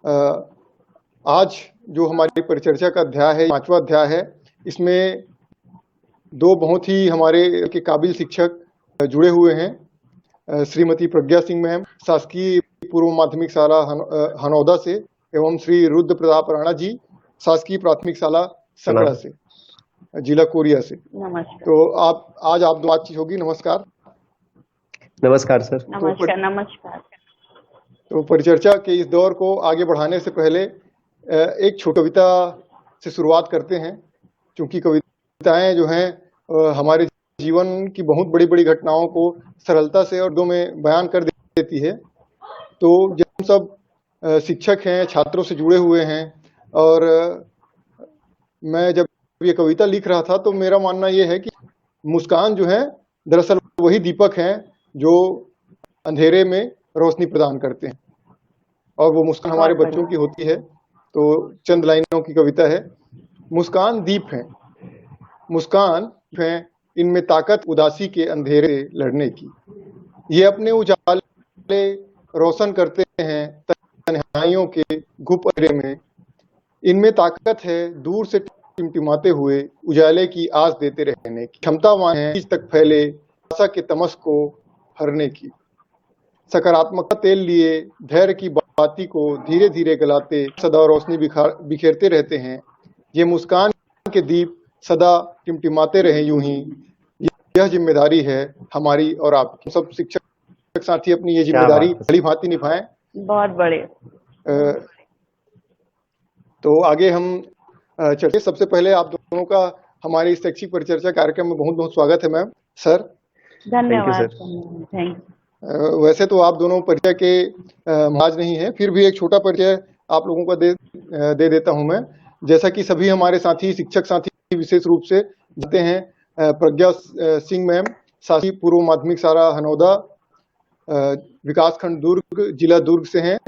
आज जो हमारी परिचर्चा का अध्याय है, 5वां अध्याय है, इसमें दो बहुत ही हमारे के काबिल शिक्षक जुड़े हुए हैं। श्रीमती प्रज्ञा सिंह मैम शासकीय पूर्व माध्यमिक शाला हनौदा से एवं श्री रुद्र प्रताप राणा जी शासकीय प्राथमिक शाला सकड़ा से, जिला कोरिया से। नमस्कार। तो आज आप दो बातचीत होगी। नमस्कार। नमस्कार सर। नमस्कार। नमस्कार। तो परिचर्चा के इस दौर को आगे बढ़ाने से पहले एक छोटी कविता से शुरुआत करते हैं, क्योंकि कविताएं जो हैं हमारे जीवन की बहुत बड़ी बड़ी घटनाओं को सरलता से और दो में बयान कर देती है। तो जब हम सब शिक्षक हैं, छात्रों से जुड़े हुए हैं, और मैं जब ये कविता लिख रहा था तो मेरा मानना ये है कि मुस्कान जो है दरअसल वही दीपक हैं जो अंधेरे में रोशनी प्रदान करते हैं, और वो मुस्कान हमारे बच्चों की होती है। तो चंद लाइनों की कविता है। मुस्कान दीप है, मुस्कान है, इनमें ताकत उदासी के अंधेरे से लड़ने की। ये अपने उजाले रोशन करते हैं तन्हाइयों के घुप अंधेरे में। इनमें ताकत है दूर से टिमटिमाते हुए उजाले की आस देते रहने की। क्षमतावान है बीच तक फैले आशा के तमस को हरने की। सकारात्मकता तेल लिए धैर्य की बाती को धीरे धीरे गलाते सदा रोशनी बिखेरते रहते हैं। ये मुस्कान के दीप सदा टिमटिमाते रहे यूं ही, यह जिम्मेदारी है हमारी और आपकी। सब शिक्षक साथी अपनी ये जिम्मेदारी भली भांति निभाएं। बहुत बढ़िया। तो आगे हम चलिए। सबसे पहले आप दोनों का हमारे इस शैक्षिक परिचर्चा कार्यक्रम में बहुत बहुत स्वागत है मैम। सर धन्यवाद। वैसे तो आप दोनों परिचय के महाज नहीं है, फिर भी एक छोटा परिचय आप लोगों का दे देता हूं मैं। जैसा कि सभी हमारे साथी शिक्षक साथी विशेष रूप से जानते हैं, प्रज्ञा सिंह मैम शासकीय पूर्व माध्यमिक शाला हनौदा विकासखंड दुर्ग जिला दुर्ग से हैं,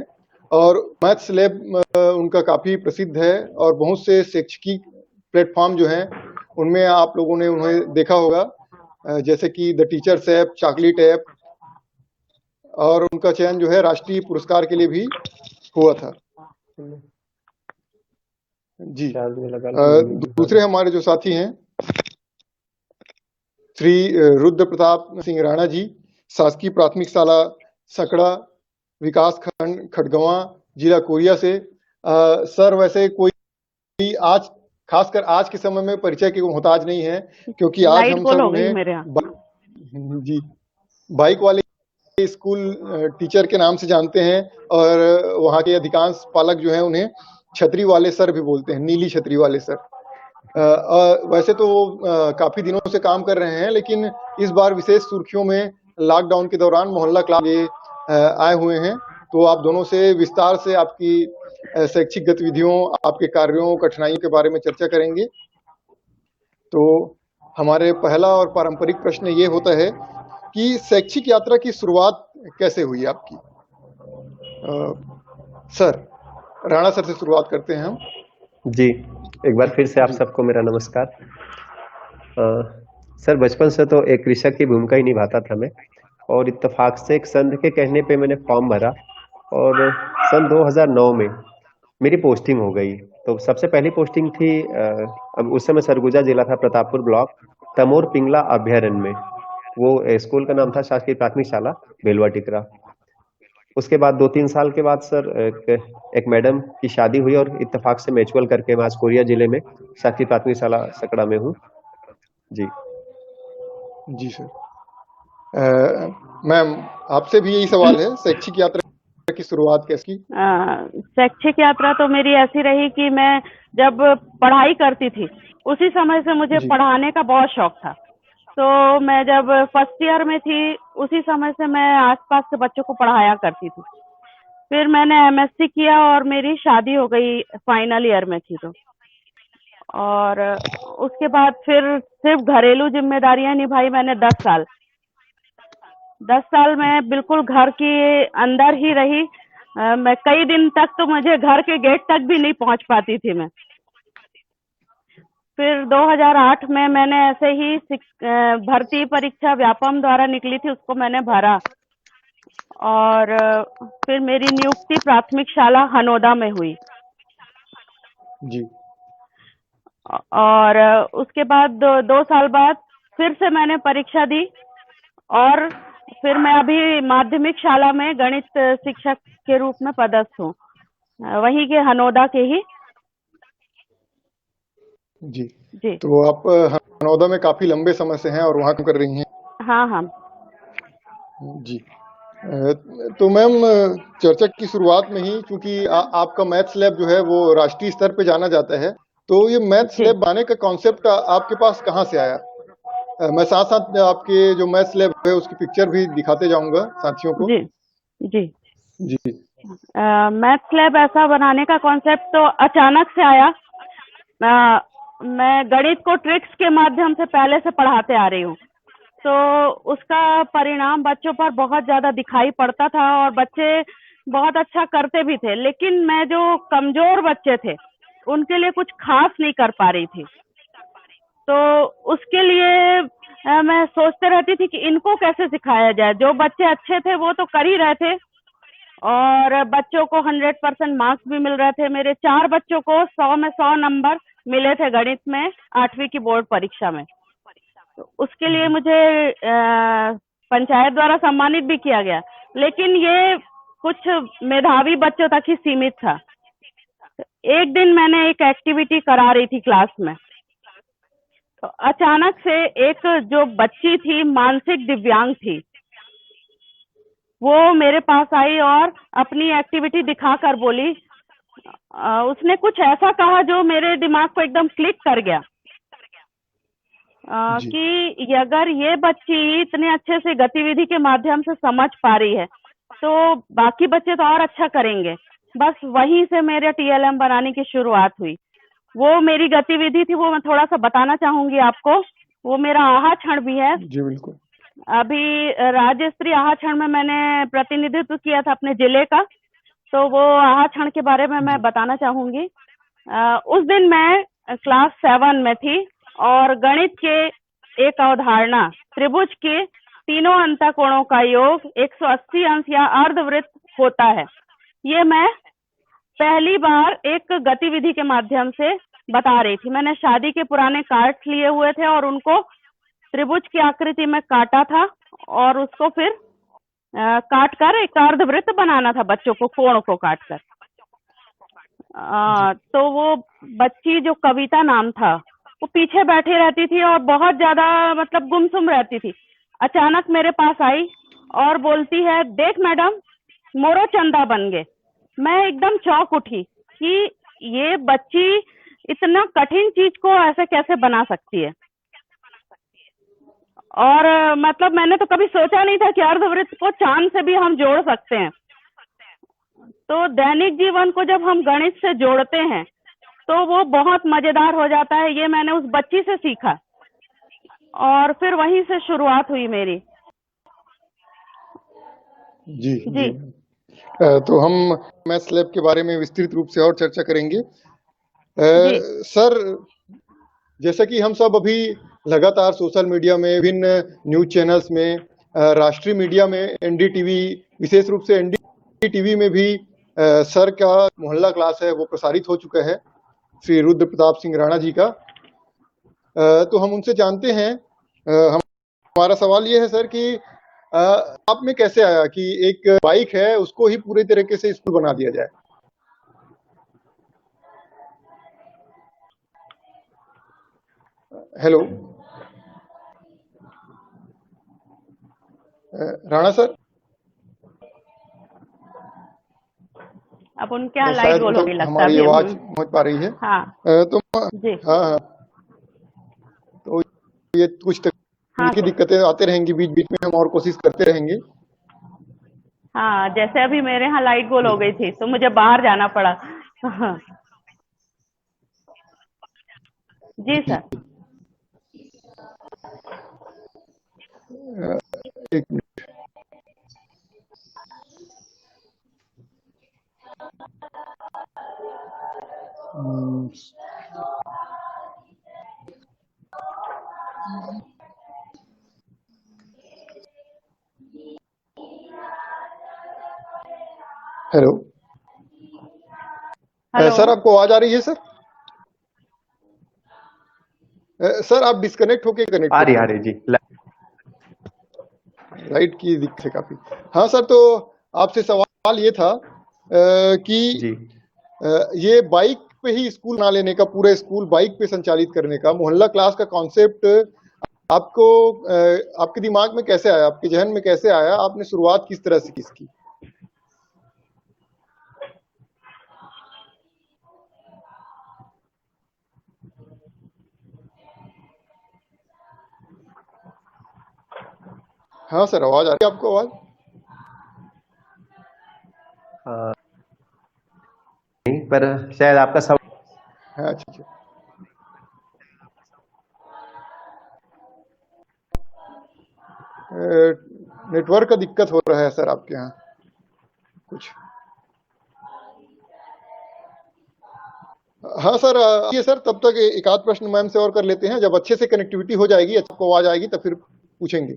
और मैथ्स लैब उनका काफी प्रसिद्ध है, और बहुत से शैक्षिक प्लेटफॉर्म जो हैं उनमें आप लोगों ने उन्हें देखा होगा, जैसे कि the teachers app, chocolate app, और उनका चयन जो है राष्ट्रीय पुरस्कार के लिए भी हुआ था जी। दूसरे हमारे जो साथी हैं श्री रुद्र प्रताप सिंह राणा जी शासकीय प्राथमिक शाला सकड़ा विकास खंड खड़गवां जिला कोरिया से। सर वैसे कोई आज खासकर आज के समय में परिचय के मोहताज नहीं है, क्योंकि आज हम सब उन्हें जी बाइक वाले स्कूल टीचर के नाम से जानते हैं, और वहाँ के अधिकांश पालक जो हैं उन्हें छतरी वाले सर भी बोलते हैं, नीली छतरी वाले सर। वैसे तो काफी दिनों से काम कर रहे हैं, लेकिन इस बार विशेष सुर्खियों में लॉकडाउन के दौरान मोहल्ला क्लास आए हुए हैं। तो आप दोनों से विस्तार से आपकी शैक्षिक गतिविधियों, आपके कार्यों, कठिनाइयों के बारे में चर्चा करेंगे। तो हमारे पहला और पारंपरिक प्रश्न ये होता है कि शैक्षिक यात्रा की शुरुआत कैसे हुई आपकी? सर राणा सर से शुरुआत करते हैं हम। जी, एक बार फिर से आप सबको मेरा नमस्कार। सर बचपन से तो एक कृषक की भूमिका ही निभाता था मैं, और इत्तेफाक से एक संत के कहने पे मैंने फॉर्म भरा, और सन 2009 में मेरी पोस्टिंग हो गई। तो सबसे पहली पोस्टिंग थी अब उस समय सरगुजा जिला था, प्रतापपुर ब्लॉक, तमोर पिंगला अभ्यारण्य में। वो स्कूल का नाम था शासकीय प्राथमिक शाला बेलवा टिकरा। उसके बाद 2-3 साल के बाद सर एक मैडम की शादी हुई, और इत्तेफाक से म्यूचुअल करके मैं आज कोरिया जिले में शासकीय प्राथमिक शाला सकड़ा में हूँ जी। जी सर। मैम आपसे भी यही सवाल है, शैक्षिक यात्रा की शुरुआत कैसी? शैक्षिक यात्रा तो मेरी ऐसी रही कि मैं जब पढ़ाई करती थी उसी समय से मुझे पढ़ाने का बहुत शौक था। तो मैं जब फर्स्ट ईयर में थी उसी समय से मैं आसपास के बच्चों को पढ़ाया करती थी। फिर मैंने एमएससी किया और मेरी शादी हो गई, फाइनल ईयर में थी तो। और उसके बाद फिर सिर्फ घरेलू जिम्मेदारियां निभाई मैंने 10 साल में बिल्कुल घर के अंदर ही रही। मैं कई दिन तक तो मुझे घर के गेट तक भी नहीं पहुंच पाती थी मैं। फिर 2008 में मैंने ऐसे ही भर्ती परीक्षा व्यापम द्वारा निकली थी, उसको मैंने भरा, और फिर मेरी नियुक्ति प्राथमिक शाला हनोदा में हुई। जी। और उसके बाद 2 साल बाद फिर से मैंने परीक्षा दी और फिर मैं अभी माध्यमिक शाला में गणित शिक्षक के रूप में पदस्थ हूँ, वहीं के हनोदा के ही। जी। जी। तो आप हनौदा में काफी लंबे समय से हैं और वहाँ काम कर रही हैं। हाँ हाँ। जी। तो मैम, चर्चा की शुरुआत में ही, क्योंकि आपका मैथ्स लैब जो है वो राष्ट्रीय स्तर पे जाना जाता है, तो ये मैथ्स जी लैब बनाने का कॉन्सेप्ट आपके पास कहाँ से आया? मैं साथ साथ आपके जो मैथ्स लैब है उसकी पिक्चर भी दिखाते जाऊंगा साथियों को। जी जी। जी। मैथ्स लैब ऐसा बनाने का कॉन्सेप्ट तो अचानक से आया। मैं गणित को ट्रिक्स के माध्यम से पहले से पढ़ाते आ रही हूँ, तो उसका परिणाम बच्चों पर बहुत ज्यादा दिखाई पड़ता था और बच्चे बहुत अच्छा करते भी थे, लेकिन मैं जो कमजोर बच्चे थे उनके लिए कुछ खास नहीं कर पा रही थी। तो उसके लिए मैं सोचते रहती थी कि इनको कैसे सिखाया जाए। जो बच्चे अच्छे थे वो तो कर ही रहे थे और बच्चों को 100% मार्क्स भी मिल रहे थे। मेरे 4 बच्चों को 100 में 100 नंबर मिले थे गणित में 8वीं की बोर्ड परीक्षा में। तो उसके लिए मुझे पंचायत द्वारा सम्मानित भी किया गया, लेकिन ये कुछ मेधावी बच्चों तक ही सीमित था। एक दिन मैंने एक एक्टिविटी करा रही थी क्लास में, तो अचानक से एक जो बच्ची थी मानसिक दिव्यांग थी, वो मेरे पास आई और अपनी एक्टिविटी दिखाकर बोली, उसने कुछ ऐसा कहा जो मेरे दिमाग को एकदम क्लिक कर गया जी। कि अगर ये बच्ची इतने अच्छे से गतिविधि के माध्यम से समझ पा रही है तो बाकी बच्चे तो और अच्छा करेंगे। बस वहीं से मेरे टीएलएम बनाने की शुरुआत हुई। वो मेरी गतिविधि थी, वो मैं थोड़ा सा बताना चाहूंगी आपको। वो मेरा आहा क्षण भी है। जी बिल्कुल। अभी राज्य स्तरीय आहा क्षण में मैंने प्रतिनिधित्व किया था अपने जिले का, तो वो आहा क्षण के बारे में मैं जी। बताना चाहूंगी। उस दिन मैं क्लास 7 में थी और गणित के एक अवधारणा त्रिभुज के तीनों अंतःकोणों का योग 180 अंश या अर्धवृत्त होता है, ये मैं पहली बार एक गतिविधि के माध्यम से बता रही थी। मैंने शादी के पुराने कार्ड लिए हुए थे और उनको त्रिभुज की आकृति में काटा था और उसको फिर काट कर एक अर्धवृत्त बनाना था बच्चों को, कोण को काट कर। जी। तो वो बच्ची जो कविता नाम था, वो पीछे बैठी रहती थी और बहुत ज्यादा मतलब गुमसुम रहती थी। अचानक मेरे पास आई और बोलती है, देख मैडम, मोरो चंदा बन गए। मैं एकदम चौंक उठी कि ये बच्ची इतना कठिन चीज को ऐसे कैसे बना सकती है। और मतलब मैंने तो कभी सोचा नहीं था कि अर्धवृत्त को चांद से भी हम जोड़ सकते हैं। तो दैनिक जीवन को जब हम गणित से जोड़ते हैं तो वो बहुत मजेदार हो जाता है। ये मैंने उस बच्ची से सीखा और फिर वहीं से शुरुआत हुई मेरी। जी। जी। जी तो हम मैथ्स लैब के बारे में विस्तृत रूप से और चर्चा करेंगे। जी सर, जैसा कि हम सब अभी लगातार सोशल मीडिया में, विभिन्न न्यूज चैनल्स में, राष्ट्रीय मीडिया में, एनडीटीवी, विशेष रूप से एनडीटीवी में भी सर का मोहल्ला क्लास है वो प्रसारित हो चुका है, श्री रुद्र प्रताप सिंह राणा जी का। तो हम उनसे जानते हैं। हमारा सवाल ये है सर कि आप में कैसे आया कि एक बाइक है उसको ही पूरे तरीके से स्कूल बना दिया जाए? हेलो राणा सर, अब उनके यहाँ लाइट शायद गोल होगी मतलब लगता है हमारी अभी। आवाज पहुंच पा रही है। हाँ तो जी। हाँ हाँ, तो ये कुछ हाँ तकनीकी सर। दिक्कतें आते रहेंगी बीच बीच में, हम और कोशिश करते रहेंगे। हाँ, जैसे अभी मेरे यहाँ लाइट गोल जी। हो गई थी तो मुझे बाहर जाना पड़ा। जी जी। सर। एक मिनट। हम्म, हेलो। हेलो। सर आपको आवाज आ रही है सर? सर आप डिस्कनेक्ट होके कनेक्ट आ करिए। रही जी। लाइट की दिक्कत है काफी। हाँ सर, तो आपसे सवाल ये था कि जी ये बाइक पे ही स्कूल ना लेने का, पूरा स्कूल बाइक पे संचालित करने का, मोहल्ला क्लास का कॉन्सेप्ट आपको आपके दिमाग में कैसे आया, आपके जहन में कैसे आया, आपने शुरुआत किस तरह से की इसकी? हाँ सर, आवाज आ रही है आपको आवाज? नहीं, पर शायद आपका सवाल। हाँ अच्छा अच्छा। नेटवर्क का दिक्कत हो रहा है सर आपके यहाँ कुछ। हाँ सर, ये सर तब तक एक आध प्रश्न मैम से और कर लेते हैं, जब अच्छे से कनेक्टिविटी हो जाएगी, आपको आवाज आएगी तब फिर पूछेंगे।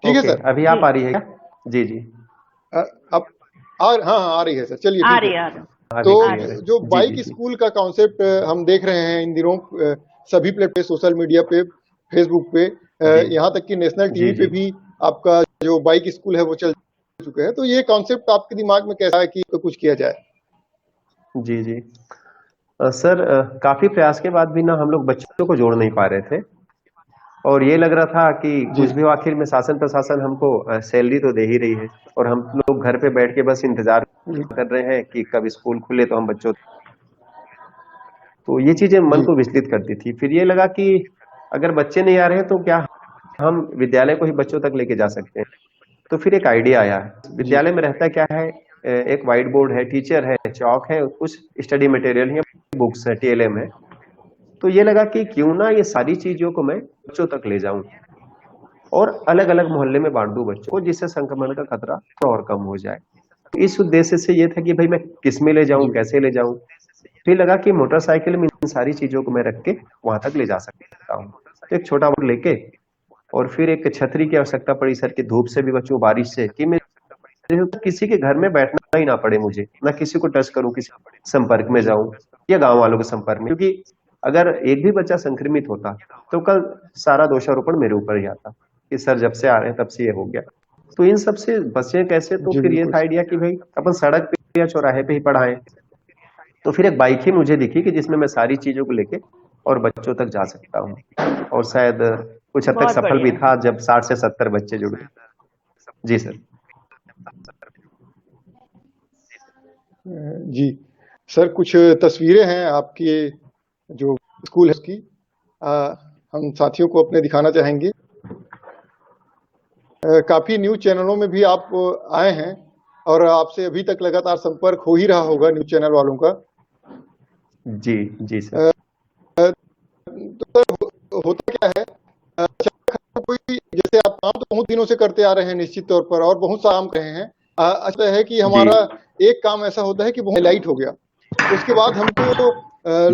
ठीक है ओके, सर? अभी जी आप आ रही है क्या? जी जी। अब हाँ हाँ आ रही है सर, चलिए आ ठीक रही है। है, आ रही तो अभी आ रही क्लियर है। जो जी जी बाइक जी स्कूल का कॉन्सेप्ट हम देख रहे हैं इन दिनों सभी प्लेटफॉर्म पे, सोशल मीडिया पे, फेसबुक पे, जी यहाँ तक कि नेशनल जी टीवी पे जी भी आपका जो बाइक स्कूल है वो चल चुके हैं। तो ये कॉन्सेप्ट आपके दिमाग में कैसा है कि तो कुछ किया जाए? जी जी। सर, काफी प्रयास के बाद भी ना हम लोग बच्चों को जोड़ नहीं पा रहे थे। और ये लग रहा था कि जी कुछ भी हो, आखिर में शासन प्रशासन हमको सैलरी तो दे ही रही है, और हम लोग घर पे बैठ के बस इंतजार कर रहे हैं कि कब स्कूल खुले तो हम बच्चों। तो ये चीजें मन जी को विचलित करती थी। फिर ये लगा कि अगर बच्चे नहीं आ रहे हैं तो क्या हम विद्यालय को ही बच्चों तक लेके जा सकते हैं। तो फिर एक आइडिया आया। जी विद्यालय में रहता क्या है, एक व्हाइट बोर्ड है, टीचर है, चौक है, कुछ स्टडी मटेरियल है, बुक्स है, टीएलएम है। तो ये लगा कि क्यों ना ये सारी चीजों को मैं बच्चों तक ले जाऊं और अलग अलग मोहल्ले में बांट दूं बच्चों को, जिससे संक्रमण का खतरा थोड़ा और कम हो जाए। तो इस उद्देश्य से ये था कि भाई मैं किस में ले जाऊं, जी कैसे ले जाऊं। फिर लगा कि मोटरसाइकिल में इन सारी चीजों को मैं रख के वहां तक ले जा सकता हूँ। तो एक छोटा बोर्ड लेके, और फिर एक छतरी की आवश्यकता पड़ी सर, कि धूप से भी बचूं, बारिश से, कि मैं किसी के घर में बैठना ही ना पड़े मुझे, ना किसी को टच करूं, किसी संपर्क में जी जाऊं या गांव वालों के संपर्क में। क्योंकि अगर एक भी बच्चा संक्रमित होता तो कल सारा दोषारोपण मेरे ऊपर ही आता कि सर जब से आ रहे हैं तब से ये हो गया। तो इन सब से बचे कैसे? तो जी फिर ये बिल्कुल था सर। आइडिया कि भाई अपन सड़क पे या चौराहे पे ही पढ़ाएं। तो फिर एक बाइक ही मुझे दिखी कि जिसमें मैं सारी चीजों को लेके और बच्चों तक जा सकता हूँ। और शायद कुछ हद तक बहुत सफल भी बढ़िया। था, जब 60 से 70 बच्चे जुड़े। जी सर। जी सर, कुछ तस्वीरें हैं आपके जो स्कूल है उसकी, अ, हम साथियों को अपने दिखाना चाहेंगे। काफी न्यूज चैनलों में भी आप आए हैं और आपसे अभी तक लगातार संपर्क हो ही रहा होगा न्यूज चैनल वालों का। जी जी सर। तो सर होता क्या है, कोई जैसे आप काम तो बहुत दिनों से करते आ रहे हैं निश्चित तौर पर, और बहुत सा काम कर रहे हैं। अच्छा है कि जी हमारा एक काम ऐसा होता है कि बहुत हाईलाइट हो गया, उसके बाद हमको जी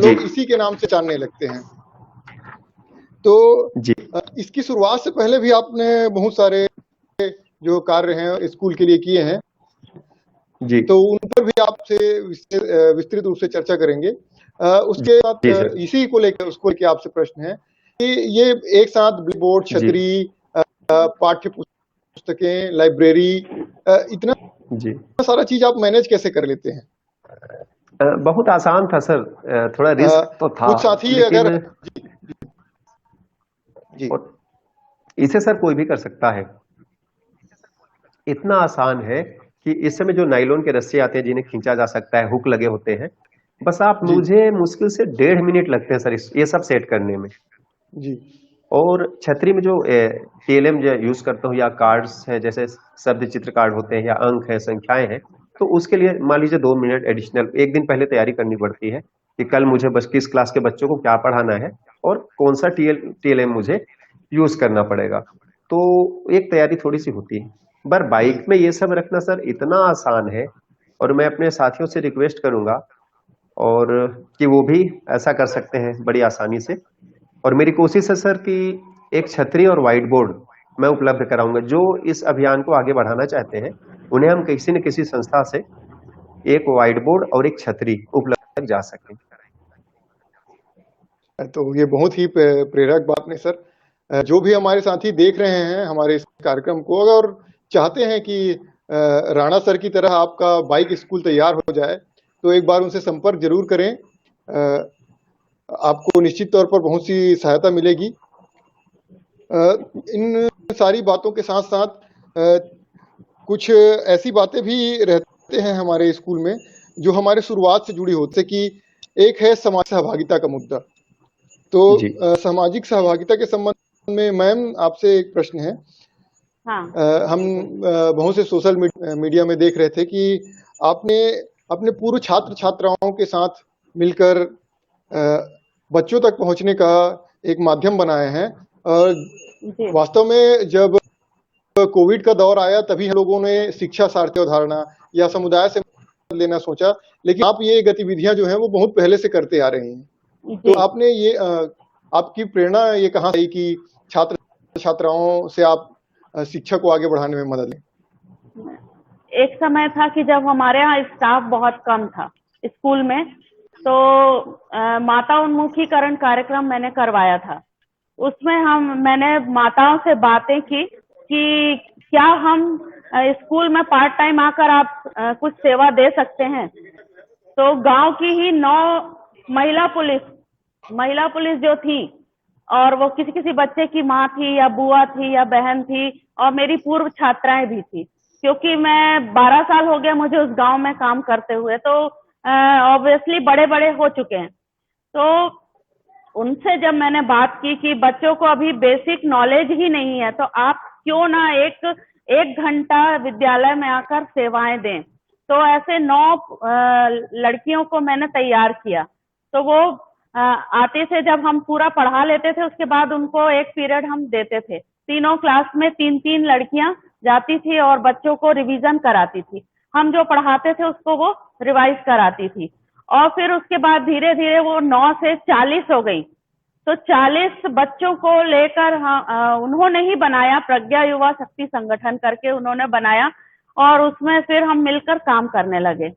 लोग इसी के नाम से जानने लगते हैं। तो जी इसकी शुरुआत से पहले भी आपने बहुत सारे जो कार्य हैं स्कूल के लिए किए हैं, जी तो उन पर भी आपसे विस्तृत रूप से चर्चा करेंगे। उसके बाद जी सर। इसी को लेकर उसको लेकर आपसे प्रश्न है कि ये एक साथ बोर्ड, जी छतरी, पाठ्य पुस्तकें, लाइब्रेरी, इतना जी। सारा चीज आप मैनेज कैसे कर लेते हैं? बहुत आसान था सर, थोड़ा अ, रिस्क तो था, कुछ साथी लेकिन अगर जी और इसे सर कोई भी कर सकता है। इतना आसान है कि इस समय जो नायलॉन के रस्से आते हैं जिन्हें खींचा जा सकता है, हुक लगे होते हैं, बस आप जी मुझे मुश्किल से 1.5 मिनट लगते हैं सर ये सब सेट करने में। जी और छतरी में जो टीएलएम जो यूज करता हूँ, या कार्ड्स है, जैसे शब्द चित्र कार्ड होते हैं या अंक है, संख्याएं हैं, तो उसके लिए मान लीजिए 2 मिनट एडिशनल एक दिन पहले तैयारी करनी पड़ती है कि कल मुझे बस किस क्लास के बच्चों को क्या पढ़ाना है और कौन सा टीएलएम मुझे यूज करना पड़ेगा। तो एक तैयारी थोड़ी सी होती है। पर जी बाइक में ये सब रखना सर इतना आसान है, और मैं अपने साथियों से रिक्वेस्ट करूंगा और कि वो भी ऐसा कर सकते हैं बड़ी आसानी से। और मेरी कोशिश है सर कि एक छतरी और व्हाइट बोर्ड मैं उपलब्ध कराऊंगा। जो इस अभियान को आगे बढ़ाना चाहते हैं उन्हें हम किसी न किसी संस्था से एक व्हाइट बोर्ड और एक छतरी उपलब्ध तक जा सकें। तो ये बहुत ही प्रेरक बात है सर। जो भी हमारे साथी देख रहे हैं हमारे इस कार्यक्रम को, अगर चाहते हैं कि राणा सर की तरह आपका बाइक स्कूल तैयार हो जाए, तो एक बार उनसे संपर्क जरूर करें। आपको निश्चित तौर पर बहुत सी सहायता मिलेगी। इन सारी बातों के साथ साथ कुछ ऐसी बातें भी रहते हैं हमारे स्कूल में जो हमारे शुरुआत से जुड़ी होती है कि एक है समाज सहभागिता का मुद्दा। तो सामाजिक सहभागिता के संबंध में मैम आपसे एक प्रश्न है। हाँ। हम बहुत से सोशल मीडिया में देख रहे थे कि आपने अपने पूर्व छात्र छात्राओं के साथ मिलकर बच्चों तक पहुंचने का एक माध्यम बनाए हैं। वास्तव में जब कोविड का दौर आया तभी हम लोगों ने शिक्षा सारथी अवधारणा या समुदाय से लेना सोचा, लेकिन आप ये गतिविधियां जो हैं वो बहुत पहले से करते आ रहे हैं। तो आपने ये आपकी प्रेरणा ये कहाँ से आई कि छात्र छात्राओं से आप शिक्षा को आगे बढ़ाने में मदद लें? एक समय था कि जब हमारे यहाँ स्टाफ बहुत कम था स्कूल में, तो माता उन्मुखीकरण कार्यक्रम मैंने करवाया था। उसमें मैंने माताओं से बातें की कि क्या हम स्कूल में पार्ट टाइम आकर आप कुछ सेवा दे सकते हैं। तो गांव की ही 9 महिला पुलिस जो थी, और वो किसी बच्चे की माँ थी या बुआ थी या बहन थी, और मेरी पूर्व छात्राएं भी थी, क्योंकि मैं 12 साल हो गया मुझे उस गांव में काम करते हुए, तो ऑब्वियसली बड़े हो चुके हैं। तो उनसे जब मैंने बात की कि बच्चों को अभी बेसिक नॉलेज ही नहीं है, तो आप क्यों ना एक घंटा विद्यालय में आकर सेवाएं दें। तो ऐसे 9 लड़कियों को मैंने तैयार किया। तो वो आते थे, जब हम पूरा पढ़ा लेते थे उसके बाद उनको एक पीरियड हम देते थे। तीनों क्लास में 3-3 लड़कियां जाती थी और बच्चों को रिवीजन कराती थी। हम जो पढ़ाते थे उसको वो रिवाइज कराती थी, और फिर उसके बाद धीरे धीरे वो 9 से 40 हो गई। तो 40 बच्चों को लेकर उन्होंने ही बनाया, प्रज्ञा युवा शक्ति संगठन करके उन्होंने बनाया, और उसमें फिर हम मिलकर काम करने लगे।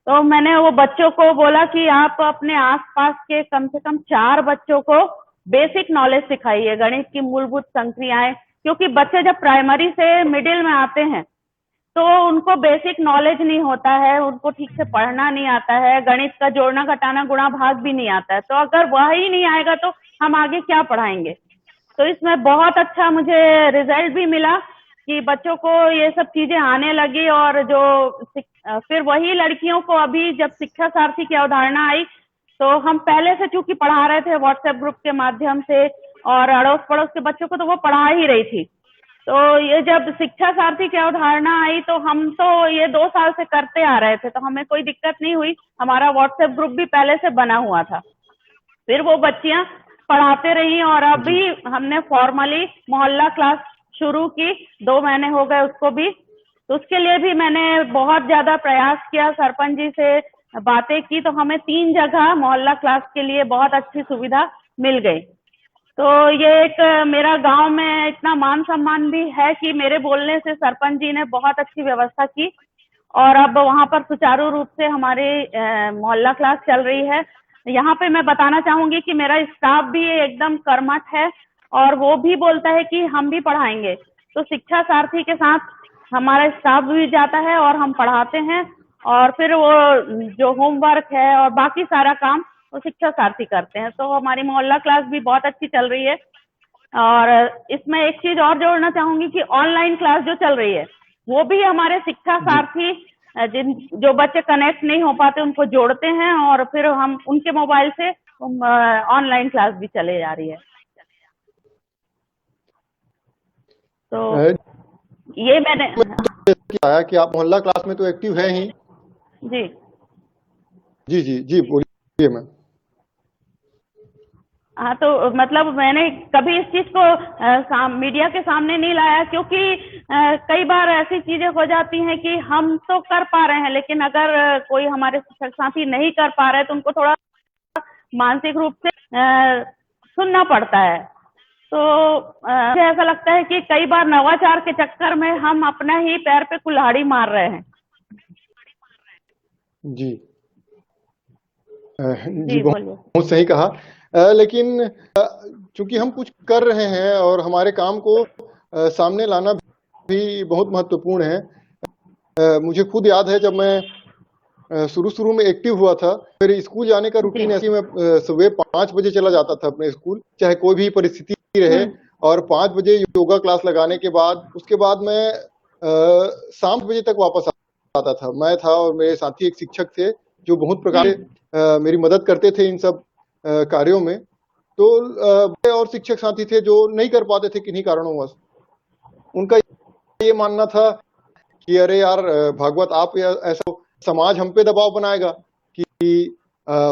तो मैंने वो बच्चों को बोला कि आप अपने आसपास के कम से कम 4 बच्चों को बेसिक नॉलेज सिखाइए, गणित की मूलभूत संक्रियाएं, क्योंकि बच्चे जब प्राइमरी से मिडिल में आते हैं तो उनको बेसिक नॉलेज नहीं होता है, उनको ठीक से पढ़ना नहीं आता है, गणित का जोड़ना घटाना गुणा भाग भी नहीं आता है। तो अगर वही नहीं आएगा तो हम आगे क्या पढ़ाएंगे। तो इसमें बहुत अच्छा मुझे रिजल्ट भी मिला कि बच्चों को ये सब चीजें आने लगी, और फिर वही लड़कियों को अभी जब शिक्षा सारथी की अवधारणा आई, तो हम पहले से चूंकि पढ़ा रहे थे व्हाट्सएप ग्रुप के माध्यम से, और अड़ोस पड़ोस के बच्चों को तो वो पढ़ा ही रही थी। तो ये जब शिक्षा सारथी की अवधारणा आई तो हम तो ये 2 साल से करते आ रहे थे, तो हमें कोई दिक्कत नहीं हुई। हमारा व्हाट्सएप ग्रुप भी पहले से बना हुआ था। फिर वो बच्चियां पढ़ाते रही, और अभी हमने फॉर्मली मोहल्ला क्लास शुरू की, 2 महीने हो गए उसको भी। तो उसके लिए भी मैंने बहुत ज्यादा प्रयास किया, सरपंच जी से बातें की, तो हमें 3 जगह मोहल्ला क्लास के लिए बहुत अच्छी सुविधा मिल गई। तो ये एक मेरा गांव में इतना मान सम्मान भी है कि मेरे बोलने से सरपंच जी ने बहुत अच्छी व्यवस्था की, और अब वहां पर सुचारू रूप से हमारे मोहल्ला क्लास चल रही है। यहाँ पे मैं बताना चाहूंगी कि मेरा स्टाफ भी एकदम कर्मठ है, और वो भी बोलता है कि हम भी पढ़ाएंगे। तो शिक्षा सारथी के साथ हमारा स्टाफ भी जाता है और हम पढ़ाते हैं, और फिर वो जो होमवर्क है और बाकी सारा काम वो शिक्षा सारथी करते हैं। तो हमारी मोहल्ला क्लास भी बहुत अच्छी चल रही है। और इसमें एक चीज और जोड़ना चाहूंगी कि ऑनलाइन क्लास जो चल रही है वो भी हमारे शिक्षा सारथी जो बच्चे कनेक्ट नहीं हो पाते उनको जोड़ते हैं, और फिर हम उनके मोबाइल से ऑनलाइन क्लास भी चले जा रही है। तो ये मैंने आया कि आप मोहल्ला क्लास में तो एक्टिव है ही। जी जी जी जी बोलिए मैम। हाँ, तो मतलब मैंने कभी इस चीज को मीडिया के सामने नहीं लाया, क्योंकि कई बार ऐसी चीजें हो जाती हैं कि हम तो कर पा रहे हैं, लेकिन अगर कोई हमारे शिक्षक साथी नहीं कर पा रहे तो उनको थोड़ा मानसिक रूप से सुनना पड़ता है। तो मुझे ऐसा लगता है कि कई बार नवाचार के चक्कर में हम अपना ही पैर पे कुल्हाड़ी मार रहे हैं। जी जी, जी बहुत बोलिए। बहुत सही कहा। लेकिन चूंकि हम कुछ कर रहे हैं और हमारे काम को सामने लाना भी बहुत महत्वपूर्ण है। मुझे खुद याद है जब मैं शुरू में एक्टिव हुआ था, मेरे स्कूल जाने का जी। रूटीन ऐसी, मैं सुबह 5 बजे चला जाता था अपने स्कूल, चाहे कोई भी परिस्थिति रहे। और 5 बजे योगा क्लास लगाने के बाद उसके बाद मैं 7 बजे तक वापस आता था। मैं था और मेरे साथी एक शिक्षक थे जो बहुत प्रकार से मेरी मदद करते थे इन सब कार्यों में। तो और शिक्षक साथी थे जो नहीं कर पाते थे किन्हीं कारणोंवश। उनका ये मानना था कि अरे यार भागवत, आप ऐसा समाज हम पे दबाव बनाएगा कि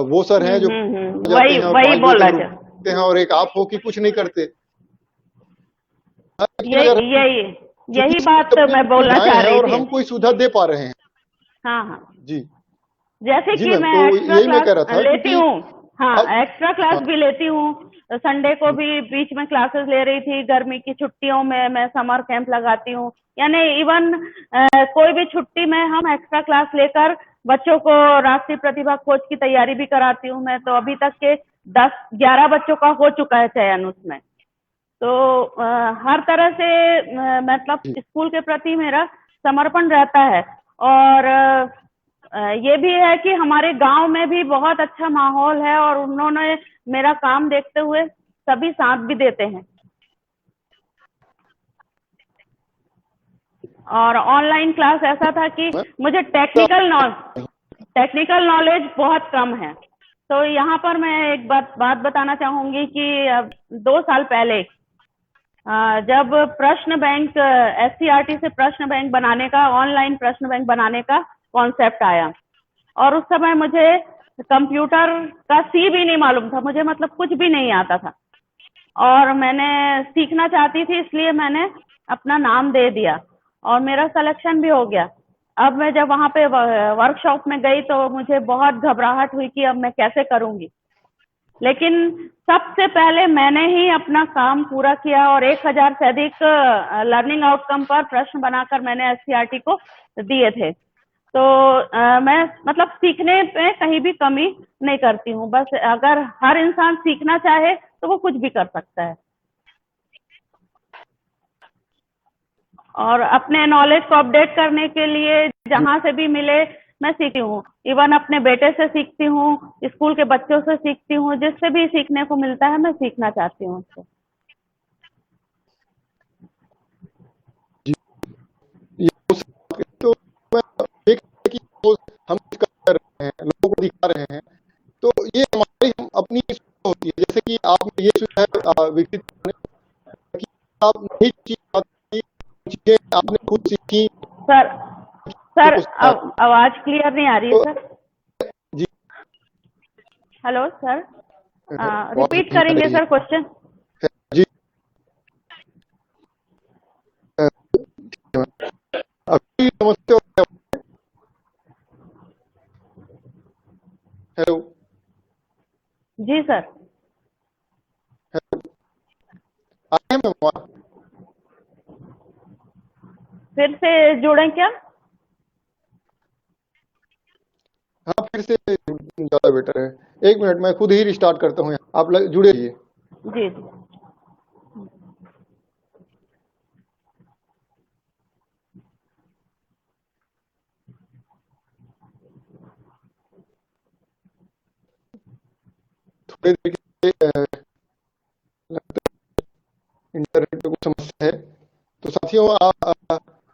वो सर हैं जो जाते वही हैं और वही 5 बजे बोला तक था। रुकते हैं, और एक आप हो कि कुछ नहीं करते। लेकिन यही अगर यही चूंकि यही बात अपनी मैं बोलना सुविधाएं चाह हैं रही और थी। हम कोई सुविधा दे पा रहे हैं। हाँ हाँ, जी जैसे जी कि मैम, मैं तो एक्स्ट्रा यही मैं कह रहा क्लास था लेती क्योंकि हूँ। हाँ, अब एक्स्ट्रा क्लास हाँ, भी लेती हूँ। संडे को भी बीच में क्लासेस ले रही थी। गर्मी की छुट्टियों में मैं समर कैंप लगाती हूँ, यानी इवन कोई भी छुट्टी में हम एक्स्ट्रा क्लास लेकर बच्चों को राष्ट्रीय प्रतिभा खोज की तैयारी भी कराती हूँ मैं। तो अभी तक के 10-11 बच्चों का हो चुका है चयन उसमें। तो हर तरह से मतलब जी स्कूल के प्रति मेरा समर्पण रहता है। और ये भी है कि हमारे गांव में भी बहुत अच्छा माहौल है और उन्होंने मेरा काम देखते हुए सभी साथ भी देते हैं। और ऑनलाइन क्लास ऐसा था कि मैं मुझे टेक्निकल नॉलेज बहुत कम है। तो यहाँ पर मैं एक बात बताना चाहूंगी कि 2 साल पहले जब प्रश्न बैंक एससीईआरटी से प्रश्न बैंक बनाने का, ऑनलाइन प्रश्न बैंक बनाने का कॉन्सेप्ट आया, और उस समय मुझे कंप्यूटर का सी भी नहीं मालूम था, मुझे मतलब कुछ भी नहीं आता था। और मैंने सीखना चाहती थी, इसलिए मैंने अपना नाम दे दिया और मेरा सिलेक्शन भी हो गया। अब मैं जब वहां पे वर्कशॉप में गई तो मुझे बहुत घबराहट हुई कि अब मैं कैसे करूंगी। लेकिन सबसे पहले मैंने ही अपना काम पूरा किया और 1000 से अधिक लर्निंग आउटकम पर प्रश्न बनाकर मैंने एससीईआरटी को दिए थे। तो मैं मतलब सीखने पे कहीं भी कमी नहीं करती हूँ। बस अगर हर इंसान सीखना चाहे तो वो कुछ भी कर सकता है। और अपने नॉलेज को अपडेट करने के लिए जहां से भी मिले मैं सीखती हूँ। इवन अपने बेटे से सीखती हूँ, स्कूल के बच्चों से सीखती हूँ, जिससे भी सीखने को मिलता है मैं सीखना चाहती हूँ उसको। जी, ये तो मैं देख कि वो हम कुछ कर रहे हैं, लोगों को दिखा रहे हैं, तो ये हमारी अपनी सोच होती है। जैसे कि आपने ये जो है विकसित करने की, आप नई चीजें आपने खुद सीखी, सर दूसरों सर को सिखाया। आवाज क्लियर नहीं आ रही है तो सर। जी हेलो सर, आवाज रिपीट नहीं आ करेंगे रही सर क्वेश्चन? है। जी अभी नमस्ते हो गया। हेलो जी सर। आए हैं मेहमान? फिर से जुड़े क्या? हाँ, फिर से ज्यादा बेटर है। 1 मिनट, मैं खुद ही रिस्टार्ट करता हूँ, आप जुड़े रहिए। जी जी। थोड़ी देर के लिए लगता है इंटरनेट पे कुछ समस्या है। तो साथियों,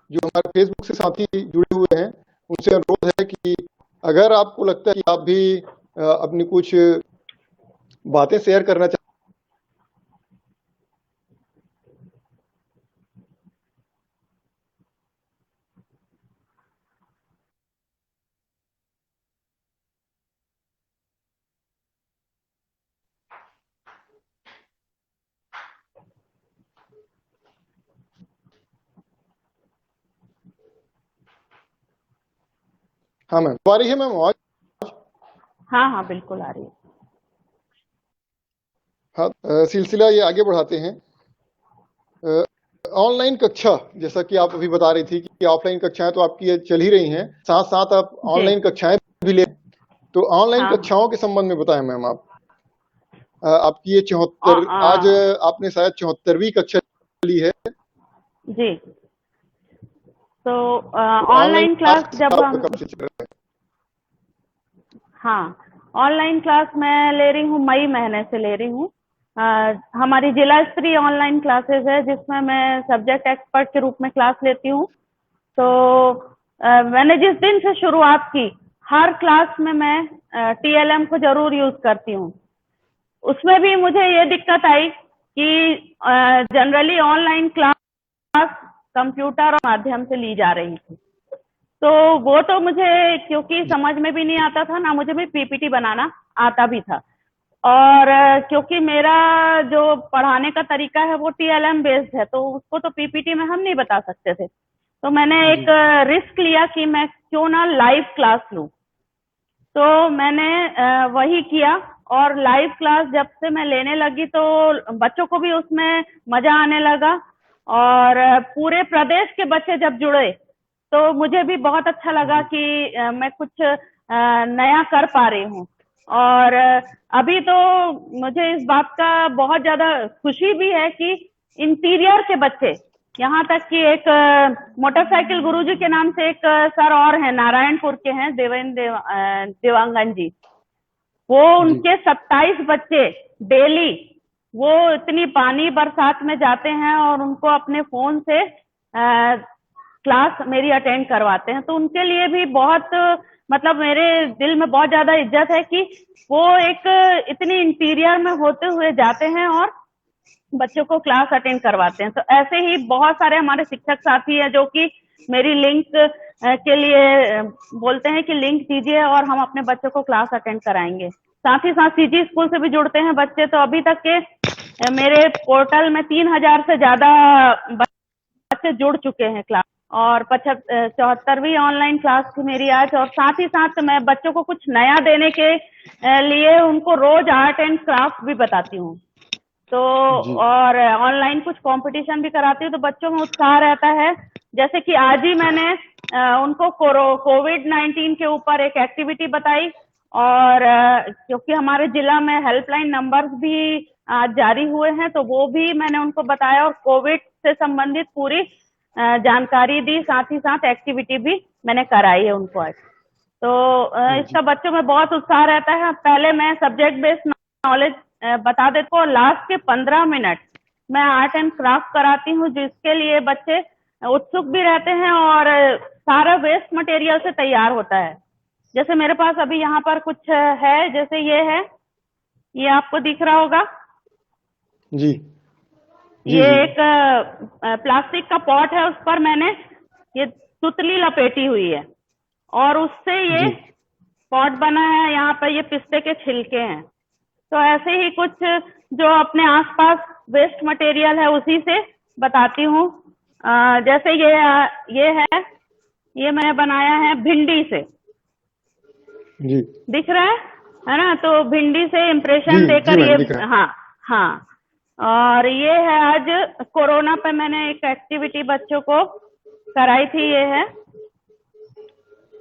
जो हमारे फेसबुक से साथी जुड़े हुए हैं, उनसे अनुरोध है कि अगर आपको लगता है कि आप भी अपनी कुछ बातें शेयर करना चाहते हैं। हाँ मैम, आ रही है मैम आवाज? हाँ हाँ, बिल्कुल आ रही है। हाँ, सिलसिला ये आगे बढ़ाते हैं ऑनलाइन कक्षा, जैसा कि आप अभी बता रही थी कि ऑफलाइन कक्षाएं तो आपकी ये चल ही रही हैं, साथ साथ आप जी। ऑनलाइन कक्षाएं भी ले, तो ऑनलाइन हाँ हाँ। कक्षाओं के संबंध में बताएं मैम आप। आपकी ये आ, 74, आज आ, आपने शायद 74वीं कक्षा ली है, जी। तो तो ऑनलाइन ऑनलाइन क्लास क्लास जब आपका हम, कब से चल रहा हाँ, ऑनलाइन क्लास मैं ले रही हूँ, मई महीने से ले रही हूँ। हमारी जिला स्तरीय ऑनलाइन क्लासेस है जिसमें मैं सब्जेक्ट एक्सपर्ट के रूप में क्लास लेती हूँ। तो मैंने जिस दिन से शुरुआत की, हर क्लास में मैं टीएलएम को जरूर यूज करती हूँ। उसमें भी मुझे ये दिक्कत आई कि जनरली ऑनलाइन क्लास कंप्यूटर और माध्यम से ली जा रही थी, तो वो तो मुझे क्योंकि है? समझ में भी नहीं आता था, ना मुझे भी पीपीटी बनाना आता भी था। और क्योंकि मेरा जो पढ़ाने का तरीका है वो टीएलएम बेस्ड है, तो उसको तो पीपीटी में हम नहीं बता सकते थे। तो मैंने जी एक रिस्क लिया कि मैं क्यों ना लाइव क्लास लूं। तो मैंने वही किया, और लाइव क्लास जब से मैं लेने लगी तो बच्चों को भी उसमें मजा आने लगा, और पूरे प्रदेश के बच्चे जब जुड़े तो मुझे भी बहुत अच्छा लगा कि मैं कुछ नया कर पा रही हूँ। और अभी तो मुझे इस बात का बहुत ज्यादा खुशी भी है कि इंटीरियर के बच्चे, यहाँ तक कि एक मोटरसाइकिल गुरुजी के नाम से एक सर और हैं, नारायणपुर के हैं, देवांगन जी, वो जी उनके 27 बच्चे डेली वो इतनी पानी बरसात में जाते हैं और उनको अपने फोन से क्लास मेरी अटेंड करवाते हैं। तो उनके लिए भी बहुत, मतलब मेरे दिल में बहुत ज्यादा इज्जत है कि वो एक इतनी इंटीरियर में होते हुए जाते हैं और बच्चों को क्लास अटेंड करवाते हैं। तो ऐसे ही बहुत सारे हमारे शिक्षक साथी हैं जो कि मेरी लिंक के लिए बोलते हैं कि लिंक दीजिए और हम अपने बच्चों को क्लास अटेंड कराएंगे। साथ ही साथ सीजी स्कूल से भी जुड़ते हैं बच्चे। तो अभी तक के मेरे पोर्टल में 3000 से ज्यादा बच्चे जुड़ चुके हैं क्लास, और 74वीं ऑनलाइन क्लास थी मेरी आज। और साथ ही साथ मैं बच्चों को कुछ नया देने के लिए उनको रोज आर्ट एंड क्राफ्ट भी बताती हूँ, तो जी और ऑनलाइन कुछ कंपटीशन भी कराती हूँ, तो बच्चों में उत्साह रहता है। जैसे कि आज ही मैंने उनको कोविड-19 के ऊपर एक एक्टिविटी बताई, और क्योंकि हमारे जिला में हेल्पलाइन नंबर्स भी आज जारी हुए हैं, तो वो भी मैंने उनको बताया और कोविड से संबंधित पूरी जानकारी दी, साथ ही साथ एक्टिविटी भी मैंने कराई है उनको आज। तो इसका जी बच्चों में बहुत उत्साह रहता है। पहले मैं सब्जेक्ट बेस्ड नॉलेज बता देते हो, लास्ट के 15 मिनट मैं आर्ट एंड क्राफ्ट कराती हूँ, जिसके लिए बच्चे उत्सुक भी रहते हैं और सारा वेस्ट मटेरियल से तैयार होता है। जैसे मेरे पास अभी यहाँ पर कुछ है, जैसे ये है, ये आपको दिख रहा होगा, जी जी ये जी एक प्लास्टिक का पॉट है, उस पर मैंने ये तुतली लपेटी हुई है और उससे ये जी पॉट बना है। यहाँ पर ये पिस्ते के छिलके हैं। तो ऐसे ही कुछ जो अपने आसपास वेस्ट मटेरियल है उसी से बताती हूँ। जैसे ये है, ये मैंने बनाया है भिंडी से, जी दिख रहा है ना? तो भिंडी से जी इम्प्रेशन जी देकर मैम ये, दिख रहा है। हाँ हाँ। और ये है, आज कोरोना पे मैंने एक एक्टिविटी बच्चों को कराई थी, ये है,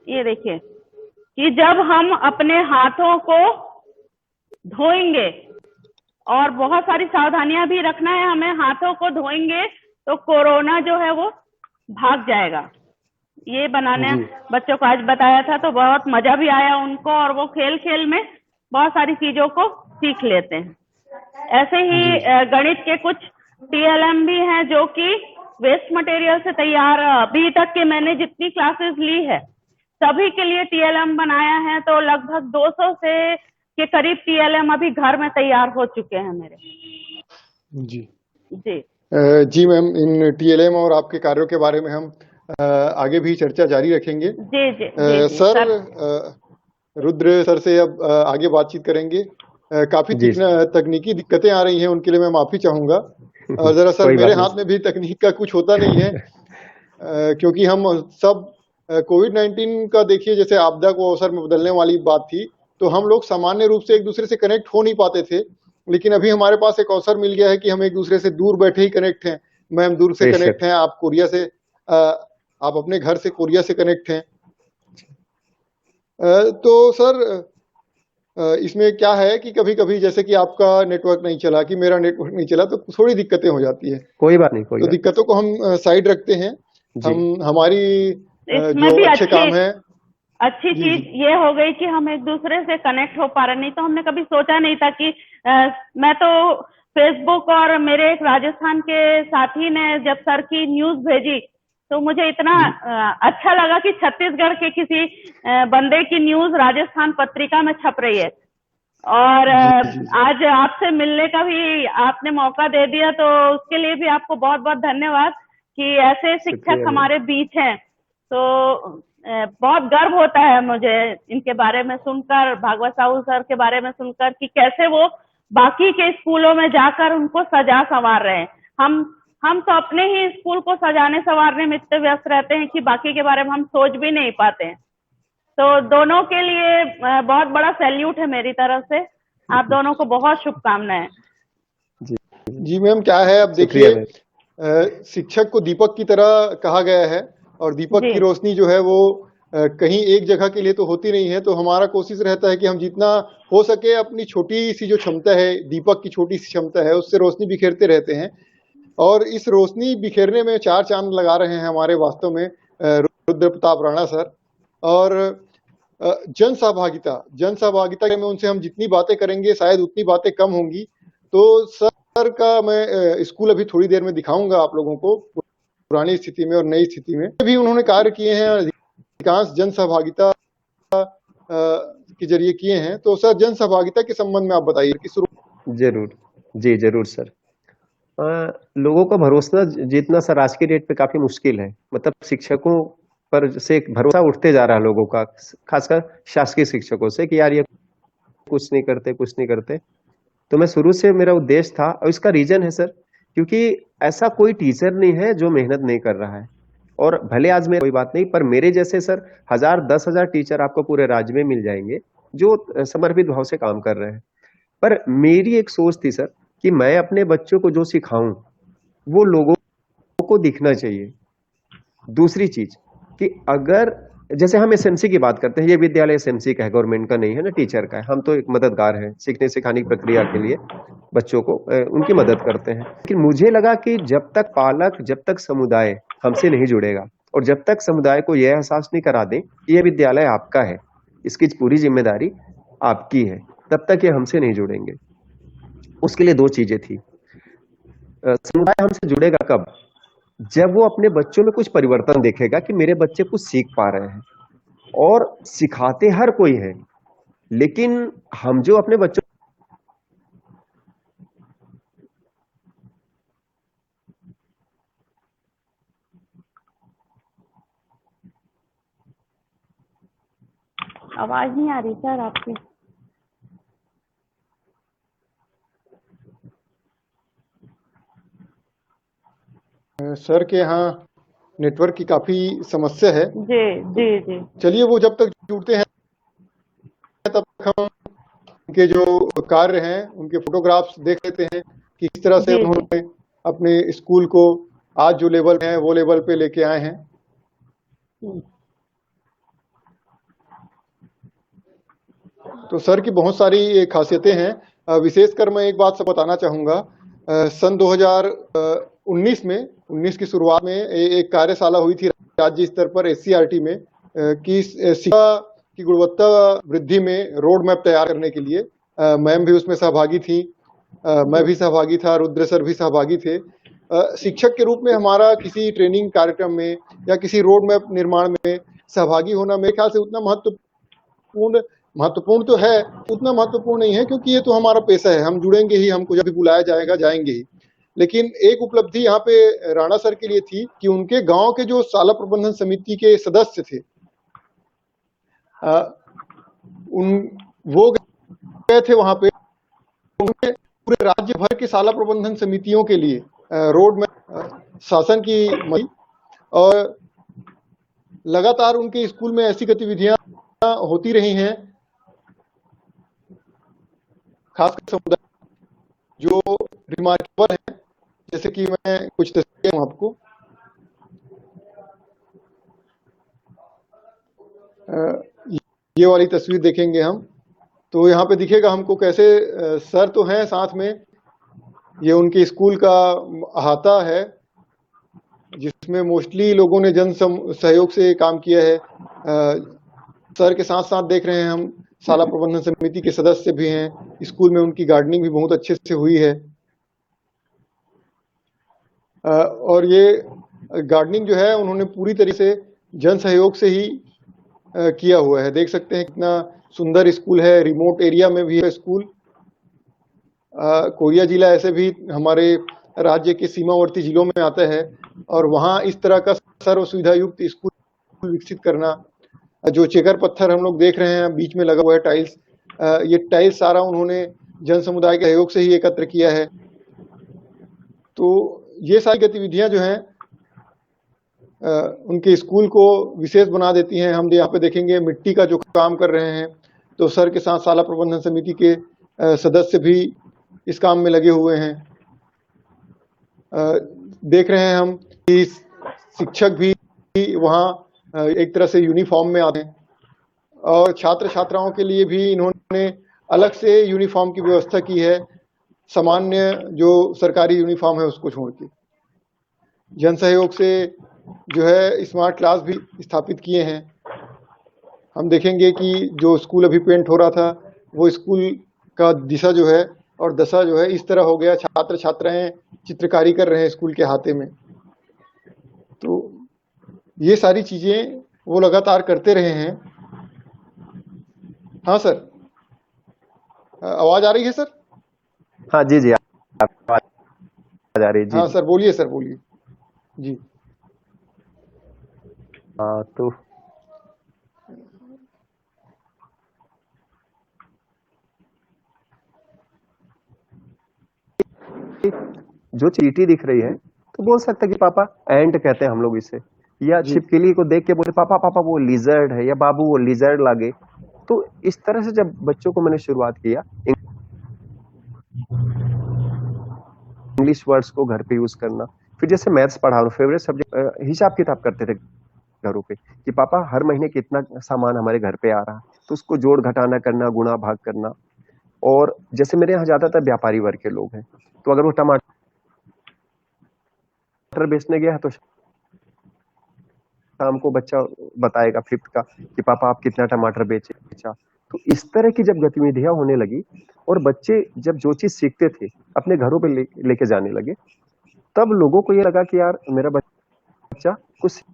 ये देखिए कि जब हम अपने हाथों को धोएंगे, और बहुत सारी सावधानियां भी रखना है हमें, हाथों को धोएंगे तो कोरोना जो है वो भाग जाएगा। ये बनाने जी बच्चों को आज बताया था, तो बहुत मजा भी आया उनको, और वो खेल खेल में बहुत सारी चीजों को सीख लेते हैं। ऐसे ही जी गणित के कुछ टीएलएम भी हैं जो कि वेस्ट मटेरियल से तैयार, अभी तक के मैंने जितनी क्लासेस ली है सभी के लिए टीएलएम बनाया है। तो लगभग 200 से के करीब टीएलएम अभी घर में तैयार हो चुके हैं मेरे। जी जी जी मैम, इन टीएलएम और आपके कार्यों के बारे में हम आगे भी चर्चा जारी रखेंगे। जी जी जी जी सर, सर। रुद्र सर से अब आगे बातचीत करेंगे। काफी जी तकनीकी दिक्कतें आ रही हैं, उनके लिए मैं माफी चाहूंगा। दरअसल कोई मेरे बात हाथ में भी तकनीक का कुछ होता नहीं है, क्योंकि हम सब कोविड-19 का देखिए, जैसे आपदा को अवसर में बदलने वाली बात थी, तो हम लोग सामान्य रूप से एक दूसरे से कनेक्ट हो नहीं पाते थे। लेकिन अभी हमारे पास एक अवसर मिल गया है कि हम एक दूसरे से दूर बैठे ही कनेक्ट हैं, मैम दूर से बेशक। कनेक्ट हैं, आप कोरिया से आप अपने घर से कोरिया से कनेक्ट हैं। तो सर इसमें क्या है कि कभी-कभी जैसे कि आपका नेटवर्क नहीं चला, कि मेरा नेटवर्क नहीं चला, तो थोड़ी दिक्कतें हो जाती है। कोई बात नहीं, कोई तो बात दिक्कतों को हम साइड रखते हैं। जी। हम हमारी इसमें जो भी अच्छे काम हैं। अच्छी जी, चीज जी। ये हो गई कि हम एक दूसरे से कनेक्ट हो पा रहे, नहीं तो हमने कभी सोचा नहीं था कि मैं तो फेसबुक और मेरे एक राजस्थान के साथी ने जब सर की न्यूज भेजी तो मुझे इतना जी। अच्छा लगा कि छत्तीसगढ़ के किसी बंदे की न्यूज राजस्थान पत्रिका में छप रही है। और जी, जी, जी। आज आपसे मिलने का भी आपने मौका दे दिया, तो उसके लिए भी आपको बहुत बहुत धन्यवाद कि ऐसे शिक्षक शुक्रिया मैम। हमारे बीच हैं। तो बहुत गर्व होता है मुझे इनके बारे में सुनकर, भागवत साहू सर के बारे में सुनकर कि कैसे वो बाकी के स्कूलों में जाकर उनको सजा संवार रहे हैं। हम तो अपने ही स्कूल को सजाने संवारने में इतने व्यस्त रहते हैं कि बाकी के बारे में हम सोच भी नहीं पाते हैं। तो दोनों के लिए बहुत बड़ा सैल्यूट है मेरी तरफ से। आप दोनों को बहुत शुभकामनाएं। जी मैम, क्या है, अब शुक्रिया देखिए मैम। शिक्षक को दीपक की तरह कहा गया है, और दीपक जी की रोशनी जो है वो कहीं एक जगह के लिए तो होती नहीं है। तो हमारा कोशिश रहता है कि हम जितना हो सके अपनी छोटी सी जो क्षमता है, दीपक की छोटी सी क्षमता है, उससे रोशनी बिखेरते रहते हैं। और इस रोशनी बिखेरने में चार चांद लगा रहे हैं हमारे वास्तव में रुद्र प्रताप राणा सर। और जन सहभागिता में उनसे हम जितनी बातें करेंगे शायद उतनी बातें कम होंगी। तो सर का मैं स्कूल अभी थोड़ी देर में दिखाऊंगा आप लोगों को, पुरानी स्थिति में और नई स्थिति में भी उन्होंने कार्य किए हैं, अधिकांश जन सहभागिता के जरिए किए हैं। तो सर जन सहभागिता के संबंध में आप बताइए कि शुरू। जरूर, जी जरूर सर। लोगों का भरोसा जीतना सर आज की डेट पे काफी मुश्किल है। मतलब शिक्षकों पर से एक भरोसा उठते जा रहा है लोगों का, खासकर शासकीय शिक्षकों से, कि यार ये कुछ नहीं करते, कुछ नहीं करते। तो मैं शुरू से मेरा उद्देश्य था, और इसका रीजन है सर, क्योंकि ऐसा कोई टीचर नहीं है जो मेहनत नहीं कर रहा है। और भले आज में कोई बात नहीं, पर मेरे जैसे सर 1000 10,000 टीचर आपको पूरे राज्य में मिल जाएंगे जो समर्पित भाव से काम कर रहे हैं। पर मेरी एक सोच थी सर कि मैं अपने बच्चों को जो सिखाऊं वो लोगों को दिखना चाहिए। दूसरी चीज कि अगर जैसे हम एसएमसी की बात करते हैं, ये विद्यालय एसएमसी का है, गवर्नमेंट का नहीं है ना, टीचर का है। हम तो एक मददगार हैं सीखने सिखाने की प्रक्रिया के लिए, बच्चों को उनकी मदद करते हैं। लेकिन मुझे लगा कि जब तक पालक, जब तक समुदाय हमसे नहीं जुड़ेगा, और जब तक समुदाय को यह एहसास नहीं करा दें कि यह विद्यालय आपका है, इसकी पूरी जिम्मेदारी आपकी है, तब तक ये हमसे नहीं जुड़ेंगे। उसके लिए दो चीजें थी। समुदाय हमसे जुड़ेगा कब? जब वो अपने बच्चों में कुछ परिवर्तन देखेगा कि मेरे बच्चे कुछ सीख पा रहे हैं। और सिखाते हर कोई है, लेकिन हम जो अपने बच्चों आवाज नहीं आ रही सर आपकी। सर के यहाँ नेटवर्क की काफी समस्या है। जी जी जी चलिए, वो जब तक जुड़ते हैं तब तक हम उनके जो कार्य हैं उनके फोटोग्राफ्स देख लेते हैं कि किस तरह से जी जी उन्होंने अपने स्कूल को आज जो लेवल है वो लेवल पे लेके आए हैं। तो सर की बहुत सारी खासियतें हैं। विशेषकर मैं एक बात सब बताना चाहूँगा। सन 2019 में 19 की शुरुआत में एक कार्यशाला हुई थी राज्य स्तर पर SCRT में कि शिक्षा की गुणवत्ता वृद्धि में रोड मैप तैयार करने के लिए मैम भी उसमें सहभागी थी, मैं भी सहभागी था, रुद्र सर भी सहभागी थे। शिक्षक के रूप में हमारा किसी ट्रेनिंग कार्यक्रम में या किसी रोड मैप निर्माण में सहभागी होना मेरे ख्याल से उतना महत्वपूर्ण तो है, उतना महत्वपूर्ण नहीं है, क्योंकि ये तो हमारा पेशा है। हम जुड़ेंगे ही, हमको जब भी बुलाया जाएगा जाएंगे ही। लेकिन एक उपलब्धि यहाँ पे राणा सर के लिए थी कि उनके गांव के जो शाला प्रबंधन समिति के सदस्य थे, वो गए थे वहां पे। उन्होंने पूरे राज्य भर के शाला प्रबंधन समितियों के लिए रोड में शासन की मदद, और लगातार उनके स्कूल में ऐसी गतिविधियां होती रही हैं, खासकर समुदाय जो रिमार्केबल है, जैसे कि मैं कुछ तस्वीरें आपको ये वाली तस्वीर देखेंगे हम, तो यहाँ पे दिखेगा हमको कैसे सर तो हैं साथ में, ये उनके स्कूल का अहाता है जिसमें मोस्टली लोगों ने जन सहयोग से काम किया है। सर के साथ साथ देख रहे हैं हम शाला प्रबंधन समिति के सदस्य भी हैं, स्कूल में उनकी गार्डनिंग भी बहुत अच्छे से हुई है। और ये गार्डनिंग जो है उन्होंने पूरी तरीके से जन सहयोग से ही किया हुआ है। देख सकते हैं कितना सुंदर स्कूल है, रिमोट एरिया में भी है स्कूल। कोरिया जिला ऐसे भी हमारे राज्य के सीमावर्ती जिलों में आता है और वहाँ इस तरह का सर्व सुविधा युक्त स्कूल विकसित करना, जो चेकर पत्थर हम लोग देख रहे हैं बीच में लगा हुआ है टाइल्स, ये टाइल्स सारा उन्होंने जन समुदाय के सहयोग से ही एकत्र किया है। तो ये सारी गतिविधियां जो हैं उनके स्कूल को विशेष बना देती हैं। हम यहाँ पे देखेंगे मिट्टी का जो काम कर रहे हैं, तो सर के साथ शाला प्रबंधन समिति के सदस्य भी इस काम में लगे हुए हैं। देख रहे हैं हम कि शिक्षक भी वहाँ एक तरह से यूनिफॉर्म में आते हैं और छात्र छात्राओं के लिए भी इन्होंने अलग से यूनिफॉर्म की व्यवस्था की है, सामान्य जो सरकारी यूनिफॉर्म है उसको छोड़ के। जन सहयोग से जो है स्मार्ट क्लास भी स्थापित किए हैं। हम देखेंगे कि जो स्कूल अभी पेंट हो रहा था वो स्कूल का दिशा जो है और दशा जो है इस तरह हो गया, छात्र छात्राएं चित्रकारी कर रहे हैं स्कूल के अहाते में। तो ये सारी चीजें वो लगातार करते रहे हैं। हाँ सर, आवाज आ रही है सर? हाँ जी जी, आवाज आ रही है जी। हाँ सर बोलिए, सर बोलिए जी। हाँ तो जो चींटी दिख रही है तो बोल सकते हैं कि पापा एंट कहते हैं हम लोग इसे, या छिपकली को देख के बोले पापा पापा वो लिजर्ड है, या बाबू वो लिजर्ड लागे। तो इस तरह से जब बच्चों को मैंने शुरुआत किया इंग्लिश वर्ड्स को घर पे यूज करना, फिर जैसे मैथ्स पढ़ा रहा हूँ, फेवरेट सब्जेक्ट हिसाब किताब करते थे घरों पे कि पापा हर महीने कितना सामान हमारे घर पे आ रहा है, तो उसको जोड़ घटाना करना, गुणा भाग करना। और जैसे मेरे यहाँ ज्यादातर व्यापारी वर्ग के लोग हैं, तो अगर वो टमाटर बेचने गया है तो शाम को बच्चा बताएगा फिफ्थ का कि पापा आप कितना टमाटर बेचा। तो इस तरह की जब गतिविधियां होने लगी और बच्चे जब जो चीज सीखते थे अपने घरों पे लेके जाने लगे, तब लोगों को ये लगा कि यार मेरा बच्चा कुछ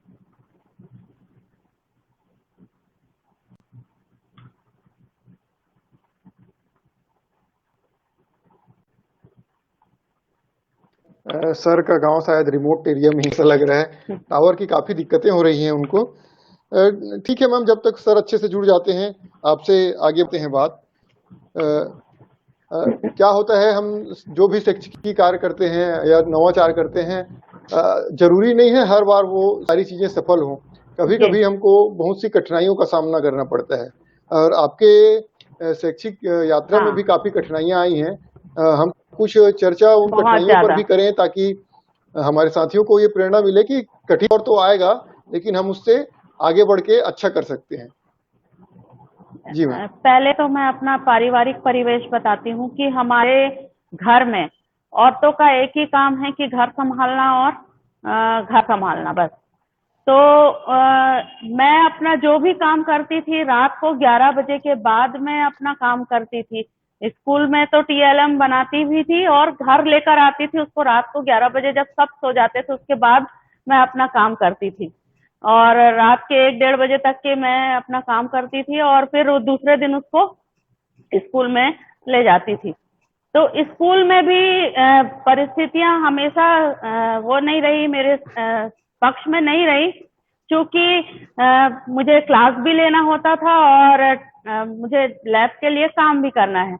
सर का गांव शायद रिमोट एरिया में ऐसा लग रहा है, टावर की काफी दिक्कतें हो रही हैं उनको। ठीक है मैम, जब तक सर अच्छे से जुड़ जाते हैं आपसे आगे बढ़ते हैं बात। क्या होता है, हम जो भी शैक्षिक कार्य करते हैं या नवाचार करते हैं, जरूरी नहीं है हर बार वो सारी चीजें सफल हों। कभी कभी हमको बहुत सी कठिनाइयों का सामना करना पड़ता है और आपके शैक्षिक यात्रा में भी काफी कठिनाइयां आई हैं। हम कुछ चर्चा उन कठिनाइयों पर भी करें ताकि हमारे साथियों को ये प्रेरणा मिले कि कठिन और तो आएगा लेकिन हम उससे आगे बढ़ के अच्छा कर सकते हैं। जी मैम। पहले तो मैं अपना पारिवारिक परिवेश बताती हूँ कि हमारे घर में औरतों का एक ही काम है कि घर संभालना और घर संभालना, बस। तो मैं अपना जो भी काम करती थी रात को 11 बजे के बाद मैं अपना काम करती थी। स्कूल में तो TLM बनाती भी थी और घर लेकर आती थी उसको रात को 11 बजे, जब सब सो जाते थे उसके बाद मैं अपना काम करती थी। और रात के 1-1:30 बजे तक के मैं अपना काम करती थी और फिर दूसरे दिन उसको स्कूल में ले जाती थी। तो स्कूल में भी परिस्थितियां हमेशा वो नहीं रही, मेरे पक्ष में नहीं रही, क्योंकि मुझे क्लास भी लेना होता था और मुझे लैब के लिए काम भी करना है।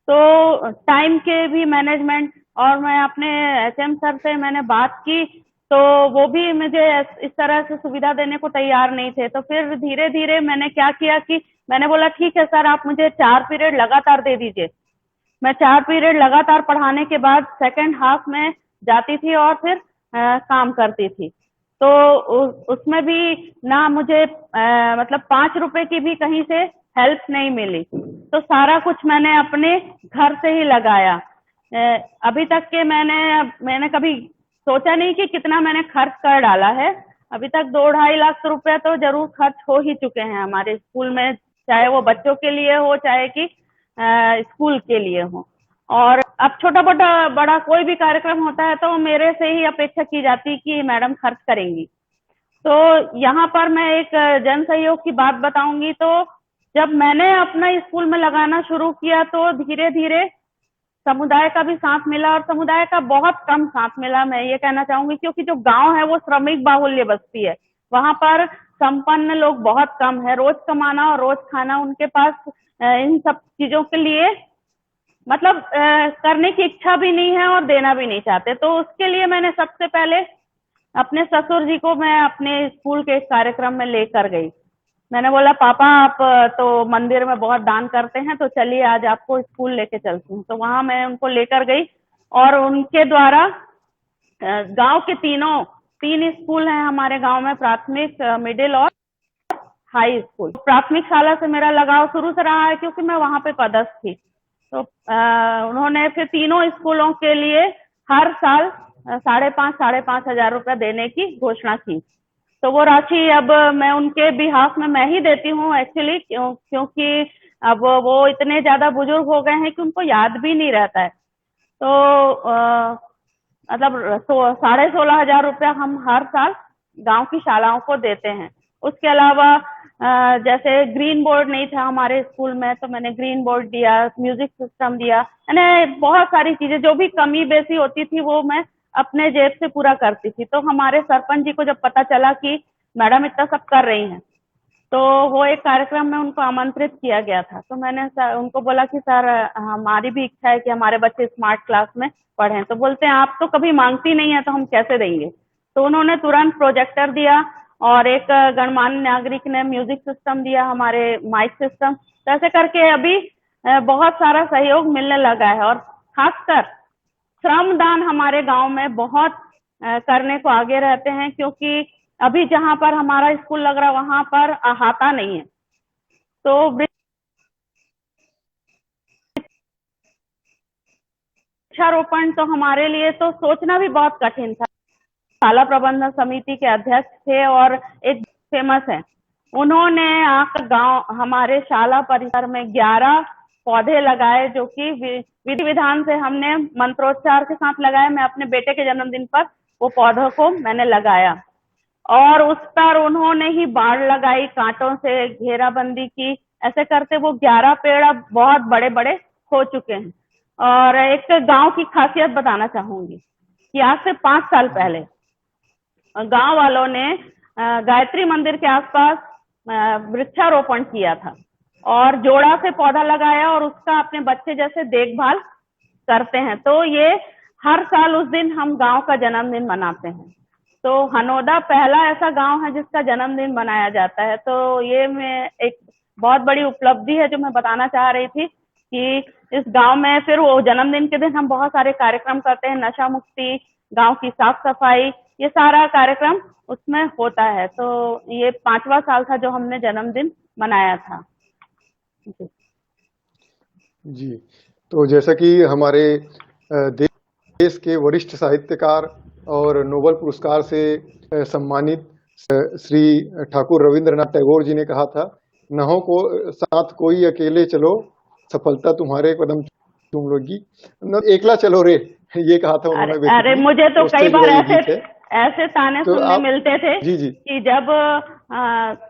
तो टाइम के भी मैनेजमेंट, और मैं अपने HM सर से मैंने बात की तो वो भी मुझे इस तरह से सुविधा देने को तैयार नहीं थे। तो फिर धीरे धीरे मैंने क्या किया कि मैंने बोला ठीक है सर, आप मुझे 4 पीरियड लगातार दे दीजिए। मैं 4 पीरियड लगातार पढ़ाने के बाद सेकंड हाफ में जाती थी और फिर काम करती थी। तो उसमें भी ना मुझे मतलब 5 रुपए की भी कहीं से हेल्प नहीं मिली। तो सारा कुछ मैंने अपने घर से ही लगाया। अभी तक के मैंने कभी सोचा नहीं कि कितना मैंने खर्च कर डाला है। अभी तक 2-2.5 लाख रुपए तो जरूर खर्च हो ही चुके हैं हमारे स्कूल में, चाहे वो बच्चों के लिए हो चाहे कि स्कूल के लिए हो। और अब छोटा बड़ा कोई भी कार्यक्रम होता है तो मेरे से ही अपेक्षा की जाती कि मैडम खर्च करेंगी। तो यहाँ पर मैं एक जन सहयोग की बात बताऊंगी। तो जब मैंने अपना स्कूल में लगाना शुरू किया तो धीरे धीरे समुदाय का भी साथ मिला, और समुदाय का बहुत कम साथ मिला, मैं ये कहना चाहूंगी, क्योंकि जो गांव है वो श्रमिक बाहुल्य बस्ती है। वहां पर संपन्न लोग बहुत कम है। रोज कमाना और रोज खाना उनके पास इन सब चीजों के लिए मतलब करने की इच्छा भी नहीं है और देना भी नहीं चाहते। तो उसके लिए मैंने सबसे पहले अपने ससुर जी को मैं अपने स्कूल के कार्यक्रम में लेकर गई। मैंने बोला, पापा आप तो मंदिर में बहुत दान करते हैं, तो चलिए आज आपको स्कूल लेके चलती हूँ। तो वहां मैं उनको लेकर गई और उनके द्वारा गांव के 3 स्कूल हैं हमारे गांव में, प्राथमिक, मिडिल और हाई स्कूल। प्राथमिक शाला से मेरा लगाव शुरू से रहा है क्योंकि मैं वहां पे पदस्थ थी। तो उन्होंने फिर 3 स्कूलों के लिए हर साल 5,500 हजार रुपया देने की घोषणा की। तो वो राशि अब मैं उनके बिहाफ में मैं ही देती हूँ एक्चुअली, क्योंकि अब वो इतने ज्यादा बुजुर्ग हो गए हैं कि उनको याद भी नहीं रहता है। तो मतलब 16,500 रुपया हम हर साल गांव की शालाओं को देते हैं। उसके अलावा जैसे ग्रीन बोर्ड नहीं था हमारे स्कूल में, तो मैंने ग्रीन बोर्ड दिया, म्यूजिक सिस्टम दिया, यानी बहुत सारी चीजें जो भी कमी बेसी होती थी वो मैं अपने जेब से पूरा करती थी। तो हमारे सरपंच जी को जब पता चला कि मैडम इतना सब कर रही हैं, तो वो एक कार्यक्रम में उनको आमंत्रित किया गया था। तो मैंने उनको बोला कि सर हमारी भी इच्छा है कि हमारे बच्चे स्मार्ट क्लास में पढ़ें। तो बोलते हैं आप तो कभी मांगती नहीं है तो हम कैसे देंगे। तो उन्होंने तुरंत प्रोजेक्टर दिया और एक गणमान्य नागरिक ने म्यूजिक सिस्टम दिया, हमारे माइक सिस्टम। तो ऐसे करके अभी बहुत सारा सहयोग मिलने लगा है। और खासकर श्रमदान हमारे गांव में बहुत करने को आगे रहते हैं, क्योंकि अभी जहां पर हमारा स्कूल लग रहा है वहां पर अहाता नहीं है। तो वृक्षारोपण तो हमारे लिए तो सोचना भी बहुत कठिन था। शाला प्रबंधन समिति के अध्यक्ष थे और एक फेमस है, उन्होंने आकर गांव हमारे शाला परिसर में 11 पौधे लगाए, जो कि विधि विधान से हमने मंत्रोच्चार के साथ लगाए। मैं अपने बेटे के जन्मदिन पर वो पौधों को मैंने लगाया और उस पर उन्होंने ही बाड़ लगाई, कांटों से घेराबंदी की। ऐसे करते वो 11 पेड़ अब बहुत बड़े बड़े हो चुके हैं। और एक गांव की खासियत बताना चाहूंगी कि आज से 5 साल पहले गांव वालों ने गायत्री मंदिर के आसपास वृक्षारोपण किया था और जोड़ा से पौधा लगाया और उसका अपने बच्चे जैसे देखभाल करते हैं। तो ये हर साल उस दिन हम गांव का जन्मदिन मनाते हैं। तो हनोदा पहला ऐसा गांव है जिसका जन्मदिन मनाया जाता है। तो ये मैं एक बहुत बड़ी उपलब्धि है जो मैं बताना चाह रही थी कि इस गांव में फिर वो जन्मदिन के दिन हम बहुत सारे कार्यक्रम करते हैं, नशा मुक्ति, गांव की साफ सफाई, ये सारा कार्यक्रम उसमें होता है। तो ये 5वां साल था जो हमने जन्मदिन मनाया था। जी, तो जैसा कि हमारे देश के वरिष्ठ साहित्यकार और नोबेल पुरस्कार से सम्मानित श्री ठाकुर रविंद्रनाथ टैगोर जी ने कहा था, नहों को साथ कोई अकेले चलो, सफलता तुम्हारे कदम चूम लोगी, एकला चलो रे, ये कहा था उन्होंने। अरे मुझे तो कई बार ऐसे ताने तो सुनने मिलते थे जी कि जब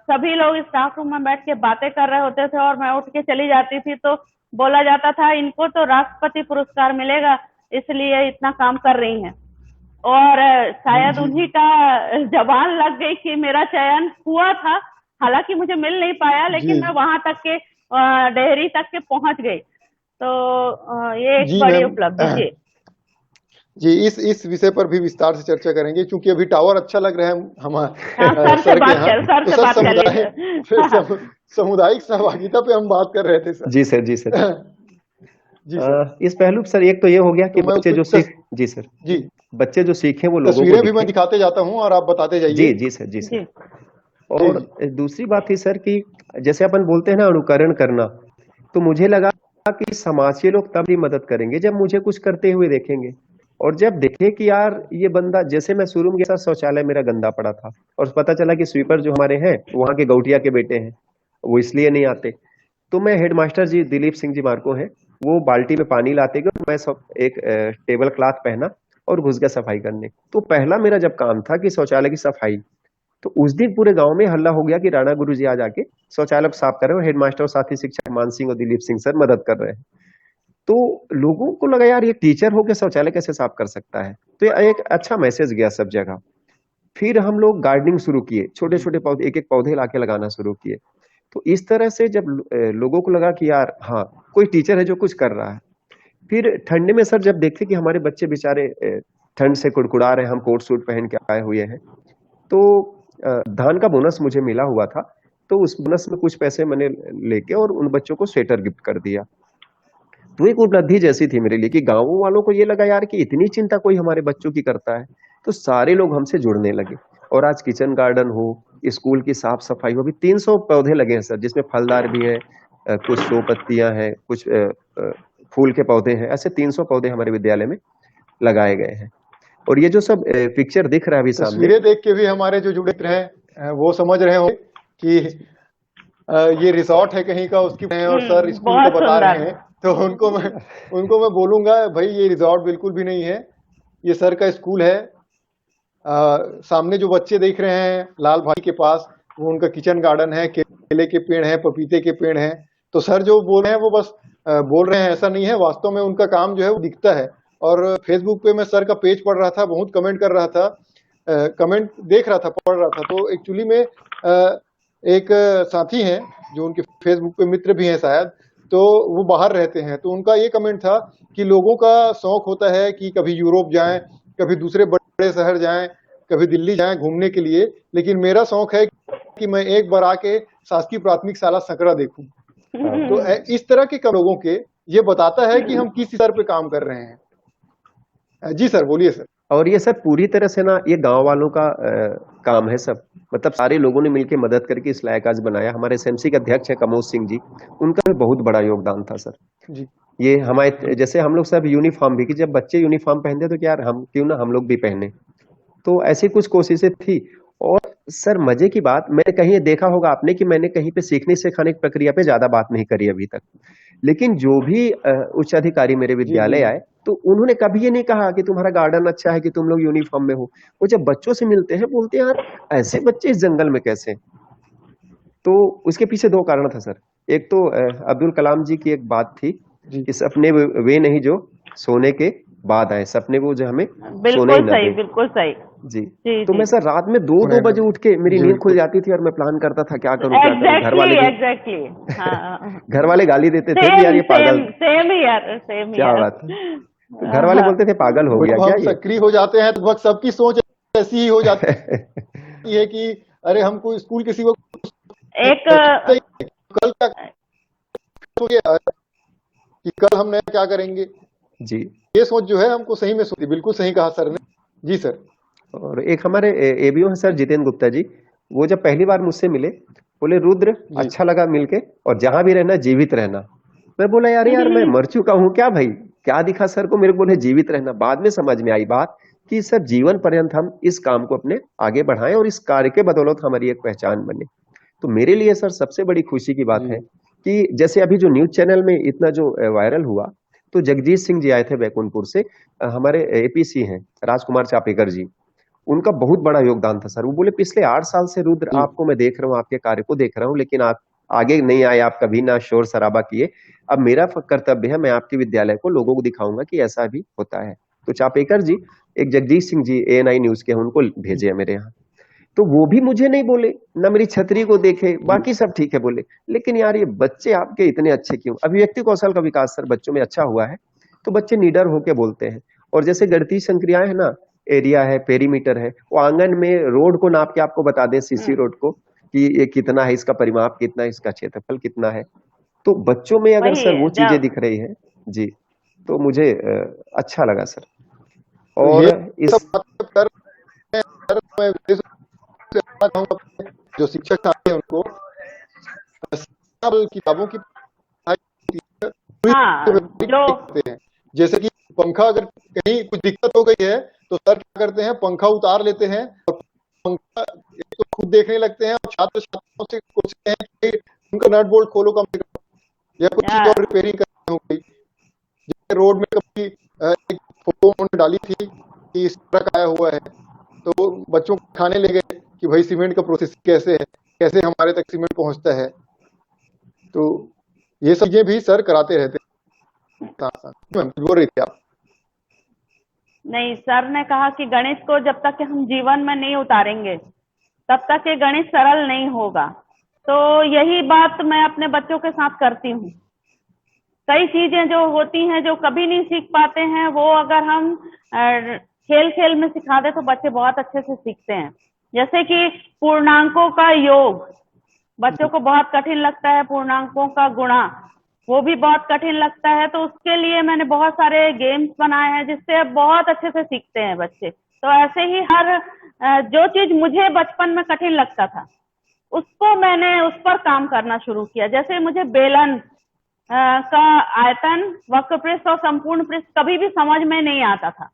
सभी लोग स्टाफ रूम में बैठ के बातें कर रहे होते थे और मैं उठ के चली जाती थी, तो बोला जाता था इनको तो राष्ट्रपति पुरस्कार मिलेगा इसलिए इतना काम कर रही हैं। और शायद उन्हीं का जबान लग गई कि मेरा चयन हुआ था, हालांकि मुझे मिल नहीं पाया, लेकिन मैं वहां तक के डेहरी तक के पहुंच गई। तो ये एक बड़ी उपलब्धि थी। जी, इस विषय पर भी विस्तार से चर्चा करेंगे, क्योंकि अभी टावर अच्छा लग रहा है हमारे सर से बात कर सामुदायिक सहभागिता पे हम बात कर रहे थे सर। जी सर। जी सर। इस पहलू सर एक तो ये हो गया कि बच्चे जो जी सर। जी, बच्चे जो सीखें वो लोगों को तस्वीरें भी मैं दिखे। दिखाते जाता हूँ और आप बताते जी जाइए। जी सर, जी सर। जी जी, और जी। दूसरी बात थी सर कि जैसे अपन बोलते हैं ना अनुकरण करना, तो मुझे लगा कि समाज के लोग तब ही मदद करेंगे जब मुझे कुछ करते हुए देखेंगे। और जब देखे कि यार ये बंदा, जैसे मैं शुरू में गया था शौचालय मेरा गंदा पड़ा था, और पता चला कि स्वीपर जो हमारे हैं वहां के गौटिया के बेटे हैं, वो इसलिए नहीं आते। तो मैं हेडमास्टर जी दिलीप सिंह जी मार्को हैं, वो बाल्टी में पानी लाते गए, मैं सब एक टेबल क्लॉथ पहना और घुस गया सफाई करने। तो पहला मेरा जब काम था कि शौचालय की सफाई, तो उस दिन पूरे गांव में हल्ला हो गया कि राणा गुरुजी आज आके शौचालय को साफ कर रहे हैं, और हेडमास्टर और साथी शिक्षक मान सिंह और दिलीप सिंह सर मदद कर रहे हैं। तो लोगों को लगा यार ये टीचर होकर शौचालय कैसे साफ कर सकता है। तो ये एक अच्छा मैसेज गया सब जगह। फिर हम लोग गार्डनिंग शुरू किए, छोटे जी, छोटे पौधे, एक एक पौधे लाके लगाना शुरू किए। तो इस तरह से जब लोगों को लगा कि यार हाँ कोई टीचर है जो कुछ कर रहा है। फिर ठंड में सर जब देखते कि हमारे बच्चे बेचारे ठंड से कुड़कुड़ा रहे हैं, हम कोट सूट पहन के आए हुए हैं, तो धान का बोनस मुझे मिला हुआ था, तो उस बोनस में कुछ पैसे मैंने लेके और उन बच्चों को स्वेटर गिफ्ट कर दिया। तो एक उपलब्धि जैसी थी मेरे लिए कि गाँव वालों को ये लगा यार कि इतनी चिंता कोई हमारे बच्चों की करता है। तो सारे लोग हमसे जुड़ने लगे, और आज किचन गार्डन हो, स्कूल की साफ सफाई हो, अभी 300 पौधे लगे हैं सर, जिसमें फलदार भी है, कुछ शो पत्तियां हैं, कुछ फूल के पौधे हैं, ऐसे 300 पौधे हमारे विद्यालय में लगाए गए हैं। और ये जो सब पिक्चर दिख रहा है अभी सामने। तस्वीरें देख के भी हमारे जो जुड़े मित्र हैं वो समझ रहे होंगे कि ये रिसॉर्ट है कहीं का, उसकी हैं और सर स्कूल का बहुत बता रहे सुंदर। हैं। तो उनको मैं बोलूंगा भाई ये रिसॉर्ट बिल्कुल भी नहीं है, ये सर का स्कूल है। सामने जो बच्चे देख रहे हैं लाल भाई के पास, वो उनका किचन गार्डन है, केले के पेड़ हैं, पपीते के पेड़ हैं। तो सर जो बोल रहे हैं वो बस बोल रहे हैं, ऐसा नहीं है, वास्तव में उनका काम जो है वो दिखता है। और फेसबुक पे मैं सर का पेज पढ़ रहा था, बहुत कमेंट कर रहा था, कमेंट देख रहा था, पढ़ रहा था। तो एक्चुअली में एक साथी हैं जो उनके फेसबुक पे मित्र भी हैं शायद, तो वो बाहर रहते हैं। तो उनका ये कमेंट था कि लोगों का शौक होता है कि कभी यूरोप जाएं, कभी दूसरे बड़े शहर जाएं, कभी दिल्ली जाएं घूमने के लिए, लेकिन मेरा शौक है कि मैं एक बार आके शासकीय प्राथमिक शाला सकरा देखूं। तो इस तरह के लोगों के ये बताता है कि हम किस स्तर पे काम कर रहे हैं। जी सर, बोलिए सर। और ये सब पूरी तरह से ना ये गांव वालों का काम है सब, मतलब सारे लोगों ने मिलकर मदद करके इस लायक आज बनाया। हमारे एसएमसी के अध्यक्ष है कमोद सिंह जी, उनका भी बहुत बड़ा योगदान था सर। जी ये हमारे जैसे हम लोग सब यूनिफॉर्म भी, कि जब बच्चे यूनिफॉर्म पहनते हैं तो क्या यार हम क्यों ना हम लोग भी पहने। तो ऐसी कुछ कोशिशें थी। और सर मजे की बात, मैंने कहीं ये देखा होगा आपने कि मैंने कहीं पे सीखने सिखाने की प्रक्रिया पे ज्यादा बात नहीं करी अभी तक, लेकिन जो भी उच्च अधिकारी मेरे जी जी विद्यालय जी आए, तो उन्होंने कभी ये नहीं कहा कि तुम्हारा गार्डन अच्छा है, कि तुम लोग यूनिफॉर्म में हो। वो जब बच्चों से मिलते हैं बोलते हैं यार ऐसे बच्चे इस जंगल में कैसे। तो उसके पीछे दो कारण था सर। एक तो अब्दुल कलाम जी की एक बात थी जी कि सपने वे नहीं जो सोने के बाद आए, सपने वो जो हमें सोने ही बिल्कुल ना सही, दे। बिल्कुल सही। जी। जी तो जी। मैं सर रात में दो दो उन्हें बजे उठ के मेरी जी नींद खुल बिल्कुल। जाती थी, और मैं प्लान करता था क्या करूं क्या करूं। घर एग्जैक्टली वाले भी एग्जैक्टली। हाँ। घर वाले गाली देते थे कि यार सेम ये पागल। सेम सेम ईयर, सेम क्या ईयर। बात है। तो घर वाले हाँ। बोलते थे पागल हो वही गया जब क्या हम ये। सक्रिय हो जाते हैं तो लगभग सबकी सोच ऐसी ही हो जाती है कि अरे हमको स्कूल किसी वक्त एक सोचते ही कल क्या सोचे कि कल हम नया क्या करेंगे। जी। ये सोच जो है हमको सही में सोती, बिल्कुल सही कहा सर ने। जी सर। और एक हमारे एबीओ है सर जितेंद्र गुप्ता जी, वो जब पहली बार मुझसे मिले, बोले रुद्र जी अच्छा लगा मिलके, और जहां भी रहना जीवित रहना। मैं बोला यार यार मैं मर चुका हूं क्या भाई। क्या दिखा सर को, मेरे को बोले जीवित रहना। बाद में समझ में आई बात कि सर जीवन पर्यंत हम इस काम को अपने आगे बढ़ाएं, और इस कार्य के बदौलत हमारी एक पहचान बने। तो मेरे लिए सर सबसे बड़ी खुशी की बात जी है कि जैसे अभी जो न्यूज चैनल में इतना जो वायरल हुआ, तो जगजीत सिंह जी आए थे बैकुंठपुर से, हमारे एपीसी हैं राजकुमार चापेकर जी, उनका बहुत बड़ा योगदान था सर। वो बोले पिछले 8 साल से रुद्र जी आपको मैं देख रहा हूँ, आपके कार्य को देख रहा हूँ, लेकिन आप आगे नहीं आए, आप कभी ना शोर शराबा किए। अब मेरा कर्तव्य है, मैं आपके विद्यालय को लोगों को दिखाऊंगा कि ऐसा भी होता है। तो चापेकर जी, एक जगजीत सिंह जी एएनआई न्यूज के हैं, उनको भेजे हैं मेरे यहाँ। तो वो भी मुझे नहीं बोले, ना मेरी छतरी को देखे, जी बाकी सब ठीक है बोले, लेकिन यार ये बच्चे आपके इतने अच्छे क्यों। अभिव्यक्ति कौशल का विकास सर बच्चों में अच्छा हुआ है, तो बच्चे निडर होके बोलते हैं। और जैसे गणितीय संक्रियाएं है ना, एरिया है, पेरीमीटर है, वो आंगन में रोड को नाप के आपको बता दें, सीसी रोड को, कि ये कितना है, इसका परिमाप कितना है, इसका क्षेत्रफल कितना है। तो बच्चों में अगर वही सर वो चीजें जब दिख रही है, जी, तो मुझे अच्छा लगा सर। तो और ये इस सब बातें कर रहे हैं सर, मैं विशेष रूप से बताना चाहूंगा अपने जो शिक्षक साथी हैं उनको, किताबों की पढ़ाई होती है, पूरी हाँ व्यवहारिक जो करते हैं। जैसे कि पंखा अगर कहीं कुछ दिक्कत हो गई है तो सर क्या करते हैं, पंखा उतार लेते हैं और पंखा एक तो खुद देखने लगते हैं और छात्र छात्राओं से पूछते हैं कि उनका नट बोल्ट खोलो कम से कम, या कुछ चीज और रिपेयरिंग करनी हो गई। जैसे रोड में कभी एक फोटो उन्होंने डाली थी कि ट्रक आया हुआ है, तो बच्चों को खाने ले गए कि भाई सीमेंट का प्रोसेस कैसे है, कैसे हमारे तक सीमेंट पहुंचता है। तो ये सब चीजें भी सर कराते रहते हैं साथ साथ। मैम बोल रही थी आप? नहीं, सर ने कहा कि गणित को जब तक कि हम जीवन में नहीं उतारेंगे तब तक ये गणित सरल नहीं होगा। तो यही बात मैं अपने बच्चों के साथ करती हूँ। कई चीजें जो होती हैं जो कभी नहीं सीख पाते हैं, वो अगर हम खेल खेल में सिखा दे तो बच्चे बहुत अच्छे से सीखते हैं। जैसे कि पूर्णांकों का योग बच्चों को बहुत कठिन लगता है, पूर्णांकों का गुणा वो भी बहुत कठिन लगता है। तो उसके लिए मैंने बहुत सारे गेम्स बनाए हैं जिससे अब बहुत अच्छे से सीखते हैं बच्चे। तो ऐसे ही हर जो चीज मुझे बचपन में कठिन लगता था उसको मैंने उस पर काम करना शुरू किया। जैसे मुझे बेलन का आयतन, वक्र पृष्ठ और संपूर्ण पृष्ठ कभी भी समझ में नहीं आता था।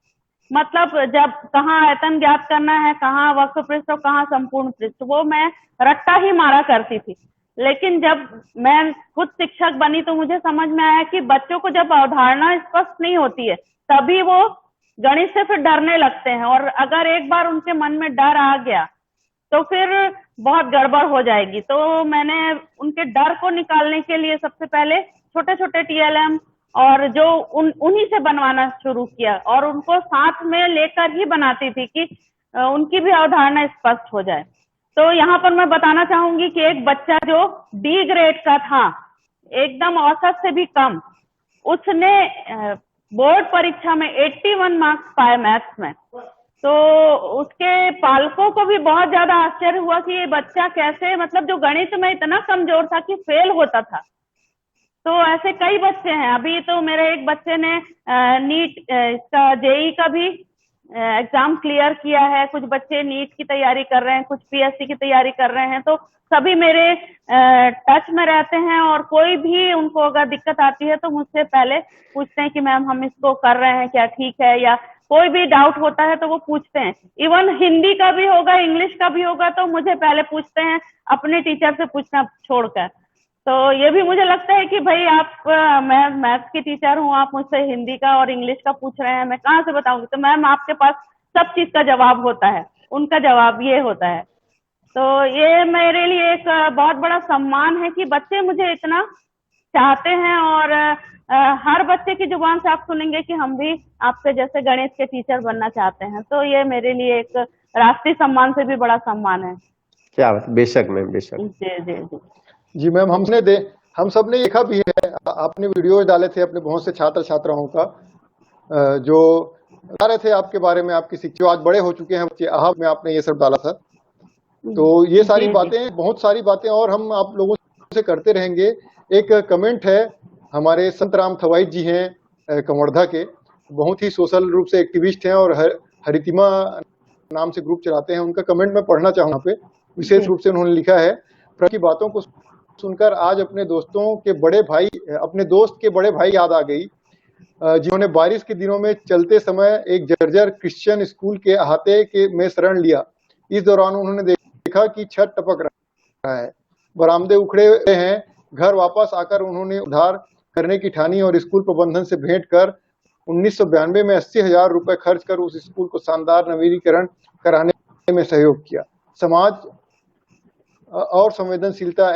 मतलब जब कहाँ आयतन ज्ञात करना है, कहाँ वक्र पृष्ठ और कहाँ संपूर्ण पृष्ठ, वो मैं रट्टा ही मारा करती थी। लेकिन जब मैं खुद शिक्षक बनी तो मुझे समझ में आया कि बच्चों को जब अवधारणा स्पष्ट नहीं होती है तभी वो गणित से फिर डरने लगते हैं, और अगर एक बार उनके मन में डर आ गया तो फिर बहुत गड़बड़ हो जाएगी। तो मैंने उनके डर को निकालने के लिए सबसे पहले छोटे छोटे टीएलएम और जो उन्हीं से बनवाना शुरू किया, और उनको साथ में लेकर ही बनाती थी कि उनकी भी अवधारणा स्पष्ट हो जाए। तो यहाँ पर मैं बताना चाहूंगी कि एक बच्चा जो डी ग्रेड का था, एकदम औसत से भी कम, उसने बोर्ड परीक्षा में 81 मार्क्स पाए मैथ्स में। तो उसके पालकों को भी बहुत ज्यादा आश्चर्य हुआ कि ये बच्चा कैसे, मतलब जो गणित में इतना कमजोर था कि फेल होता था। तो ऐसे कई बच्चे हैं। अभी तो मेरे एक बच्चे ने नीट इसका जेई का भी एग्जाम क्लियर किया है, कुछ बच्चे नीट की तैयारी कर रहे हैं, कुछ पीएससी की तैयारी कर रहे हैं। तो सभी मेरे टच में रहते हैं, और कोई भी उनको अगर दिक्कत आती है तो मुझसे पहले पूछते हैं कि मैम हम इसको कर रहे हैं क्या ठीक है, या कोई भी डाउट होता है तो वो पूछते हैं। इवन हिंदी का भी होगा, इंग्लिश का भी होगा तो मुझे पहले पूछते हैं, अपने टीचर से पूछना छोड़कर। तो ये भी मुझे लगता है कि भाई आप मैं मैथ्स की टीचर हूँ, आप मुझसे हिंदी का और इंग्लिश का पूछ रहे हैं, मैं कहाँ से बताऊंगी। तो मैम आपके पास सब चीज का जवाब होता है, उनका जवाब ये होता है। तो ये मेरे लिए एक बहुत बड़ा सम्मान है कि बच्चे मुझे इतना चाहते हैं, और हर बच्चे की जुबान से आप सुनेंगे कि हम भी आपके जैसे गणित के टीचर बनना चाहते हैं। तो ये मेरे लिए एक राष्ट्रीय सम्मान से भी बड़ा सम्मान है। क्या बात, बेशक मैम, बेशक। जी जी जी जी मैम, हम सब ने देखा भी है, आपने वीडियो डाले थे अपने बहुत से छात्र छात्राओं का जो बता रहे थे आपके बारे में, आपकी शिक्षा। आज बड़े हो चुके हैं बच्चे, आहा में आपने ये सब डाला था। तो ये सारी बातें, बहुत सारी बातें और हम आप लोगों से करते रहेंगे। एक कमेंट है, हमारे संत राम थवाई जी हैं कवर्धा के, बहुत ही सोशल रूप से एक्टिविस्ट हैं और हरितिमा नाम से ग्रुप चलाते हैं। उनका कमेंट मैं पढ़ना चाहूँ यहाँ पे। विशेष रूप से उन्होंने लिखा है, की बातों को सुनकर आज अपने दोस्त के बड़े भाई याद आ गई, जिन्होंने बारिश के दिनों में चलते समय एक जर्जर क्रिश्चियन स्कूल के अहाते में शरण लिया। इस दौरान उन्होंने देखा कि छत टपक रहा है, बरामदे उखड़े हुए हैं। घर वापस आकर उन्होंने उद्धार करने की ठानी और स्कूल प्रबंधन से भेंट कर 1992 में 80,000 रुपए खर्च कर उस स्कूल को शानदार नवीनीकरण कराने में सहयोग किया। समाज और संवेदनशीलता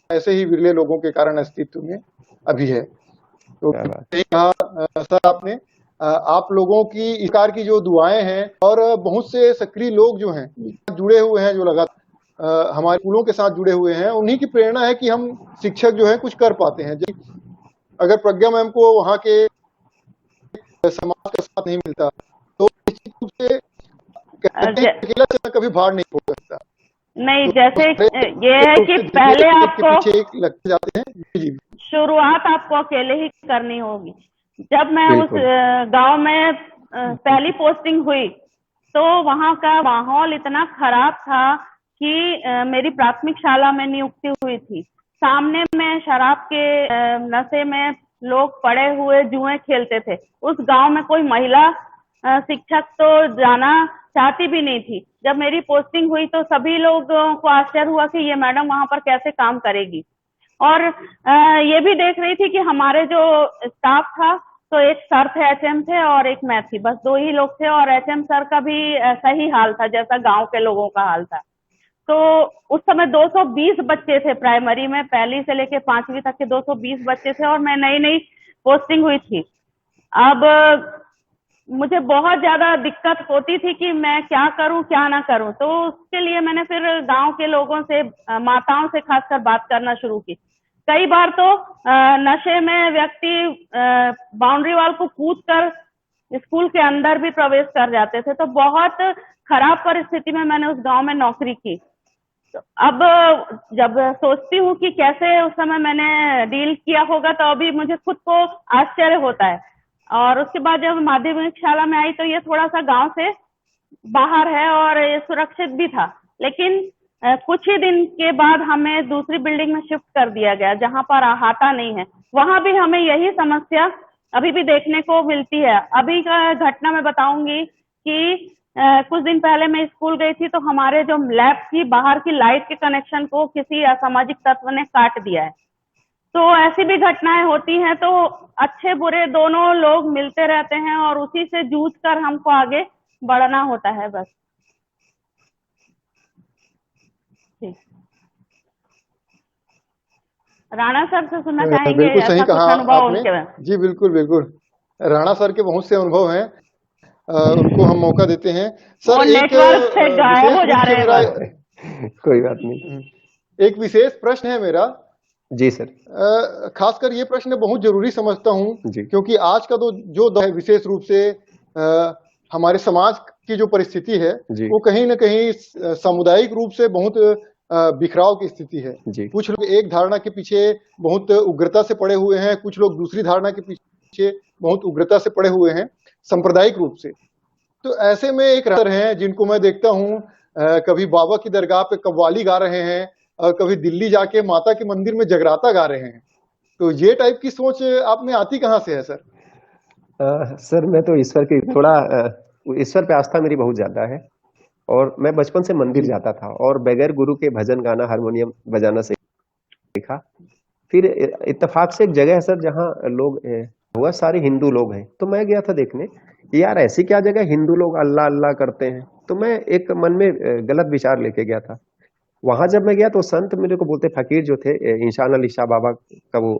ऐसे ही विरले लोगों के कारण अस्तित्व में अभी है। तो कहा सर आपने, आप लोगों की इस प्रकार की जो दुआएं हैं, और बहुत से सक्रिय लोग जो हैं जुड़े हुए हैं, जो लगातार हमारे स्कूलों के साथ जुड़े हुए हैं, उन्हीं की प्रेरणा है कि हम शिक्षक जो है कुछ कर पाते हैं। अगर प्रज्ञा मैम को वहाँ के समाज का साथ नहीं मिलता तो निश्चित रूप से अकेला चलना कभी भार नहीं हो सकता। नहीं, जैसे ये है कि पहले आपको लगते जाते हैं, शुरुआत आपको अकेले ही करनी होगी। जब मैं उस गांव में पहली पोस्टिंग हुई तो वहाँ का माहौल इतना खराब था कि मेरी प्राथमिक शाला में नियुक्ति हुई थी, सामने में शराब के नशे में लोग पड़े हुए जुए खेलते थे। उस गांव में कोई महिला शिक्षक तो जाना चाहती भी नहीं थी। जब मेरी पोस्टिंग हुई तो सभी लोगों को आश्चर्य हुआ कि ये मैडम वहां पर कैसे काम करेगी। और ये भी देख रही थी कि हमारे जो स्टाफ था तो एक सर थे, एचएम थे, और एक मैं थी, बस 2 ही लोग थे। और एचएम सर का भी ऐसा ही हाल था जैसा गांव के लोगों का हाल था। तो उस समय 220 बच्चे थे प्राइमरी में, पहली से लेके 5वीं तक के 220 बच्चे थे और मैं नई नई पोस्टिंग हुई थी। अब मुझे बहुत ज्यादा दिक्कत होती थी कि मैं क्या करूं क्या ना करूं। तो उसके लिए मैंने फिर गांव के लोगों से, माताओं से खासकर बात करना शुरू की। कई बार तो नशे में व्यक्ति बाउंड्री वॉल को कूदकर स्कूल के अंदर भी प्रवेश कर जाते थे। तो बहुत खराब परिस्थिति में मैंने उस गांव में नौकरी की। तो अब जब सोचती हूँ कि कैसे उस समय मैंने डील किया होगा तो अभी मुझे खुद को आश्चर्य होता है। और उसके बाद जब माध्यमिक शाला में आई तो ये थोड़ा सा गांव से बाहर है और ये सुरक्षित भी था। लेकिन कुछ ही दिन के बाद हमें दूसरी बिल्डिंग में शिफ्ट कर दिया गया जहां पर अहाता नहीं है। वहां भी हमें यही समस्या अभी भी देखने को मिलती है। अभी का घटना मैं बताऊंगी कि कुछ दिन पहले मैं स्कूल गई थी तो हमारे जो लैब की बाहर की लाइट के कनेक्शन को किसी असामाजिक तत्व ने काट दिया है। तो ऐसी भी घटनाएं होती हैं। तो अच्छे बुरे दोनों लोग मिलते रहते हैं और उसी से जूझ कर हमको आगे बढ़ना होता है। बस ठीक। राणा सर से सुनना चाहेंगे बिल्कुल सही ऐसा कुछ कहा अनुभव आपने। उनके में? जी बिल्कुल बिल्कुल, राणा सर के बहुत से अनुभव हैं, उनको हम मौका देते हैं। वो सर एक नेटवर्क से गायब विशेष हो जा रूप से रहे हैं मेरा बस। कोई बात नहीं। एक विशेष प्रश्न है मेरा। जी सर। खासकर ये प्रश्न बहुत जरूरी समझता हूँ जी क्योंकि आज का तो जो दौर है विशेष रूप से हमारे समाज की जो परिस्थिति है जी वो कहीं ना कहीं सामुदायिक रूप से बहुत बिखराव की स्थिति है। जी कुछ लोग एक धारणा के पीछे बहुत उग्रता से पड़े हुए हैं, कुछ लोग दूसरी धारणा के पीछे बहुत उग्रता से पड़े हुए हैं सांप्रदायिक रूप से। तो ऐसे में एक रहते हैं जिनको मैं देखता हूँ कभी बाबा की दरगाह पे कव्वाली गा रहे हैं और कभी दिल्ली जाके माता के मंदिर में जगराता गा रहे हैं। तो ये टाइप की सोच आप में आती कहाँ से है सर? सर मैं तो ईश्वर की थोड़ा ईश्वर पे आस्था मेरी बहुत ज्यादा है और मैं बचपन से मंदिर जी जाता था और बगैर गुरु के भजन गाना हारमोनियम बजाना सीखा। फिर इत्तेफाक से एक जगह है सर जहाँ लोग हुआ सारे हिंदू लोग हैं, तो मैं गया था देखने यार ऐसी क्या जगह हिंदू लोग अल्लाह अल्लाह करते हैं। तो मैं एक मन में गलत विचार लेके गया था। वहां जब मैं गया तो संत मेरे को बोलते, फकीर जो थे इंशान अली शाह बाबा का वो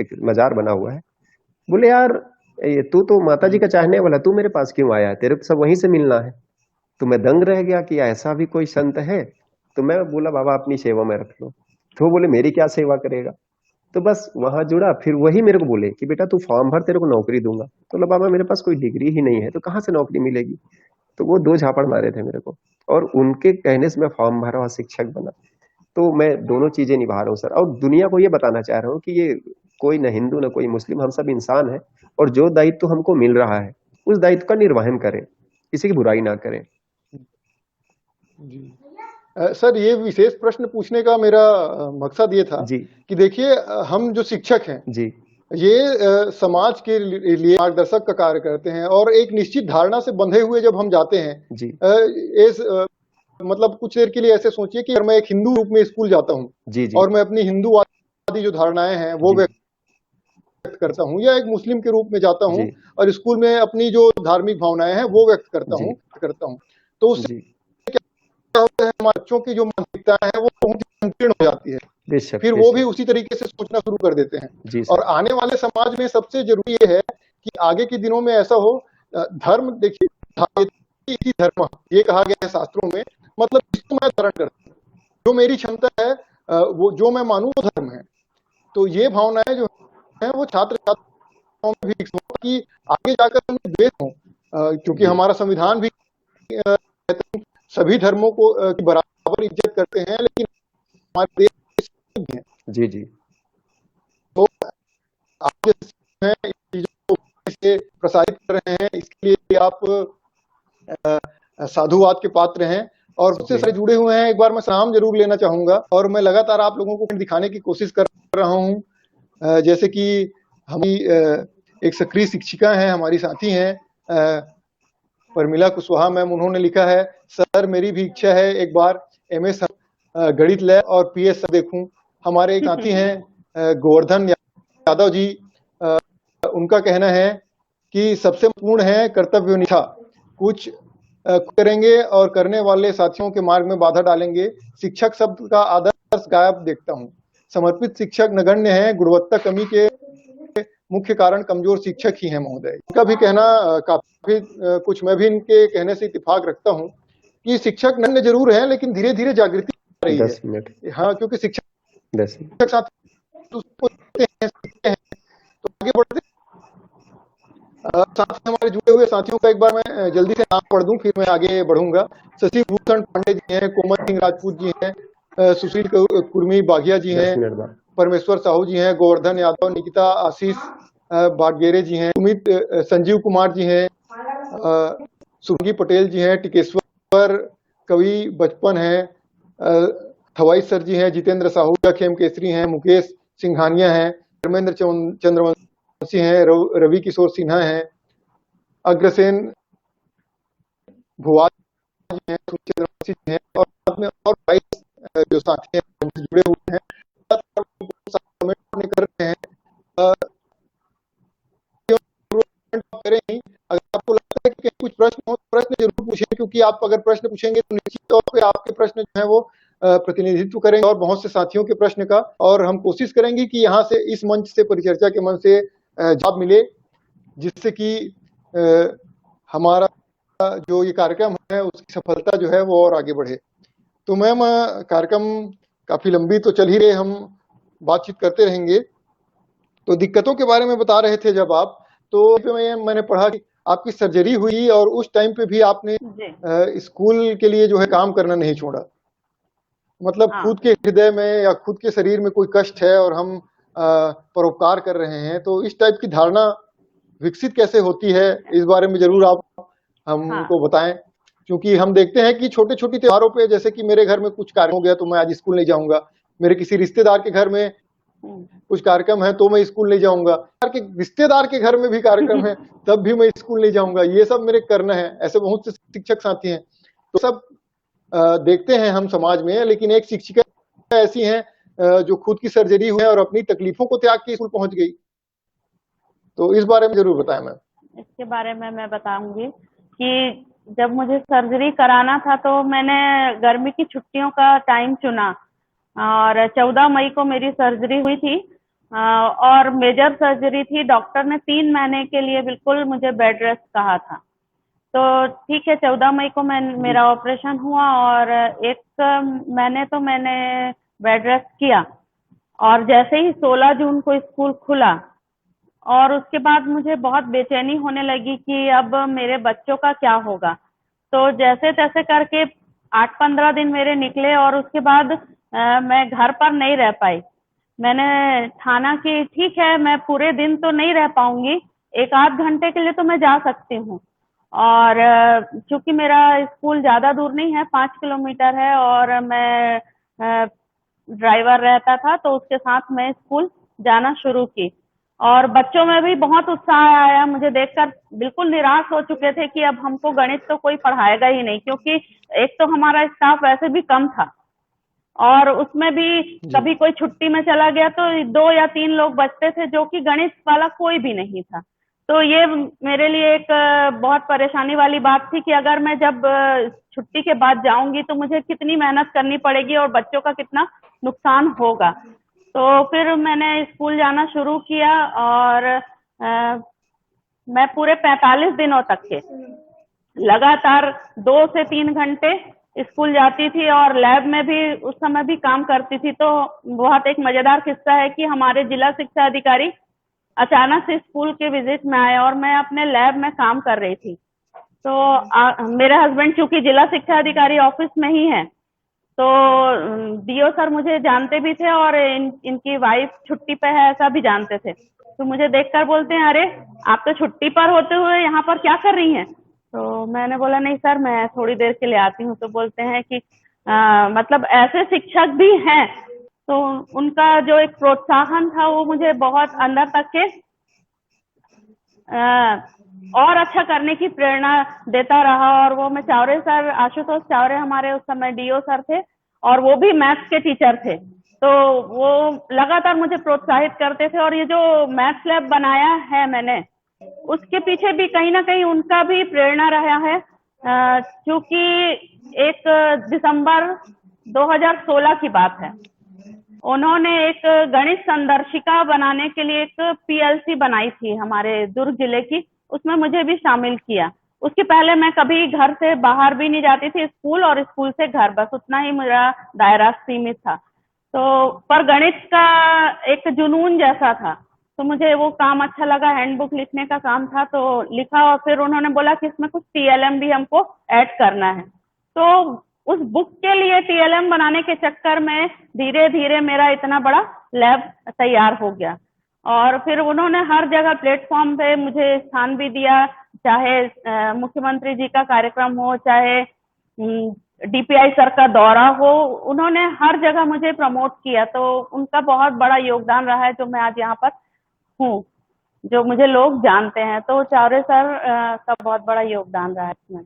एक मजार बना हुआ है, बोले यार तू तो माता जी का चाहने वाला, तू मेरे पास क्यों आया है, तेरे को सब वहीं से मिलना है। तो मैं दंग रह गया कि ऐसा भी कोई संत है। तो मैं बोला बाबा अपनी सेवा में रख लो। तो वो बोले मेरी क्या सेवा करेगा। तो बस वहां जुड़ा। फिर वही मेरे को बोले कि बेटा तू फॉर्म भर, तेरे को नौकरी दूंगा। तो बोला बाबा मेरे पास कोई डिग्री ही नहीं है तो कहाँ से नौकरी मिलेगी। तो वो 2 झापड़ मारे थे मेरे को और उनके कहने से मैं फॉर्म भरा और शिक्षक बना। तो मैं दोनों चीजें निभा रहा हूँ सर, और दुनिया को ये बताना चाह रहा हूँ कि ये कोई न हिंदू न कोई मुस्लिम, हम सब इंसान है और जो दायित्व हमको मिल रहा है उस दायित्व का निर्वहन करें, किसी की बुराई ना करें। जी सर, ये विशेष प्रश्न पूछने का मेरा मकसद ये था जी कि देखिए हम जो शिक्षक हैं जी ये समाज के लिए मार्गदर्शक का कार्य करते हैं और एक निश्चित धारणा से बंधे हुए जब हम जाते हैं जी मतलब कुछ देर के लिए ऐसे सोचिए कि मैं एक हिंदू रूप में स्कूल जाता हूँ जी जी और मैं अपनी हिंदूवादी जो धारणाएं हैं वो जी व्यक्त करता हूँ, या एक मुस्लिम के रूप में जाता हूँ जी और स्कूल में अपनी जो धार्मिक भावनाएं हैं वो व्यक्त जी करता हूँ। तो उससे जी क्या होता है, हमारे बच्चों की जो मानसिकता है वो बहुत संकीर्ण हो जाती है, बेशक फिर वो भी बेशक। उसी तरीके से सोचना शुरू कर देते हैं। जी और सर। आने वाले समाज में सबसे जरूरी ये है कि आगे के दिनों में ऐसा हो, धर्म देखिए इति धर्म ये कहा गया है शास्त्रों में, मतलब इसको मैं धारण करता हूँ, जो मेरी क्षमता है वो जो मैं मानूं वो धर्म है। तो ये भावनाएं जो है वो छात्र छात्राओं में भी विकसित हो कि आगे जाकर हम द्वेष हो, क्योंकि जी हमारा संविधान भी सभी धर्मों को की बराबर इज्जत करते हैं, लेकिन हमारे देश में जी जी तो आप जो हैं इन चीजों को से प्रसारित कर रहे हैं, इसके लिए आप साधुवाद के पात्र हैं और उससे सारे जुड़े हुए हैं। एक बार मैं नाम जरूर लेना चाहूंगा और मैं लगातार आप लोगों को दिखाने की कोशिश कर रहा हूं। जैसे कि हमारी एक सक्रिय शिक्षिका हैं, हमारी साथी हैं परमिला कुशवाहा मैम। उन्होंने लिखा है, सर मेरी भी इच्छा है एक बार MS गणित ले और PS देखूं। हमारे एक साथी हैं गोवर्धन यादव जी, उनका कहना है कि सबसे पूर्ण है कर्तव्यनिष्ठा, कुछ करेंगे और करने वाले साथियों के मार्ग में बाधा डालेंगे। शिक्षक शब्द का आदर्श गायब देखता हूं। समर्पित शिक्षक नगण्य है, गुणवत्ता कमी के मुख्य कारण कमजोर शिक्षक ही हैं महोदय। इनका भी कहना काफी कुछ मैं भी इनके कहने से इत्तेफाक रखता हूं कि शिक्षक नगण्य जरूर है लेकिन धीरे धीरे जागृति आ रही 10 है। मिनट हाँ, क्योंकि 10 शिक्षक साथी तो आगे बढ़ते साथ हमारे जुड़े हुए साथियों का एक बार मैं जल्दी से नाम पढ़ दूं, फिर मैं आगे बढ़ूंगा। शशि भूषण पांडे जी हैं, कोमल सिंह राजपूत जी हैं, सुशील कुर्मी बाघिया जी 10 हैं, मिनट बाद परमेश्वर साहू जी हैं, गोवर्धन यादव, निकिता आशीष बागेरे जी हैं, सुमित संजीव कुमार जी हैं, सुरंगी पटेल जी हैं, टिकेश्वर कवि बचपन हैं, थवाई सर जी हैं, जितेंद्र साहू खेम केसरी हैं, मुकेश सिंघानिया हैं, धर्मेंद्र चंद्रवंशी हैं, रवि किशोर सिन्हा हैं, अग्रसेन भुआ जी हैं, चंद्रवंशी जी हैं और बाद में और 22 जो साथी हैं हमसे जुड़े हुए हैं कमेंट कर रहे हैं। करें ही, अगर आपको लगता है कि कुछ प्रश्न हो तो प्रश्न जरूर पूछें, क्योंकि आप अगर प्रश्न पूछेंगे तो निश्चित तौर पे आपके प्रश्न जो है वो प्रतिनिधित्व करेंगे और बहुत से साथियों के प्रश्न का, और हम कोशिश करेंगे कि यहाँ से इस मंच से परिचर्चा के मंच से जवाब मिले, जिससे कि हमारा जो ये कार्यक्रम है उसकी सफलता जो है वो और आगे बढ़े। तो मैम कार्यक्रम काफी लंबी तो चल ही रहे, हम बातचीत करते रहेंगे। तो दिक्कतों के बारे में बता रहे थे जब आप, तो मैंने पढ़ा कि आपकी सर्जरी हुई और उस टाइम पे भी आपने स्कूल के लिए जो है काम करना नहीं छोड़ा। मतलब हाँ। खुद के हृदय में या खुद के शरीर में कोई कष्ट है और हम परोपकार कर रहे हैं, तो इस टाइप की धारणा विकसित कैसे होती है, इस बारे में जरूर आप हमको बताएं। क्योंकि हम देखते हैं कि छोटे छोटे त्योहारों पे, जैसे कि मेरे घर में कुछ कार्य हो गया तो मैं आज स्कूल नहीं जाऊंगा, मेरे किसी रिश्तेदार के घर में कुछ कार्यक्रम है तो मैं स्कूल नहीं जाऊंगा, रिश्तेदार के घर में भी कार्यक्रम है तब भी मैं स्कूल नहीं जाऊंगा, ये सब मेरे करना है। ऐसे बहुत से शिक्षक साथी हैं, तो सब देखते हैं हम समाज में। लेकिन एक शिक्षिका ऐसी हैं जो खुद की सर्जरी हुई है और अपनी तकलीफों को त्याग के स्कूल पहुंच गई, तो इस बारे में जरूर बताएं मैम। इसके बारे में मैं बताऊंगी कि जब मुझे सर्जरी कराना था तो मैंने गर्मी की छुट्टियों का टाइम चुना और 14 मई को मेरी सर्जरी हुई थी और मेजर सर्जरी थी। डॉक्टर ने 3 महीने के लिए बिल्कुल मुझे बेड रेस्ट कहा था। तो ठीक है, 14 मई को मेरा ऑपरेशन हुआ और 1 महीने तो मैंने बेड रेस्ट किया और जैसे ही 16 जून को स्कूल खुला और उसके बाद मुझे बहुत बेचैनी होने लगी कि अब मेरे बच्चों का क्या होगा। तो जैसे तैसे करके 8-15 दिन मेरे निकले और उसके बाद मैं घर पर नहीं रह पाई। मैंने ठाना कि ठीक है, मैं पूरे दिन तो नहीं रह पाऊंगी, 1-8 घंटे के लिए तो मैं जा सकती हूँ। और चूंकि मेरा स्कूल ज्यादा दूर नहीं है, 5 किलोमीटर है और मैं ड्राइवर रहता था तो उसके साथ मैं स्कूल जाना शुरू की और बच्चों में भी बहुत उत्साह आया। मुझे देखकर बिल्कुल निराश हो चुके थे कि अब हमको गणित तो कोई पढ़ाएगा ही नहीं, क्योंकि एक तो हमारा स्टाफ वैसे भी कम था और उसमें भी कभी कोई छुट्टी में चला गया तो 2 या 3 लोग बचते थे, जो कि गणित वाला कोई भी नहीं था। तो ये मेरे लिए एक बहुत परेशानी वाली बात थी कि अगर मैं जब छुट्टी के बाद जाऊंगी तो मुझे कितनी मेहनत करनी पड़ेगी और बच्चों का कितना नुकसान होगा। तो फिर मैंने स्कूल जाना शुरू किया और मैं पूरे 45 दिनों तक के लगातार 2 से 3 घंटे स्कूल जाती थी और लैब में भी उस समय भी काम करती थी। तो बहुत एक मजेदार किस्सा है कि हमारे जिला शिक्षा अधिकारी अचानक से स्कूल के विजिट में आए और मैं अपने लैब में काम कर रही थी। तो मेरे हस्बैंड चूंकि जिला शिक्षा अधिकारी ऑफिस में ही है, तो डीओ सर मुझे जानते भी थे और इनकी वाइफ छुट्टी पे है ऐसा भी जानते थे। तो मुझे देखकर बोलते हैं, अरे आप तो छुट्टी पर होते हुए यहाँ पर क्या कर रही हैं? तो मैंने बोला नहीं सर, मैं थोड़ी देर के लिए आती हूँ। तो बोलते हैं कि मतलब ऐसे शिक्षक भी हैं। तो उनका जो एक प्रोत्साहन था वो मुझे बहुत अंदर तक के और अच्छा करने की प्रेरणा देता रहा। और वो मैं चावरे सर, आशुतोष चावरे हमारे उस समय डीओ सर थे, और वो भी मैथ्स के टीचर थे। तो वो लगातार मुझे प्रोत्साहित करते थे। और ये जो मैथ्स लैब बनाया है मैंने, उसके पीछे भी कहीं ना कहीं उनका भी प्रेरणा रहा है। क्योंकि 1 दिसंबर 2016 की बात है, उन्होंने एक गणित संदर्शिका बनाने के लिए एक पीएलसी बनाई थी हमारे दुर्ग जिले की, उसमें मुझे भी शामिल किया। उसके पहले मैं कभी घर से बाहर भी नहीं जाती थी, स्कूल और स्कूल से घर, बस उतना ही मेरा दायरा सीमित था। तो पर गणित का एक जुनून जैसा था, तो मुझे वो काम अच्छा लगा, हैंडबुक लिखने का काम था, तो लिखा। और फिर उन्होंने बोला कि इसमें कुछ टीएलएम भी हमको ऐड करना है। तो उस बुक के लिए टीएलएम बनाने के चक्कर में धीरे धीरे मेरा इतना बड़ा लैब तैयार हो गया। और फिर उन्होंने हर जगह प्लेटफॉर्म पे मुझे स्थान भी दिया, चाहे मुख्यमंत्री जी का कार्यक्रम हो, चाहे डीपीआई सर का दौरा हो, उन्होंने हर जगह मुझे प्रमोट किया। तो उनका बहुत बड़ा योगदान रहा है, जो मैं आज यहाँ पर हूँ, जो मुझे लोग जानते हैं। तो चावरे सर का बहुत बड़ा योगदान रहा है इसमें।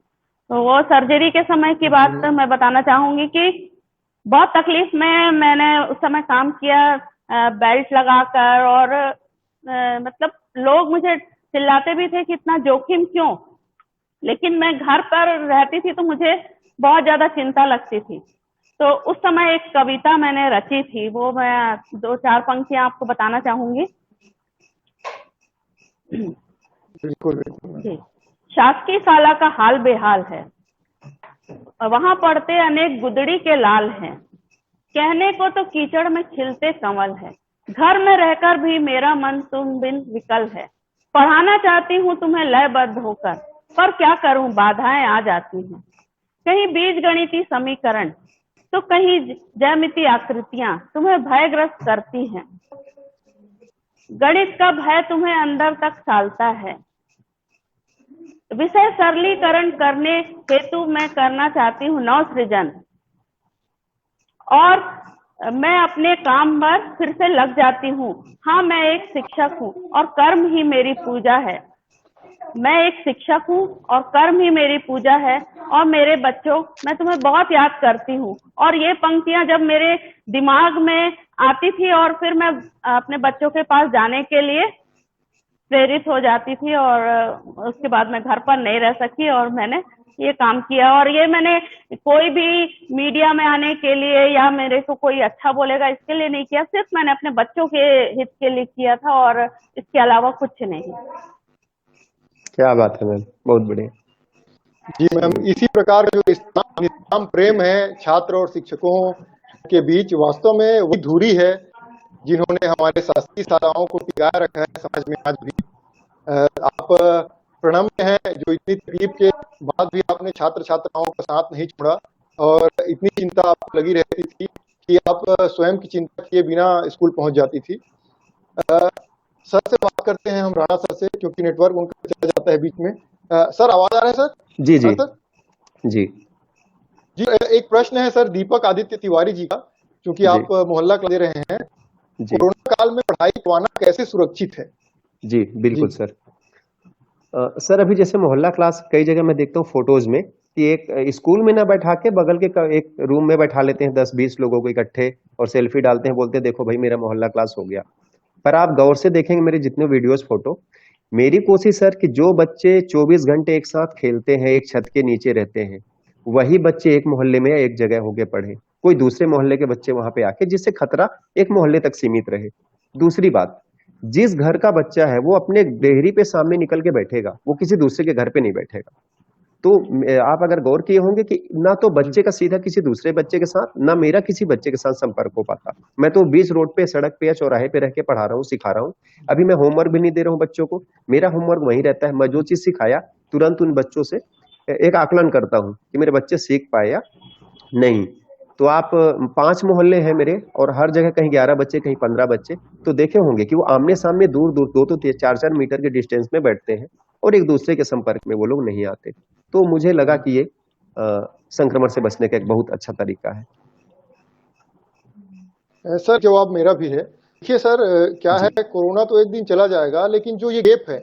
तो वो सर्जरी के समय की बात मैं बताना चाहूंगी कि बहुत तकलीफ में मैंने उस समय काम किया, बेल्ट लगाकर। और मतलब लोग मुझे चिल्लाते भी थे कि इतना जोखिम क्यों, लेकिन मैं घर पर रहती थी तो मुझे बहुत ज्यादा चिंता लगती थी। तो उस समय एक कविता मैंने रची थी, वो मैं 2-4 पंक्तियां आपको बताना चाहूंगी। बिल्कुल बिल्कुल। शासकीय शाला का हाल बेहाल है, वहां पड़ते अनेक गुदड़ी के लाल हैं। कहने को तो कीचड़ में खिलते कमल है, घर में रहकर भी मेरा मन तुम बिन विकल है। पढ़ाना चाहती हूँ तुम्हें लयबद्ध होकर, पर क्या करूं बाधाएं आ जाती हैं। कहीं बीज गणितीय समीकरण तो कहीं ज्यामितीय आकृतियां तुम्हें भयग्रस्त करती हैं। गणित का भय तुम्हें अंदर तक सालता है। विषय सरलीकरण करने हेतु मैं करना चाहती हूँ नव सृजन, और मैं अपने काम पर फिर से लग जाती हूँ। हाँ, मैं एक शिक्षक हूँ और कर्म ही मेरी पूजा है। मैं एक शिक्षक हूँ और कर्म ही मेरी पूजा है। और मेरे बच्चों, मैं तुम्हें बहुत याद करती हूँ। और ये पंक्तियां जब मेरे दिमाग में आती थी और फिर मैं अपने बच्चों के पास जाने के लिए प्रेरित हो जाती थी। और उसके बाद मैं घर पर नहीं रह सकी और मैंने ये काम किया। और ये मैंने कोई भी मीडिया में आने के लिए या मेरे को कोई अच्छा बोलेगा इसके लिए नहीं किया, सिर्फ मैंने अपने बच्चों के हित के लिए किया था, और इसके अलावा कुछ नहीं। क्या बात है मैम, बहुत बढ़िया। जी मैम, इसी प्रकार जो निष्काम प्रेम है छात्र और शिक्षकों के बीच, वास्तव में वही धुरी है जिन्होंने हमारे शासकीय शालाओं को टिकाए रखा है समाज में आज भी। आप प्रणम्य हैं जो इतनी तकलीफ के बाद भी आपने छात्र छात्राओं का साथ नहीं छोड़ा, और इतनी चिंता आपको लगी रहती थी कि आप स्वयं की चिंता किए बिना स्कूल पहुंच जाती थी। सर से बात करते हैं हम, राणा सर से, क्योंकि नेटवर्क उनका चला जाता है बीच में। सर, आवाज आ रहा है सर? जी जी सर जी जी, एक प्रश्न है सर दीपक आदित्य तिवारी जी का, क्योंकि आप मोहल्ला क्लास दे रहे हैं। जी कोरोना काल में पढ़ाई करवाना कैसे सुरक्षित है? जी बिल्कुल जी। सर। सर अभी जैसे मोहल्ला क्लास कई जगह मैं देखता हूँ फोटोज में कि एक स्कूल में ना बैठा के बगल के एक रूम में बैठा लेते हैं 10-20 लोगों को इकट्ठे और सेल्फी डालते हैं, बोलते हैं देखो भाई मेरा मोहल्ला क्लास हो गया। पर आप गौर से देखेंगे मेरे जितने वीडियोस फोटो, मेरी कोशिश सर कि जो बच्चे 24 घंटे एक साथ खेलते हैं, एक छत के नीचे रहते हैं, वही बच्चे एक मोहल्ले में या एक जगह होके पढ़े, कोई दूसरे मोहल्ले के बच्चे वहां पे आके, जिससे खतरा एक मोहल्ले तक सीमित रहे। दूसरी बात, जिस घर का बच्चा है वो अपने डेहरी पे सामने निकल के बैठेगा, वो किसी दूसरे के घर पे नहीं बैठेगा। तो आप अगर गौर किए होंगे कि ना तो बच्चे का सीधा किसी दूसरे बच्चे के साथ, ना मेरा किसी बच्चे के साथ संपर्क हो पाता। मैं तो 20 रोड पे, सड़क पे या चौराहे पे रह के पढ़ा रहा हूँ, सिखा रहा हूँ। अभी मैं होमवर्क भी नहीं दे रहा हूँ बच्चों को, मेरा होमवर्क वहीं रहता है। मैं जो चीज सिखाया तुरंत उन बच्चों से एक आकलन करता हूँ कि मेरे बच्चे सीख पाए या नहीं। तो आप 5 मोहल्ले हैं मेरे और हर जगह कहीं 11 बच्चे, कहीं 15 बच्चे, तो देखे होंगे कि वो आमने सामने दूर दूर 2-2, 4-4 मीटर के डिस्टेंस में बैठते हैं और एक दूसरे के संपर्क में वो लोग नहीं आते। तो मुझे लगा कि ये संक्रमण से बचने का एक बहुत अच्छा तरीका है। सर जवाब मेरा भी है। देखिए सर, क्या है, जी, कोरोना तो एक दिन चला जाएगा, लेकिन जो ये गैप है,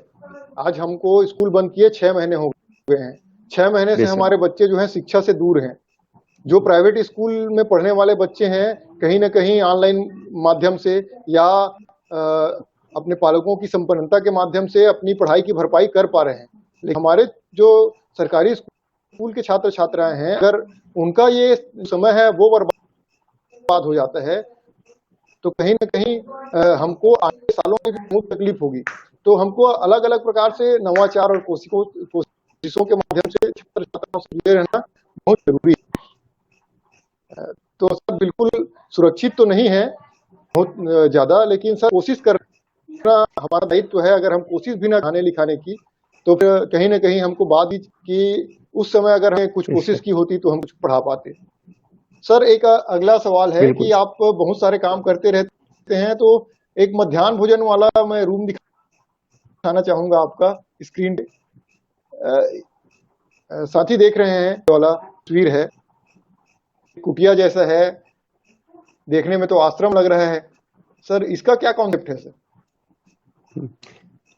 आज हमको स्कूल बंद किए 6 महीने हो गए हैं। 6 महीने से बेशक, हमारे बच्चे जो हैं शिक्षा से दूर हैं। जो प्राइवेट स्कूल में पढ़ने वाले बच्चे हैं, कहीं ना कहीं ऑनलाइन माध्यम से या अपने पालकों की संपन्नता के माध्यम से अपनी पढ़ाई की भरपाई कर पा रहे हैं। लेकिन हमारे जो सरकारी स्कूल के छात्र छात्राएं हैं, अगर उनका ये समय है वो बर्बाद हो जाता है, तो कहीं ना कहीं हमको आगे सालों में भी बहुत तकलीफ होगी। तो हमको अलग अलग प्रकार से नवाचार और कोशिशों के माध्यम से छात्र छात्राओं से जुड़े रहना बहुत जरूरी है। तो सर बिल्कुल सुरक्षित तो नहीं है बहुत ज्यादा, लेकिन सर कोशिश करना हमारा दायित्व है। अगर हम कोशिश भी ना पढ़ाने लिखाने की, तो फिर कहीं ना कहीं हमको बाद की उस समय अगर हमें कुछ कोशिश बेशक, की होती तो हम कुछ पढ़ा पाते। सर एक अगला सवाल है बिल्कुल। कि आप बहुत सारे काम करते रहते हैं, तो एक मध्याह्न भोजन वाला मैं रूम दिखाना चाहूंगा आपका स्क्रीन पे। साथी देख रहे हैं, ये वाला तस्वीर है, कुटिया जैसा है, देखने में तो आश्रम लग रहा है। सर इसका क्या कॉन्सेप्ट है सर?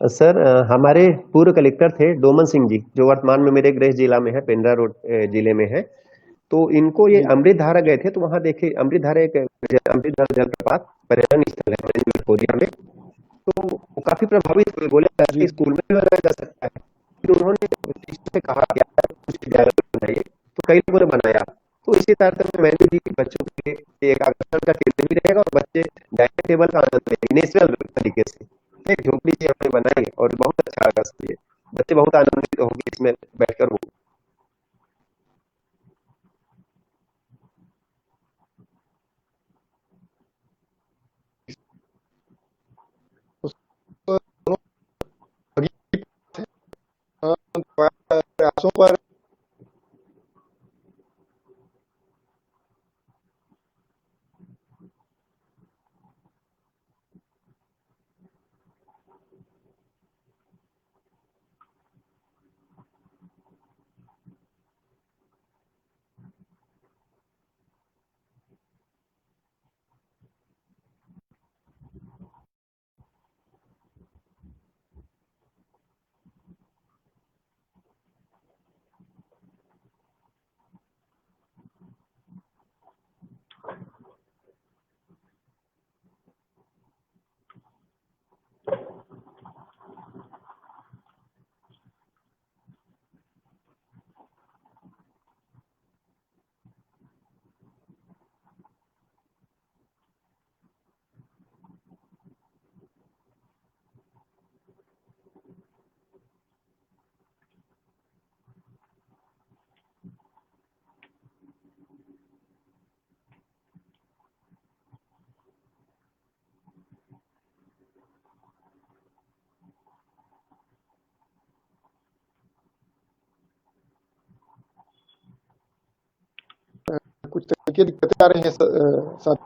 सर, हमारे पूर्व कलेक्टर थे डोमन सिंह जी, जो वर्तमान में मेरे गृह जिला में है, पेंड्रा रोड जिले में है। तो इनको ये जी अमृत धारा गए थे, तो वहां देखे अमृत धारा एक अमृत धारा जलप्रपात पर्यटन स्थल है मैनपुरी कोरिया में। तो वो काफी प्रभावित हुए, बोले जी ऐसे स्कूल में भी बनाया जा सकता है। फिर उन्होंने टीचर से कहा कि आप कुछ विद्यालय बनाइए, तो कई लोगों ने बनाया। तो इसी तरह से मैंने भी बच्चों के लिए एक आकर्षण का केंद्र भी रहेगा और बच्चे डाइनिंग टेबल का आनंद लेंगे नेचुरल तरीके से। एक झोपड़ी सी हमने बनाई और बहुत अच्छा लगा ये, बच्चे बहुत आनंदित होंगे इसमें बैठकर। वो तो प्रयासों पर कुछ तकनीकी दिक्कतें आ रही हैं साथ।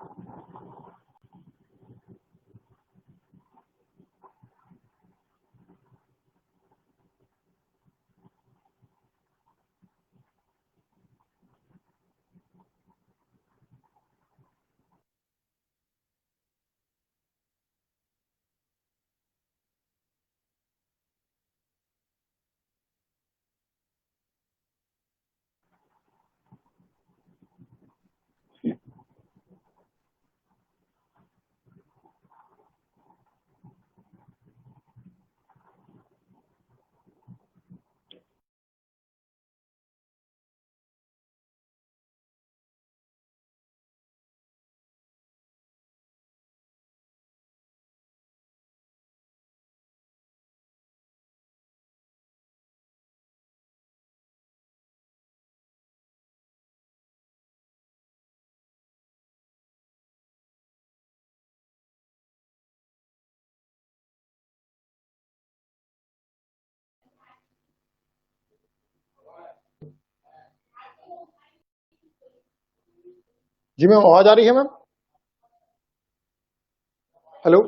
जी मैम, आवाज आ रही है मैम? हेलो।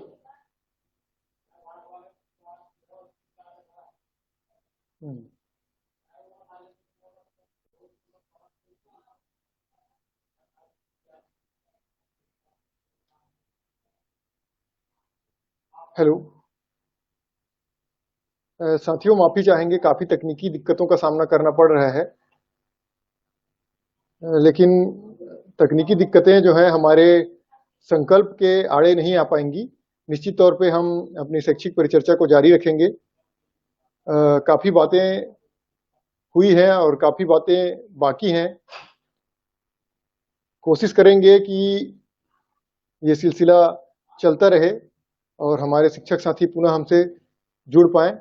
हेलो। साथियों माफी चाहेंगे, काफी तकनीकी दिक्कतों का सामना करना पड़ रहा है। लेकिन तकनीकी दिक्कतें जो हैं हमारे संकल्प के आड़े नहीं आ पाएंगी। निश्चित तौर पे हम अपनी शैक्षिक परिचर्चा को जारी रखेंगे। काफी बातें हुई हैं और काफी बातें बाकी हैं। कोशिश करेंगे कि ये सिलसिला चलता रहे और हमारे शिक्षक साथी पुनः हमसे जुड़ पाएं।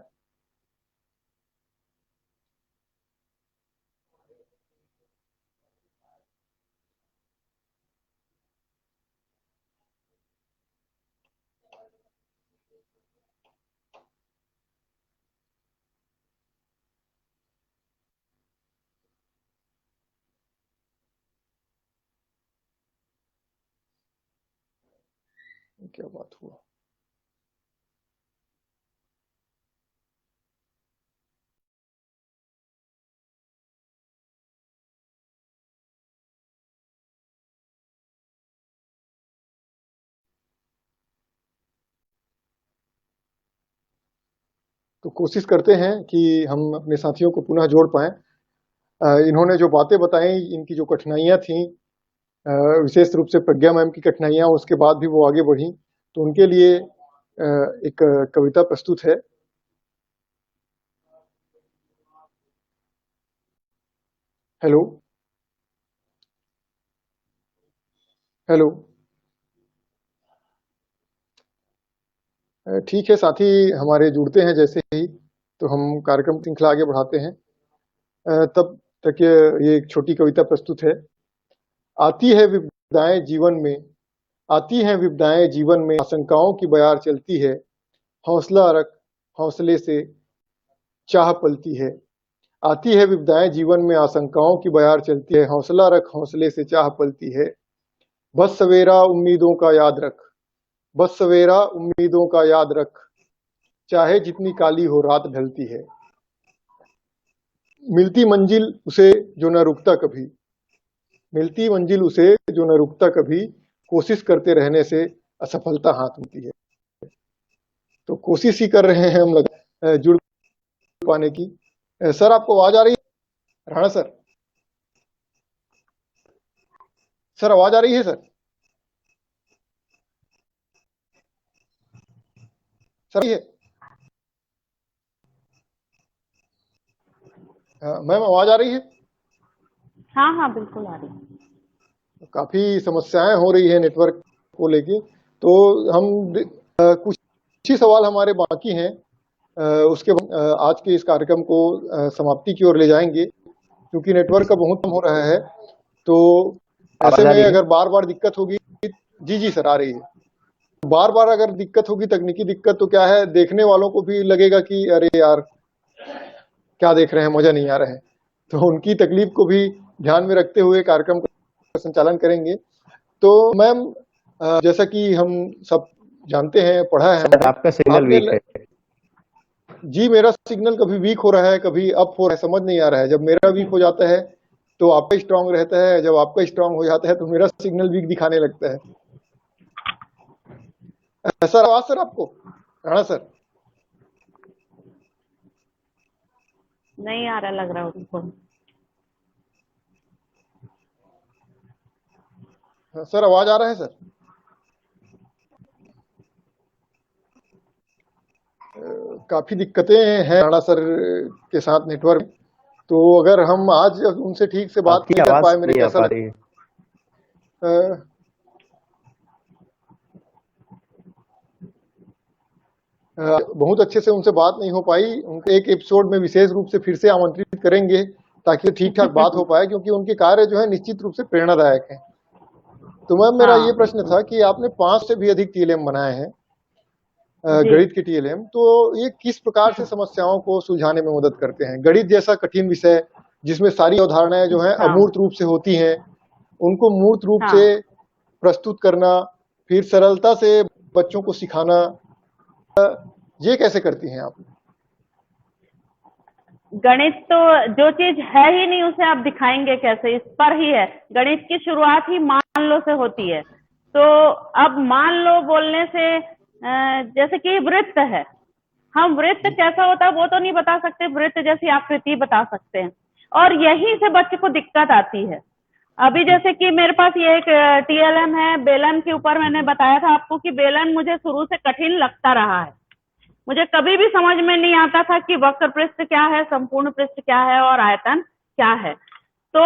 क्या बात हुआ? तो कोशिश करते हैं कि हम अपने साथियों को पुनः जोड़ पाएं। इन्होंने जो बातें बताई, इनकी जो कठिनाइयां थी, विशेष रूप से प्रज्ञा मैम की कठिनाइयां, उसके बाद भी वो आगे बढ़ी, तो उनके लिए एक कविता प्रस्तुत है। Hello hello. ठीक है, साथी हमारे जुड़ते हैं जैसे ही तो हम कार्यक्रम श्रृंखला आगे बढ़ाते हैं। तब तक ये एक छोटी कविता प्रस्तुत है। आती है विपदाएं जीवन में, आती हैं विपदाएं जीवन में, आशंकाओं की बयार चलती है, हौसला रख हौसले से चाह पलती है। आती है विपदाएं जीवन में, आशंकाओं की बयार चलती है, हौसला रख हौसले से चाह पलती है। बस सवेरा उम्मीदों का याद रख, बस सवेरा उम्मीदों का याद रख, चाहे जितनी काली हो रात ढलती है। मिलती मंजिल उसे जो न रुकता कभी, मिलती मंजिल उसे जो न रुकता कभी, कोशिश करते रहने से असफलता हाथ मिलती है। तो कोशिश ही कर रहे हैं हम जुड़ पाने की। सर आपको आवाज आ रही है? राणा सर, सर आवाज आ रही है सर? सर ये मैम आवाज आ रही है? हाँ हाँ बिल्कुल आ रही है। काफी समस्याएं हो रही है नेटवर्क को लेके, तो हम कुछ ही सवाल हमारे बाकी हैं। उसके बाद आज के इस कार्यक्रम को समाप्ति की ओर ले जाएंगे, क्योंकि नेटवर्क का बहुत कम हो रहा है। तो ऐसे आवाज आ में रही है? अगर बार बार दिक्कत होगी, जी जी सर आ रही है, बार बार अगर दिक्कत होगी, तकनीकी दिक्कत, तो क्या है, देखने वालों को भी लगेगा कि अरे यार क्या देख रहे हैं, मजा नहीं आ रहा है। तो उनकी तकलीफ को भी ध्यान में रखते हुए कार्यक्रम का संचालन करेंगे। तो मैम, जैसा कि हम सब जानते हैं, पढ़ा है सर हमने, आपका सिग्नल आपने वीक है। जी मेरा सिग्नल कभी वीक हो रहा है, कभी अप हो रहा है, समझ नहीं आ रहा है। जब मेरा वीक हो जाता है तो आपका स्ट्रांग रहता है, जब आपका स्ट्रांग हो जाता है तो मेरा सिग्नल वीक दिखाने लगता है। सर आवाज सर आपको? राणा सर नहीं आ रहा लग रहा है उनको। सर आवाज आ रहा है सर? काफी दिक्कतें हैं राणा सर के साथ नेटवर्क में। तो अगर हम आज उनसे ठीक से बात आपकी नहीं कर आवाज पाए, मेरे नहीं को आ ऐसा पा लगता रही है। बहुत अच्छे से उनसे बात नहीं हो पाई। उनके एक एपिसोड में विशेष रूप से फिर से आमंत्रित करेंगे ताकि ठीक ठाक बात हो पाए, क्योंकि उनके कार्य जो है निश्चित रूप से प्रेरणादायक है। तो मैम मेरा ये हाँ प्रश्न था कि आपने 5 से भी अधिक टीएलएम बनाए हैं, जी। गणित के टीएलएम, तो ये किस प्रकार से समस्याओं को सुलझाने में मदद करते हैं? गणित जैसा कठिन विषय जिसमें सारी अवधारणाएं जो हैं हाँ अमूर्त रूप से होती हैं, उनको मूर्त रूप हाँ। से प्रस्तुत करना, फिर सरलता से बच्चों को सिखाना, ये कैसे करती हैं आप? गणित तो जो चीज है ही नहीं उसे आप दिखाएंगे कैसे, इस पर ही है। गणित की शुरुआत ही मान लो से होती है। तो अब मान लो बोलने से जैसे कि वृत्त है, हम वृत्त कैसा होता है वो तो नहीं बता सकते, वृत्त जैसी आकृति बता सकते हैं, और यहीं से बच्चे को दिक्कत आती है। अभी जैसे कि मेरे पास ये एक टीएलएम है, बेलन के ऊपर मैंने बताया था आपको कि बेलन मुझे शुरू से कठिन लगता रहा है। मुझे कभी भी समझ में नहीं आता था कि वक्र पृष्ठ क्या है, संपूर्ण पृष्ठ क्या है और आयतन क्या है। तो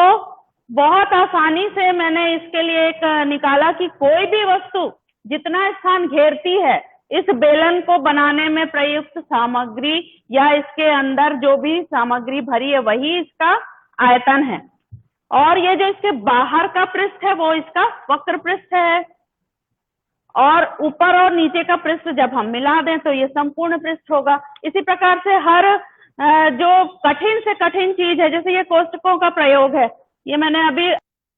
बहुत आसानी से मैंने इसके लिए एक निकाला कि कोई भी वस्तु जितना स्थान घेरती है, इस बेलन को बनाने में प्रयुक्त सामग्री या इसके अंदर जो भी सामग्री भरी है वही इसका आयतन है, और ये जो इसके बाहर का पृष्ठ है वो इसका वक्र पृष्ठ है, और ऊपर और नीचे का पृष्ठ जब हम मिला दें तो ये संपूर्ण पृष्ठ होगा। इसी प्रकार से हर जो कठिन से कठिन चीज है, जैसे ये कोष्ठकों का प्रयोग है, ये मैंने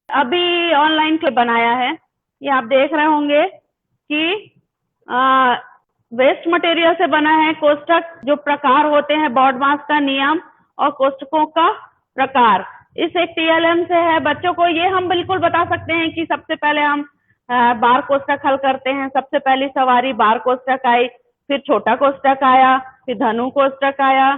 अभी ऑनलाइन पे बनाया है, ये आप देख रहे होंगे कि वेस्ट मटेरियल से बना है कोष्ठक, जो प्रकार होते हैं बॉडमास का नियम और कोष्ठकों का प्रकार, इस एक टीएलएम से है। बच्चों को ये हम बिल्कुल बता सकते हैं कि सबसे पहले हम बार कोष्ठक हल करते हैं, सबसे पहली सवारी बार कोष्ठक आई, फिर छोटा कोष्ठक आया, फिर धनु कोष्ठक आया,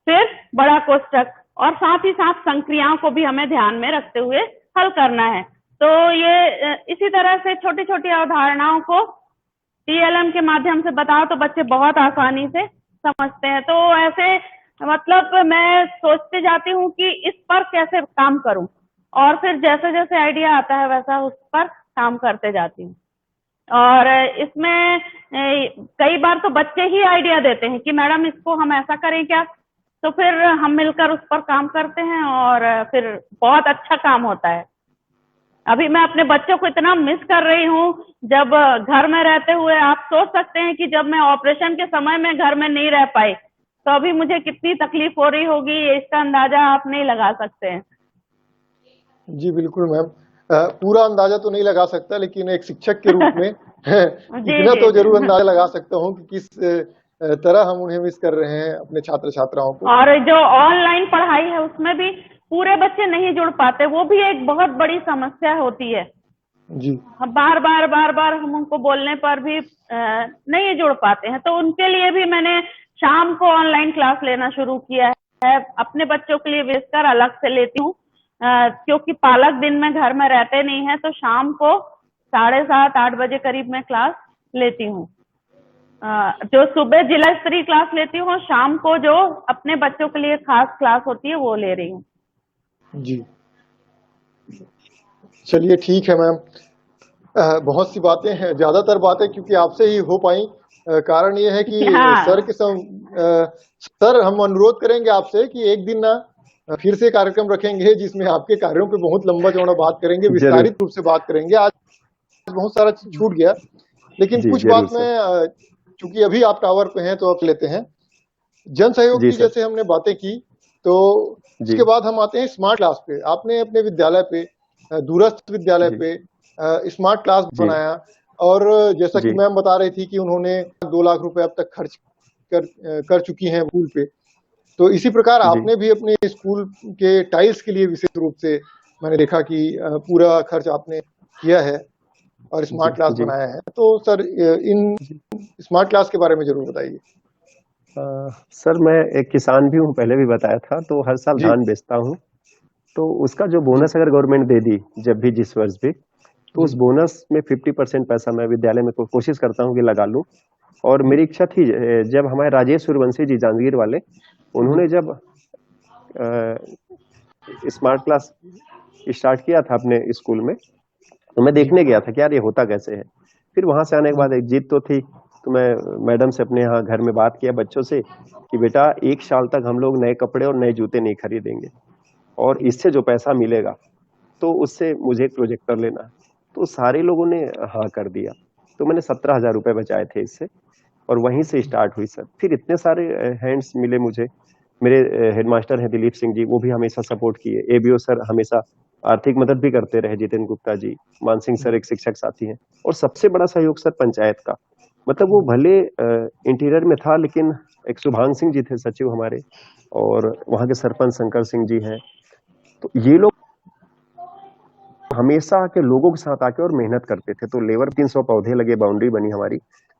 फिर बड़ा कोष्ठक, और साथ ही साथ संक्रियाओं को भी हमें ध्यान में रखते हुए हल करना है। तो ये इसी तरह से छोटी छोटी अवधारणाओं को टीएलएम के माध्यम से बताओ तो बच्चे बहुत आसानी से समझते हैं। तो ऐसे मतलब मैं सोचते जाती हूँ कि इस पर कैसे काम करूं, और फिर जैसे जैसे आइडिया आता है वैसा उस पर काम करते जाती हूँ। और इसमें कई बार तो बच्चे ही आइडिया देते हैं कि मैडम इसको हम ऐसा करें क्या, तो फिर हम मिलकर उस पर काम करते हैं और फिर बहुत अच्छा काम होता है। अभी मैं अपने बच्चों को इतना मिस कर रही हूँ, जब घर में रहते हुए आप सोच सकते हैं कि जब मैं ऑपरेशन के समय में घर में नहीं रह पाई तो अभी मुझे कितनी तकलीफ हो रही होगी, इसका अंदाजा आप नहीं लगा सकते हैं। जी बिल्कुल मैम, पूरा अंदाजा तो नहीं लगा सकता, लेकिन एक शिक्षक के रूप में इतना तो जरूर अंदाजा लगा सकता हूँ कि किस तरह हम उन्हें मिस कर रहे हैं, अपने छात्र छात्राओं को। और जो ऑनलाइन पढ़ाई है उसमें भी पूरे बच्चे नहीं जुड़ पाते, वो भी एक बहुत बड़ी समस्या होती है जी। बार बार हम उनको बोलने पर भी नहीं जुड़ पाते हैं। तो उनके लिए भी मैंने शाम को ऑनलाइन क्लास लेना शुरू किया है। अपने बच्चों के लिए विशेषकर अलग से लेती हूँ, क्योंकि पालक दिन में घर में रहते नहीं है, तो शाम को 7:30-8 बजे करीब मैं क्लास लेती हूँ। जो सुबह जिला स्तरीय क्लास लेती हूँ, शाम को जो अपने बच्चों के लिए खास क्लास होती है वो ले रही हूँ। जी चलिए ठीक है मैम, बहुत सी बातें हैं, ज्यादातर बातें क्योंकि आपसे ही हो पाई। कारण ये है कि सर हम अनुरोध करेंगे आपसे कि एक दिन ना फिर से कार्यक्रम रखेंगे जिसमें आपके कार्यों पे बहुत लंबा चौड़ा बात करेंगे, विस्तारित रूप से बात करेंगे। आज बहुत सारा छूट गया, लेकिन कुछ बात में चूंकि अभी आप टावर पे हैं तो आप लेते हैं। जन सहयोग की जैसे हमने बातें की, तो इसके बाद हम आते हैं स्मार्ट क्लास पे। आपने अपने विद्यालय पे, दूरस्थ विद्यालय पे स्मार्ट क्लास बनाया, और जैसा कि मैम बता रही थी कि उन्होंने 2 लाख रुपए अब तक खर्च कर चुकी हैं स्कूल पे, तो इसी प्रकार आपने भी अपने स्कूल के टाइल्स के लिए विशेष रूप से मैंने देखा कि पूरा खर्च आपने किया है और स्मार्ट क्लास बनाया है। तो सर इन स्मार्ट क्लास के बारे में जरूर बताइए। सर मैं एक किसान भी हूँ, पहले भी बताया था, तो हर साल धान बेचता हूँ, तो उसका जो बोनस अगर गवर्नमेंट दे दी जब भी जिस वर्ष भी, तो उस बोनस में 50% पैसा मैं विद्यालय में कोशिश करता हूँ कि लगा लूँ। और मेरी इच्छा थी, जब हमारे राजेश सूर्यवंशी जी जांजगीर वाले, उन्होंने जब स्मार्ट क्लास स्टार्ट किया था अपने स्कूल में, तो मैं देखने गया था कि यार ये होता कैसे है। फिर वहां से आने के बाद एक जिद तो थी, तो मैं मैडम से अपने यहाँ घर में बात किया बच्चों से कि बेटा 1 साल तक हम लोग नए कपड़े और नए जूते नहीं खरीदेंगे, और इससे जो पैसा मिलेगा तो उससे मुझे एक प्रोजेक्टर लेना है। तो सारे लोगों ने हाँ कर दिया, तो मैंने 17,000 रुपए बचाए थे इससे, और वहीं से स्टार्ट हुई सर। फिर इतने सारे हैंड्स मिले मुझे, मेरे हेडमास्टर हैं दिलीप सिंह जी, वो भी हमेशा सपोर्ट किए। एबीओ सर हमेशा आर्थिक मदद भी करते रहे, जितेंद्र गुप्ता जी, मान सिंह सर एक शिक्षक साथी हैं, और सबसे बड़ा सहयोग सर पंचायत का। मतलब वो भले इंटीरियर में था, लेकिन एक शुभांग सिंह जी थे सचिव हमारे, और वहां के सरपंच शंकर सिंह जी हैं, तो ये लोग हमेशा आके लोगों के साथ आके और मेहनत करते थे। तो लेबर 300 पौधे लगे, बाउंड्री बनी हमारी,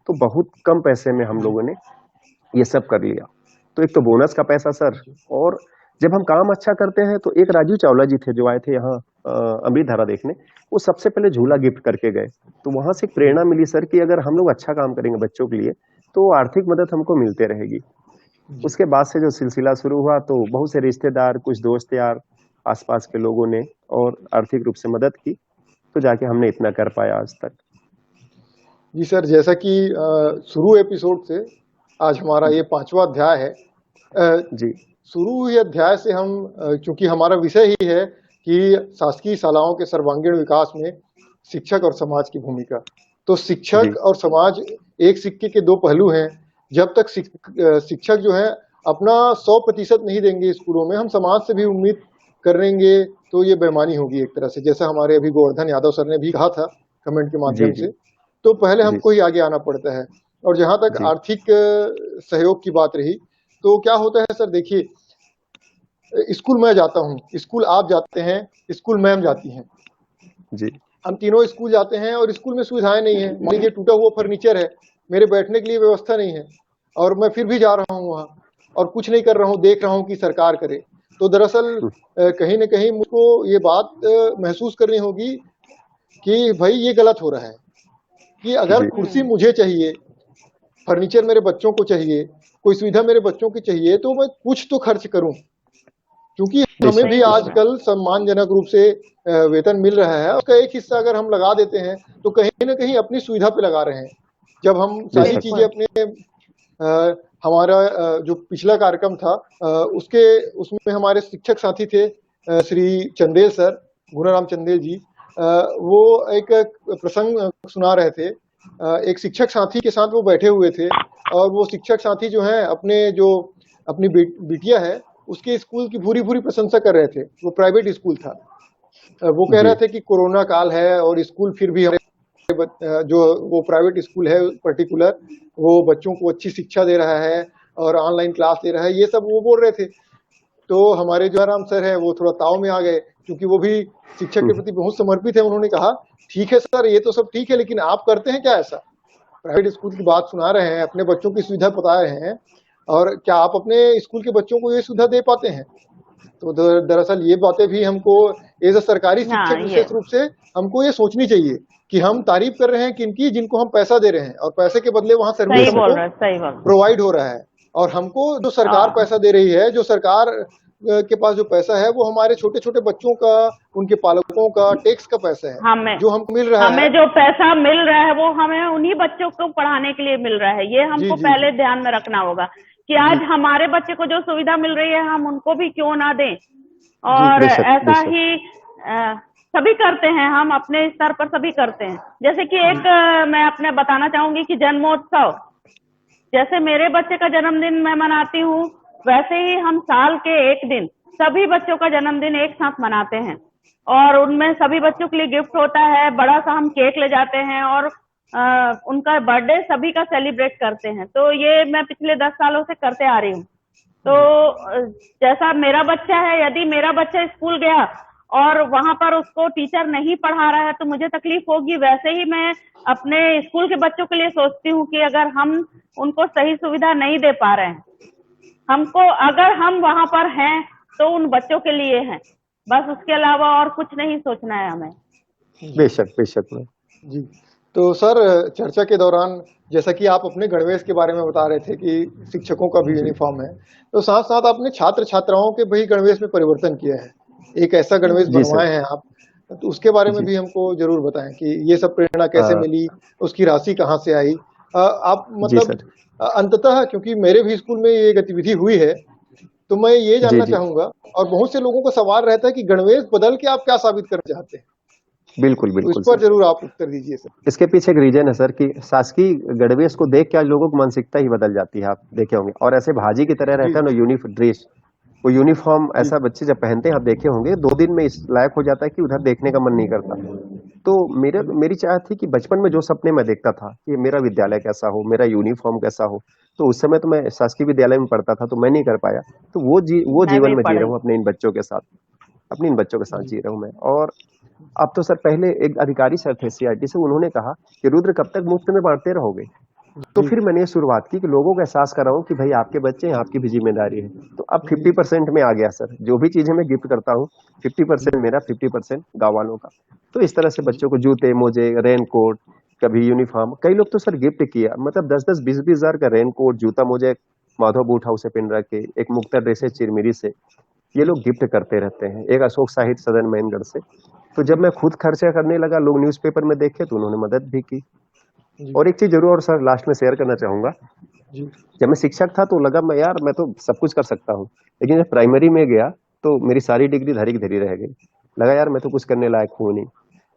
तो बहुत कम पैसे में हम लोगों ने ये सब कर लिया। तो एक तो बोनस का पैसा सर, और जब हम काम अच्छा करते हैं तो एक राजीव चावला जी थे जो आए थे यहाँ अमृत धारा देखने, वो सबसे पहले झूला गिफ्ट करके गए। तो वहां से एक प्रेरणा मिली सर कि अगर हम लोग अच्छा काम करेंगे बच्चों के लिए तो आर्थिक मदद हमको मिलते रहेगी। जी उसके बाद से जो सिलसिला शुरू हुआ तो बहुत से रिश्तेदार, कुछ दोस्त यार, आसपास के लोगों ने और आर्थिक रूप से मदद की, तो जाके हमने इतना कर पाया आज तक। जी सर, जैसा कि शुरू एपिसोड से आज हमारा ये 5वां अध्याय है। जी शुरू हुए अध्याय से हम चूंकि हमारा विषय ही है कि शासकीय शालाओं के सर्वांगीण विकास में शिक्षक और समाज की भूमिका, तो जी शिक्षक और समाज एक सिक्के के दो पहलू हैं। जब तक शिक्षक जो है अपना 100% नहीं देंगे स्कूलों में, हम समाज से भी उम्मीद करेंगे तो ये बेईमानी होगी एक तरह से, जैसा हमारे अभी गोवर्धन यादव सर ने भी कहा था कमेंट के जी माध्यम जी से। तो पहले जी हमको ही आगे आना पड़ता है। और जहां तक जी आर्थिक सहयोग की बात रही, तो क्या होता है सर, देखिए, स्कूल मैं जाता हूँ, स्कूल आप जाते हैं, स्कूल मैम जाती हैं, जी हम तीनों स्कूल जाते हैं और स्कूल में सुविधाएं नहीं है। मान लीजिए टूटा हुआ फर्नीचर है, मेरे बैठने के लिए व्यवस्था नहीं है, और मैं फिर भी जा रहा हूँ वहाँ और कुछ नहीं कर रहा हूँ, देख रहा हूँ कि सरकार करे। तो दरअसल कहीं न कहीं मुझको ये बात महसूस करनी होगी कि भाई ये गलत हो रहा है, कि अगर जी कुर्सी मुझे चाहिए, फर्नीचर मेरे बच्चों को चाहिए, कोई सुविधा मेरे बच्चों की चाहिए, तो मैं कुछ तो खर्च करूं। क्योंकि हमें बेशक भी सही बोल रहे बेशक। हैं। आजकल सम्मानजनक रूप से वेतन मिल रहा है, उसका एक हिस्सा अगर हम लगा देते हैं तो कहीं ना कहीं अपनी सुविधा पे लगा रहे हैं। जब हम सारी बेशक चीजें बिल्कुल। अपने हमारा जो पिछला कार्यक्रम था, उसके उसमें हमारे शिक्षक साथी थे श्री चंदेल सर, गुणाराम चंदेल जी, वो एक प्रसंग सुना रहे थे। एक शिक्षक साथी के साथ वो बैठे हुए थे, और वो शिक्षक साथी जो है अपनी बिटिया है उसके स्कूल की भूरी भूरी प्रशंसा कर रहे थे। वो प्राइवेट स्कूल था। वो कह जी रहे थे कि कोरोना काल है और स्कूल फिर भी जो वो प्राइवेट स्कूल है पर्टिकुलर, वो बच्चों को अच्छी शिक्षा दे रहा है और ऑनलाइन क्लास दे रहा है, ये सब वो बोल रहे थे। तो हमारे जो राम सर है वो थोड़ा ताव में आ गए, क्योंकि वो भी शिक्षा के प्रति बहुत समर्पित है। उन्होंने कहा, ठीक है सर, ये तो सब ठीक है, लेकिन आप करते हैं क्या ऐसा? प्राइवेट स्कूल की बात सुना रहे हैं, अपने बच्चों की सुविधा बता रहे हैं, और क्या आप अपने स्कूल के बच्चों को ये सुविधा दे पाते हैं? तो दरअसल ये बातें भी हमको एज अ सरकारी शिक्षक हाँ, ये विशेष रूप से हमको ये सोचनी चाहिए कि हम तारीफ कर रहे हैं किनकी, जिनको हम पैसा दे रहे हैं, और पैसे के बदले वहां सर्विस सही बेशक बोल हमको रहे हैं, सही बोल रहे प्रोवाइड हो रहा है। और हमको जो सरकार हैं। पैसा दे रही है, जो सरकार के पास जो पैसा है, वो हमारे छोटे छोटे बच्चों का, उनके पालकों का टैक्स का पैसा है हमें जो हमको मिल रहा है। हमें जो पैसा मिल रहा है वो हमें उन्हीं बच्चों को पढ़ाने के लिए मिल रहा है। ये जी हमको जी जी पहले ध्यान में रखना होगा कि जी आज हमारे बच्चे को जो सुविधा मिल रही है हम उनको भी क्यों ना दें। जी और बेशक ऐसा बेशक। ही सभी करते हैं, हम अपने स्तर पर सभी करते हैं। जैसे कि एक मैं अपने बताना चाहूंगी कि जन्मोत्सव, जैसे मेरे बच्चे का जन्मदिन मैं मनाती हूँ, वैसे ही हम साल के एक दिन सभी बच्चों का जन्मदिन एक साथ मनाते हैं, और उनमें सभी बच्चों के लिए गिफ्ट होता है, बड़ा सा हम केक ले जाते हैं और उनका बर्थडे सभी का सेलिब्रेट करते हैं। तो ये मैं पिछले 10 सालों से करते आ रही हूँ। तो जैसा मेरा बच्चा है, यदि मेरा बच्चा स्कूल गया और वहां पर उसको टीचर नहीं पढ़ा रहा है तो मुझे तकलीफ होगी। वैसे ही मैं अपने स्कूल के बच्चों के लिए सोचती हूँ कि अगर हम उनको सही सुविधा नहीं दे पा रहे हैं, हमको, अगर हम वहां पर हैं तो उन बच्चों के लिए हैं, बस उसके अलावा और कुछ नहीं सोचना है हमें। बेशक बेशक में। जी। तो सर, चर्चा के दौरान जैसा कि आप अपने गणवेश के बारे में बता रहे थे कि शिक्षकों का भी जी यूनिफॉर्म है, तो साथ साथ आपने छात्र छात्राओं के भी गणवेश में परिवर्तन किया है, एक ऐसा गणवेश जी सर। बनवाए हैं आप। तो उसके बारे में जी भी हमको जरूर बताएं कि ये सब प्रेरणा कैसे आ, मिली, उसकी राशि कहाँ से आई। आप जी मतलब सर। अंततः, क्योंकि मेरे भी स्कूल में ये गतिविधि हुई है, तो मैं ये जी जानना जी चाहूंगा, और बहुत से लोगों को सवाल रहता है कि गणवेश बदल के आप क्या साबित करना चाहते हैं, बिल्कुल तो इस बिल्कुल पर सर। जरूर आप उत्तर दीजिए सर। इसके पीछे एक रीजन है सर कि शासकीय गणवेश को देख के आज लोगों की मानसिकता ही बदल जाती है, आप देखे होंगे। और ऐसे भाजी की तरह जी रहता है ना यूनिफॉर्म ड्रेस, वो यूनिफॉर्म जी ऐसा बच्चे जब पहनते हैं, आप देखे होंगे 2 दिन में इस लायक हो जाता है कि उधर देखने का मन नहीं करता। तो मेरी चाह थी कि बचपन में जो सपने मैं देखता था कि मेरा विद्यालय कैसा हो, मेरा यूनिफॉर्म कैसा हो, तो उस समय तो मैं शासकीय विद्यालय में पढ़ता था, तो मैं नहीं कर पाया। तो वो मैं जीवन भी में जी रहा पढ़ी। हूँ अपने इन बच्चों के साथ, अपने इन बच्चों के साथ जी जी रहा हूँ मैं। और अब तो सर, पहले एक अधिकारी सर थे सीआरटी से, उन्होंने कहा कि रुद्र कब तक मुफ्त में बांटते रहोगे, तो जी फिर मैंने ये शुरुआत की कि लोगों को एहसास कराऊं कि भाई आपके बच्चे हैं, आपकी भी जिम्मेदारी है। तो अब जी 50% में आ गया सर, जो भी चीजें मैं गिफ्ट करता हूँ 50% जी मेरा, 50% गाँव वालों का। तो इस तरह से जी बच्चों को जूते मोजे, रेन कोट, कभी यूनिफॉर्म, कई लोग तो सर गिफ्ट किया, मतलब 10-10 20-20 हजार का रेन कोट, जूता मोजे, माधव बूट हाउस से पिन रख के, एक मुक्ता ड्रेस है चिरमिरी से, ये लोग गिफ्ट करते रहते हैं, एक अशोक साहित्य सदन मैनगढ़ से। तो जब मैं खुद खर्चा करने लगा, लोग न्यूज़पेपर में देखे तो उन्होंने मदद भी की। जी और एक चीज जरूर और सर लास्ट में शेयर करना चाहूंगा, जी जब मैं शिक्षक था तो लगा मैं यार मैं तो सब कुछ कर सकता हूँ, लेकिन जब प्राइमरी में गया तो मेरी सारी डिग्री धरी की धरी रह गई। लगा यार मैं तो कुछ करने लायक हूँ नहीं।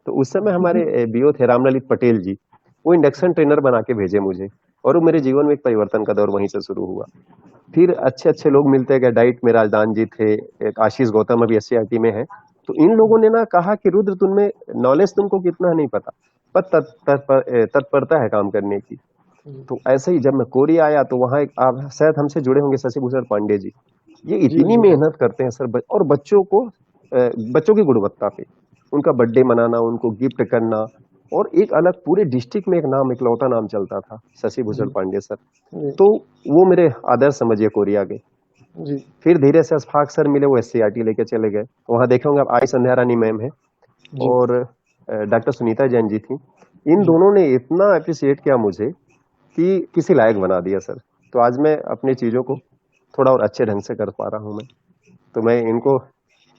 तो उस समय हमारे बीओ थे रामललित पटेल जी, वो इंडक्शन ट्रेनर बना के भेजे मुझे, और वो मेरे जीवन में एक परिवर्तन का दौर वहीं से शुरू हुआ। फिर अच्छे अच्छे लोग मिलते गए, डाइट में राजदान जी थे, एक आशीष गौतम अभी एससीईआरटी में है। तो इन लोगों ने ना कहा कि रुद्र तुमने नॉलेज तुमको कितना नहीं पता, पर तत्परता है काम करने की। जी तो ऐसे ही जब मैं कोरिया आया तो वहाँ एक, आप शायद हमसे जुड़े होंगे, शशि भूषण पांडे जी, ये जी इतनी जी हाँ मेहनत करते हैं सर, और बच्चों को बच्चों की गुणवत्ता पे, उनका बर्थडे मनाना, उनको गिफ्ट करना, और एक अलग पूरे डिस्ट्रिक्ट में एक नाम, इकलौता नाम चलता था, शशि भूषण जी पांडे सर। जी तो वो मेरे आदर्श समझिए कोरिया के। जी फिर धीरे से अशफाक सर मिले, वो एससीईआरटी लेके चले गए, वहाँ देखे होंगे आप, आई संध्या रानी मैम है, जी और डॉक्टर सुनीता जैन जी थी। इन जी दोनों ने इतना अप्रिशिएट किया मुझे कि किसी लायक बना दिया सर। तो आज मैं अपनी चीजों को थोड़ा और अच्छे ढंग से कर पा रहा हूँ मैं। तो मैं इनको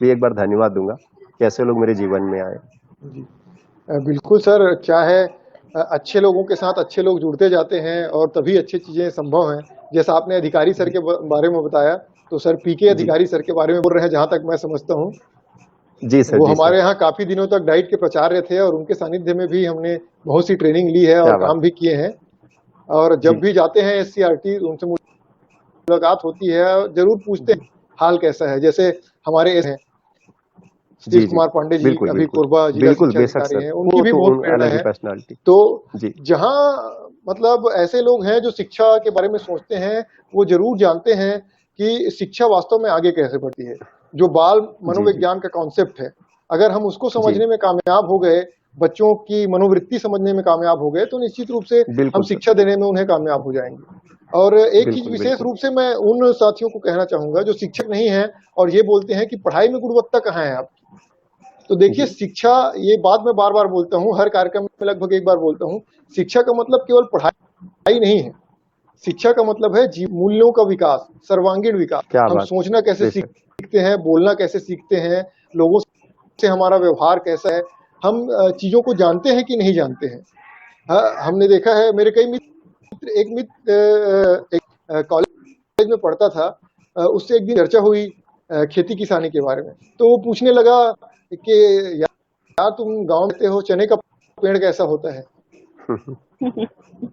भी एक बार धन्यवाद दूंगा कि ऐसे लोग मेरे जीवन में आए। जी बिल्कुल सर, क्या है, अच्छे लोगों के साथ अच्छे लोग जुड़ते जाते हैं और तभी अच्छी चीजें संभव हैं। जैसा आपने अधिकारी सर के बारे में बताया, तो सर पीके जी अधिकारी सर के बारे में बोल रहे हैं, जहां तक मैं समझता हूँ। जी सर, वो जी सर। हमारे यहाँ काफी दिनों तक डाइट के प्राचार्य थे और उनके सानिध्य में भी हमने बहुत सी ट्रेनिंग ली है और क्या बात काम है। भी किए हैं। और जब जी भी जाते हैं एससीईआरटी, उनसे मुलाकात होती है, जरूर पूछते जी हैं हाल कैसा है। जैसे हमारे हैं शिव जी जी, कुमार पांडे जी, बिल्कुल अभी बिल्कुल। कोरबा जिला बिल्कुल शिक्षा बेशक अधिकारी सर, हैं, उनकी वो भी तो बहुत उन प्रेरणा अलग ही है। पर्सनालिटी। तो जी जहाँ मतलब ऐसे लोग हैं जो शिक्षा के बारे में सोचते हैं, वो जरूर जानते हैं कि शिक्षा वास्तव में आगे कैसे बढ़ती है। जो बाल जी जी मनोविज्ञान का कॉन्सेप्ट है, अगर हम उसको जी, समझने में कामयाब हो गए, बच्चों की मनोवृत्ति समझने में कामयाब हो गए, तो निश्चित रूप से हम बिल्कुल सर, शिक्षा देने में उन्हें कामयाब हो जाएंगे। और एक चीज बिल्कुल विशेष बिल्कुल। रूप से मैं उन साथियों को कहना चाहूंगा जो शिक्षक नहीं है और ये बोलते हैं कि पढ़ाई में गुणवत्ता कहाँ है आप। तो देखिए, जी शिक्षा, ये बात मैं बार बार बोलता हूँ, हर कार्यक्रम में लगभग एक बार बोलता हूँ, शिक्षा का मतलब केवल पढ़ाई नहीं है। शिक्षा का मतलब है मूल्यों का विकास, सर्वांगीण विकास। क्या हम बात है। सोचना कैसे बेशक। सीखते हैं, बोलना कैसे सीखते हैं, लोगों से हमारा व्यवहार कैसा है, हम चीजों को जानते हैं कि नहीं जानते हैं। हमने देखा है, मेरे कई मित्र, एक मित्र एक कॉलेज में पढ़ता था, उससे एक दिन चर्चा हुई खेती किसानी के बारे में। तो वो पूछने लगा कि यार तुम गांव में रहते हो, चने का पेड़ कैसा होता है।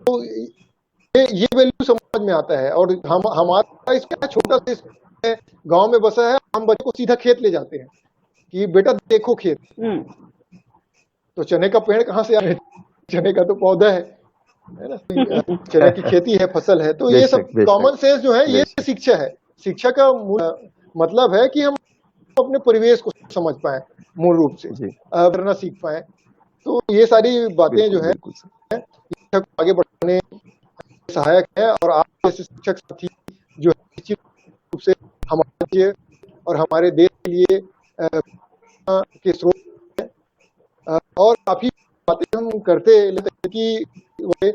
तो ये वैल्यू समझ में आता है। और हम हमारा इसका छोटा सा गांव में बसा है, हम बच्चे को सीधा खेत ले जाते हैं कि बेटा देखो खेत, तो चने का पेड़ कहाँ से आए, चने का तो पौधा है ना। चने की खेती है, फसल है। तो ये सब बेशक बेशक कॉमन सेंस जो है, ये बेशक। शिक्षा है। शिक्षा का मतलब है कि हम अपने परिवेश को समझ पाए, मूल रूप से जी करना सीख पाए। तो ये सारी बातें जो बिल्कुल है बिल्कुल सर। शिक्षा को आगे बढ़ाने में सहायक है। और आप जैसे शिक्षक साथी जो है, निश्चित रूप से हमारे लिए और हमारे देश के लिए के स्रोत हैं। और काफी बातें हम करते लेते हैं कि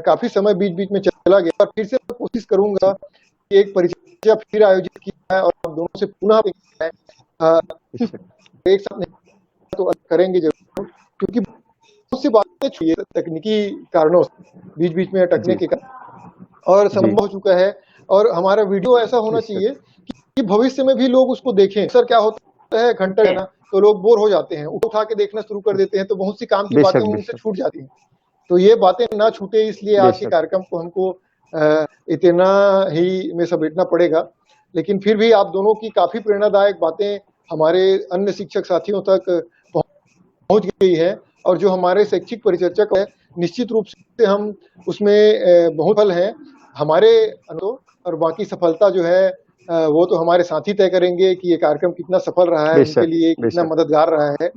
काफी समय बीच बीच में चला गया, और फिर से मैं कोशिश करूंगा जी कि एक परिचय फिर आयोजित किया जाए और हम दोनों से पुनः मिलना है। बेशक। एक साथ नहीं तो करेंगे जरूर, क्योंकि बहुत सी बातें छुई है तकनीकी कारणों से, बीच बीच में अटकने जी के कारण, और जी संभव हो चुका है। और हमारा वीडियो ऐसा होना चाहिए बेशक कि भविष्य में भी लोग उसको देखें। सर क्या होता है, घंटा है ना, तो लोग बोर हो जाते हैं, उठा के देखना शुरू कर देते हैं, तो बहुत सी काम की बातें बेशक उनसे बेशक छूट जाती हैं। तो ये बातें ना छूटे, इसलिए आज के बेशक। कार्यक्रम को हमको इतना ही में समेटना पड़ेगा। लेकिन फिर भी आप दोनों की काफी प्रेरणादायक बातें हमारे अन्य शिक्षक साथियों तक पहुंच गई है। और जो हमारे शैक्षिक परिचर्चक है, निश्चित रूप से हम उसमें बहुत फल हैं हमारे। और बाकी सफलता जो है वो तो हमारे साथी तय करेंगे कि ये कार्यक्रम कितना सफल रहा है, उनके बेशक लिए कितना बेशक मददगार रहा है।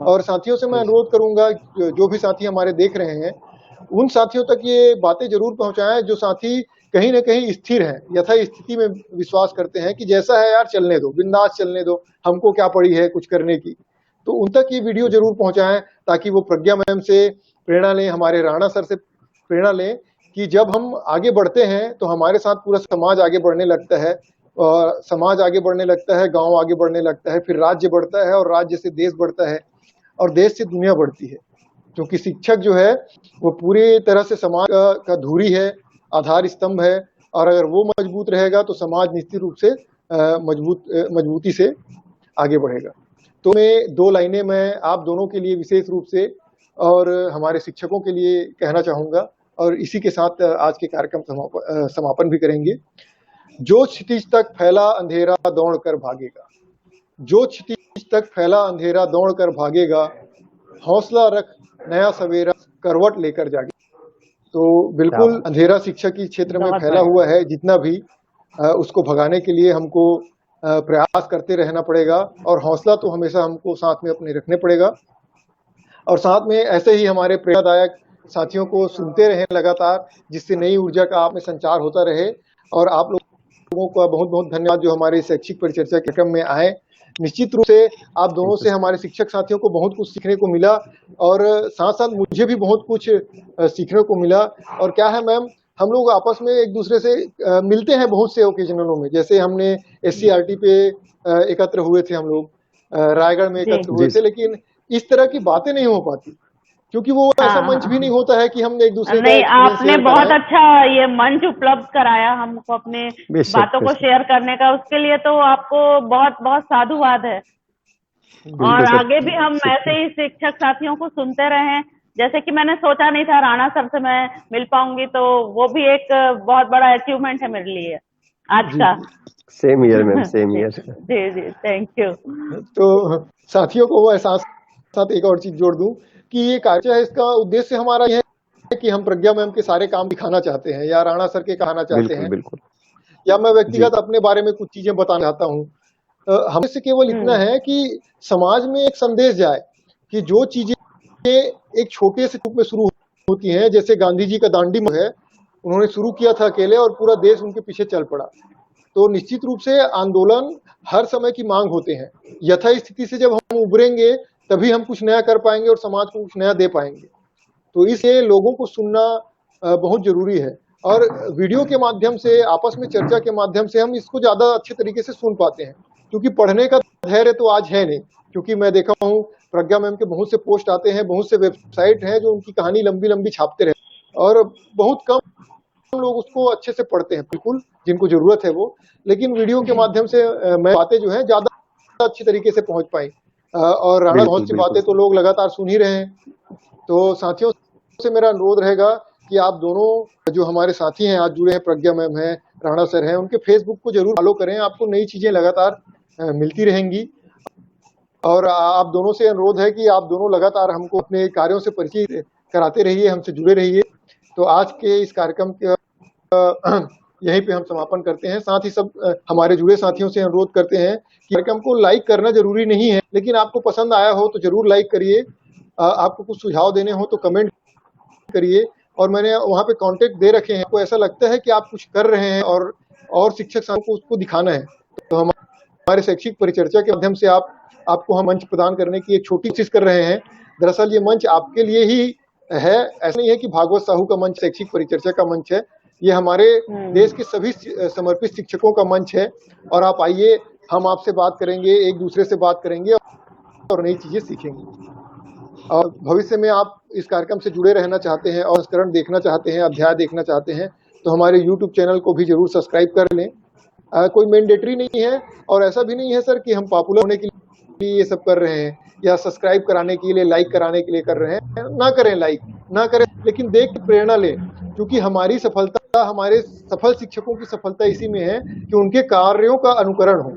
और साथियों से मैं बेशक। अनुरोध करूंगा, जो भी साथी हमारे देख रहे हैं, उन साथियों तक ये बातें जरूर पहुंचाएं जो साथी कहीं ना कहीं स्थिर हैं, यथा स्थिति में विश्वास करते हैं कि जैसा है यार चलने दो, बिंदास चलने दो, हमको क्या पड़ी है कुछ करने की। तो उन तक ये वीडियो जरूर पहुंचाएं ताकि वो प्रज्ञा मैम से प्रेरणा लें, हमारे राणा सर से प्रेरणा लें कि जब हम आगे बढ़ते हैं तो हमारे साथ पूरा समाज आगे बढ़ने लगता है, और समाज आगे बढ़ने लगता है, गांव आगे बढ़ने लगता है, फिर राज्य बढ़ता है और राज्य से देश बढ़ता है और देश से दुनिया बढ़ती है। क्योंकि शिक्षक जो है वो पूरी तरह से समाज का धुरी है, आधार स्तंभ है, और अगर वो मजबूत रहेगा तो समाज निश्चित रूप से मजबूती से आगे बढ़ेगा। तो मैं 2 लाइनें मैं आप दोनों के लिए विशेष रूप से और हमारे शिक्षकों के लिए कहना चाहूंगा, और इसी के साथ आज के कार्यक्रम समापन भी करेंगे। जो क्षितिज तक फैला अंधेरा दौड़ कर भागेगा, जो क्षितिज तक फैला अंधेरा दौड़ कर भागेगा, हौसला रख नया सवेरा करवट लेकर जागे। तो बिल्कुल अंधेरा शिक्षा के क्षेत्र में फैला हुआ है, जितना भी उसको भगाने के लिए हमको प्रयास करते रहना पड़ेगा, और हौसला तो हमेशा हमको साथ में अपने रखने पड़ेगा। और साथ में ऐसे ही हमारे प्रेरणादायक साथियों को सुनते रहें लगातार, जिससे नई ऊर्जा का आप में संचार होता रहे। और आप लोगों का बहुत बहुत धन्यवाद जो हमारे शैक्षिक परिचर्चा कार्यक्रम में आए। निश्चित रूप से आप दोनों से हमारे शिक्षक साथियों को बहुत कुछ सीखने को मिला, और साथ साथ मुझे भी बहुत कुछ सीखने को मिला। और क्या है मैम, हम लोग आपस में एक दूसरे से मिलते हैं बहुत से ओकेजनों में, जैसे हमने SCRT पे एकत्र हुए थे, हम लोग रायगढ़ में एकत्र हुए थे, लेकिन इस तरह की बातें नहीं हो पाती क्योंकि वो ऐसा मंच भी नहीं होता है कि हम एक दूसरे नहीं, आपने बहुत अच्छा ये मंच उपलब्ध कराया हमको अपने बातों को शेयर करने का, उसके लिए तो आपको बहुत बहुत साधुवाद है। और आगे भी हम ऐसे ही शिक्षक साथियों को सुनते रहें। जैसे कि मैंने सोचा नहीं था राणा सर से मैं मिल पाऊंगी, तो वो भी एक बहुत बड़ा अचीवमेंट है मेरे लिए आज का। Same year ma'am, same year. जी जी, थैंक यू। तो साथियों को एहसास, साथ एक और चीज जोड़ दूं कि ये कार्य है, इसका उद्देश्य हमारा यह है कि हम प्रज्ञा मैम के सारे काम दिखाना चाहते हैं, या राणा सर के कहना चाहते हैं, बिल्कुल। या मैं व्यक्तिगत अपने बारे में कुछ चीजें बताना चाहता हूँ। हमें से केवल इतना है कि समाज में एक संदेश जाए कि जो चीजें एक छोटे से रूप में शुरू होती हैं, जैसे गांधी जी का दांडी मार्च है, उन्होंने शुरू किया था अकेले और पूरा देश उनके पीछे चल पड़ा। तो निश्चित रूप से आंदोलन हर समय की मांग होते हैं। यथा स्थिति से जब हम उभरेंगे तभी हम कुछ नया कर पाएंगे और समाज को कुछ नया दे पाएंगे। तो इसलिए लोगों को सुनना बहुत जरूरी है, और वीडियो के माध्यम से, आपस में चर्चा के माध्यम से हम इसको ज्यादा अच्छे तरीके से सुन पाते हैं, क्योंकि पढ़ने का धैर्य तो आज है नहीं। क्योंकि मैं देखा हूँ प्रज्ञा मैम के बहुत से पोस्ट आते हैं, बहुत से वेबसाइट हैं जो उनकी कहानी लंबी लंबी छापते रहते हैं, और बहुत कम लोग उसको अच्छे से पढ़ते हैं, बिल्कुल जिनको जरूरत है वो। लेकिन वीडियो के माध्यम से मैं बातें जो है ज्यादा अच्छी तरीके से पहुंच पाई, और राणा बहुत सी बातें तो लोग लगातार सुन ही रहे हैं। तो साथियों से मेरा अनुरोध रहेगा कि आप दोनों जो हमारे साथी हैं आज जुड़े हैं, प्रज्ञा मैम है, राणा सर हैं, उनके फेसबुक को जरूर फॉलो करें, आपको नई चीजें लगातार मिलती रहेंगी। और आप दोनों से अनुरोध है कि आप दोनों लगातार हमको अपने कार्यों से परिचय कराते रहिए, हमसे जुड़े रहिए। तो आज के इस कार्यक्रम के यहीं पे हम समापन करते हैं। साथ ही सब हमारे जुड़े साथियों से अनुरोध करते हैं कि कार्यक्रम को लाइक करना जरूरी नहीं है, लेकिन आपको पसंद आया हो तो जरूर लाइक करिए, आपको कुछ सुझाव देने हो तो कमेंट करिए, और मैंने वहाँ पे कांटेक्ट दे रखे हैं। आपको ऐसा लगता है कि आप कुछ कर रहे हैं और शिक्षक साथियों को उसको दिखाना है, तो हमारे शैक्षिक परिचर्चा के माध्यम से आपको हम मंच प्रदान करने की एक छोटी कोशिश कर रहे हैं। दरअसल ये मंच आपके लिए ही है, ऐसा नहीं है कि भागवत साहू का मंच शैक्षिक परिचर्चा का मंच है, ये हमारे देश के सभी समर्पित शिक्षकों का मंच है। और आप आइए, हम आपसे बात करेंगे, एक दूसरे से बात करेंगे और नई चीजें सीखेंगे। और भविष्य में आप इस कार्यक्रम से जुड़े रहना चाहते हैं और संस्करण देखना चाहते हैं, अध्याय देखना चाहते हैं, तो हमारे YouTube चैनल को भी जरूर सब्सक्राइब कर लें। कोई मैंडेटरी नहीं है, और ऐसा भी नहीं है सर कि हम पॉपुलर होने के लिए ये सब कर रहे हैं, या सब्सक्राइब कराने के लिए, लाइक कराने के लिए कर रहे हैं। ना करें लाइक, ना करें, लेकिन देख के प्रेरणा लें, क्योंकि हमारी सफलता, हमारे सफल शिक्षकों की सफलता इसी में है कि उनके कार्यों का अनुकरण हो।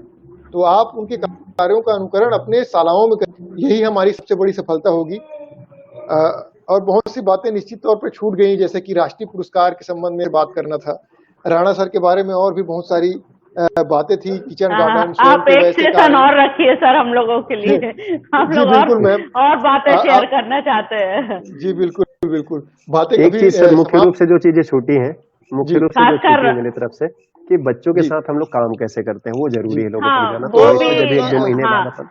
तो आप उनके कार्यों का अनुकरण अपने शालाओं में करें, यही हमारी सबसे बड़ी सफलता होगी। और बहुत सी बातें निश्चित तौर पर छूट गई, जैसे कि राष्ट्रीय पुरस्कार के संबंध में बात करना था, राणा सर के बारे में और भी बहुत सारी बातें थी, किचन गार्डन। आप एक सेशन और रखिए सर हम लोगों के लिए, हम लोग और बातें शेयर करना चाहते हैं। जी बिल्कुल बिल्कुल बातें एक कभी चीज सर, मुख्य रूप समाप्त। से जो चीजें छूटी हैं, मुख्य जी रूप से जो छूटी खासकर है मेरी तरफ से, कि बच्चों के जी साथ हम लोग काम कैसे करते हैं, वो जरूरी जी। है लोगों हाँ तक जाना। तो तो वो भी भविष्य में जब एक दो महीने हाँ बाद अपन।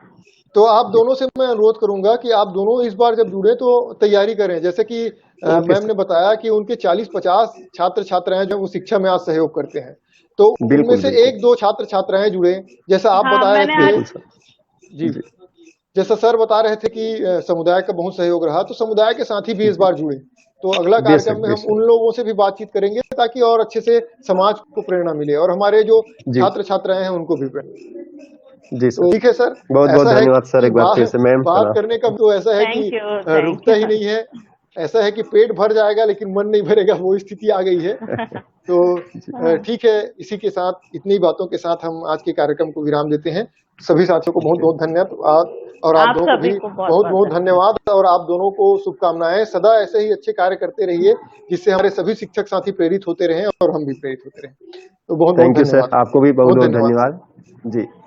तो आप जी। दोनों से मैं अनुरोध करूंगा कि आप दोनों इस बार जब जुड़े तो तैयारी करें। जैसे कि ओके मैम सर। ने बताया कि उनके 40-50 छात्र छात्राएं जो वो शिक्षा में आज सहयोग करते हैं, तो उनमें बिल्कुल से बिल्कुल। एक दो छात्र छात्राएं जुड़े। जैसा आप हाँ बता रहे मैंने थे। आज बिल्कुल सर। जी। जी जैसा सर बता रहे थे कि समुदाय का बहुत सहयोग रहा, तो समुदाय के साथी भी इस जी। बार जुड़े। तो अगला कार्यक्रम बेशक में हम बेशक। उन लोगों से भी बातचीत करेंगे ताकि और अच्छे से समाज को प्रेरणा मिले और हमारे जो जी छात्र छात्राएं हैं उनको भी प्रेरणा। जी सर। तो ठीक है सर। बहुत बहुत ऐसा है धन्यवाद सर, कि एक बार फिर बात से मैम, बात प्रणाम। करने का तो ऐसा है कि थैंक यू थैंक रुकता ही यू नहीं है। ऐसा है कि पेट भर जाएगा लेकिन मन नहीं भरेगा, वो स्थिति आ गई है। तो जी ठीक है, इसी के साथ इतनी बातों के साथ हम आज के कार्यक्रम को विराम देते हैं। सभी साथियों को बहुत ओके। बहुत धन्यवाद और आप आप दोनों को भी सभी को बहुत बहुत बहुत बहुत धन्यवाद। धन्यवाद और आप दोनों को शुभकामनाएं। सदा ऐसे ही अच्छे कार्य करते रहिए जिससे हमारे सभी शिक्षक साथी प्रेरित होते रहें और हम भी प्रेरित होते रहें। तो बहुत बहुत थैंक यू सर, धन्यवाद। आपको भी बहुत बहुत बहुत धन्यवाद। धन्यवाद। जी।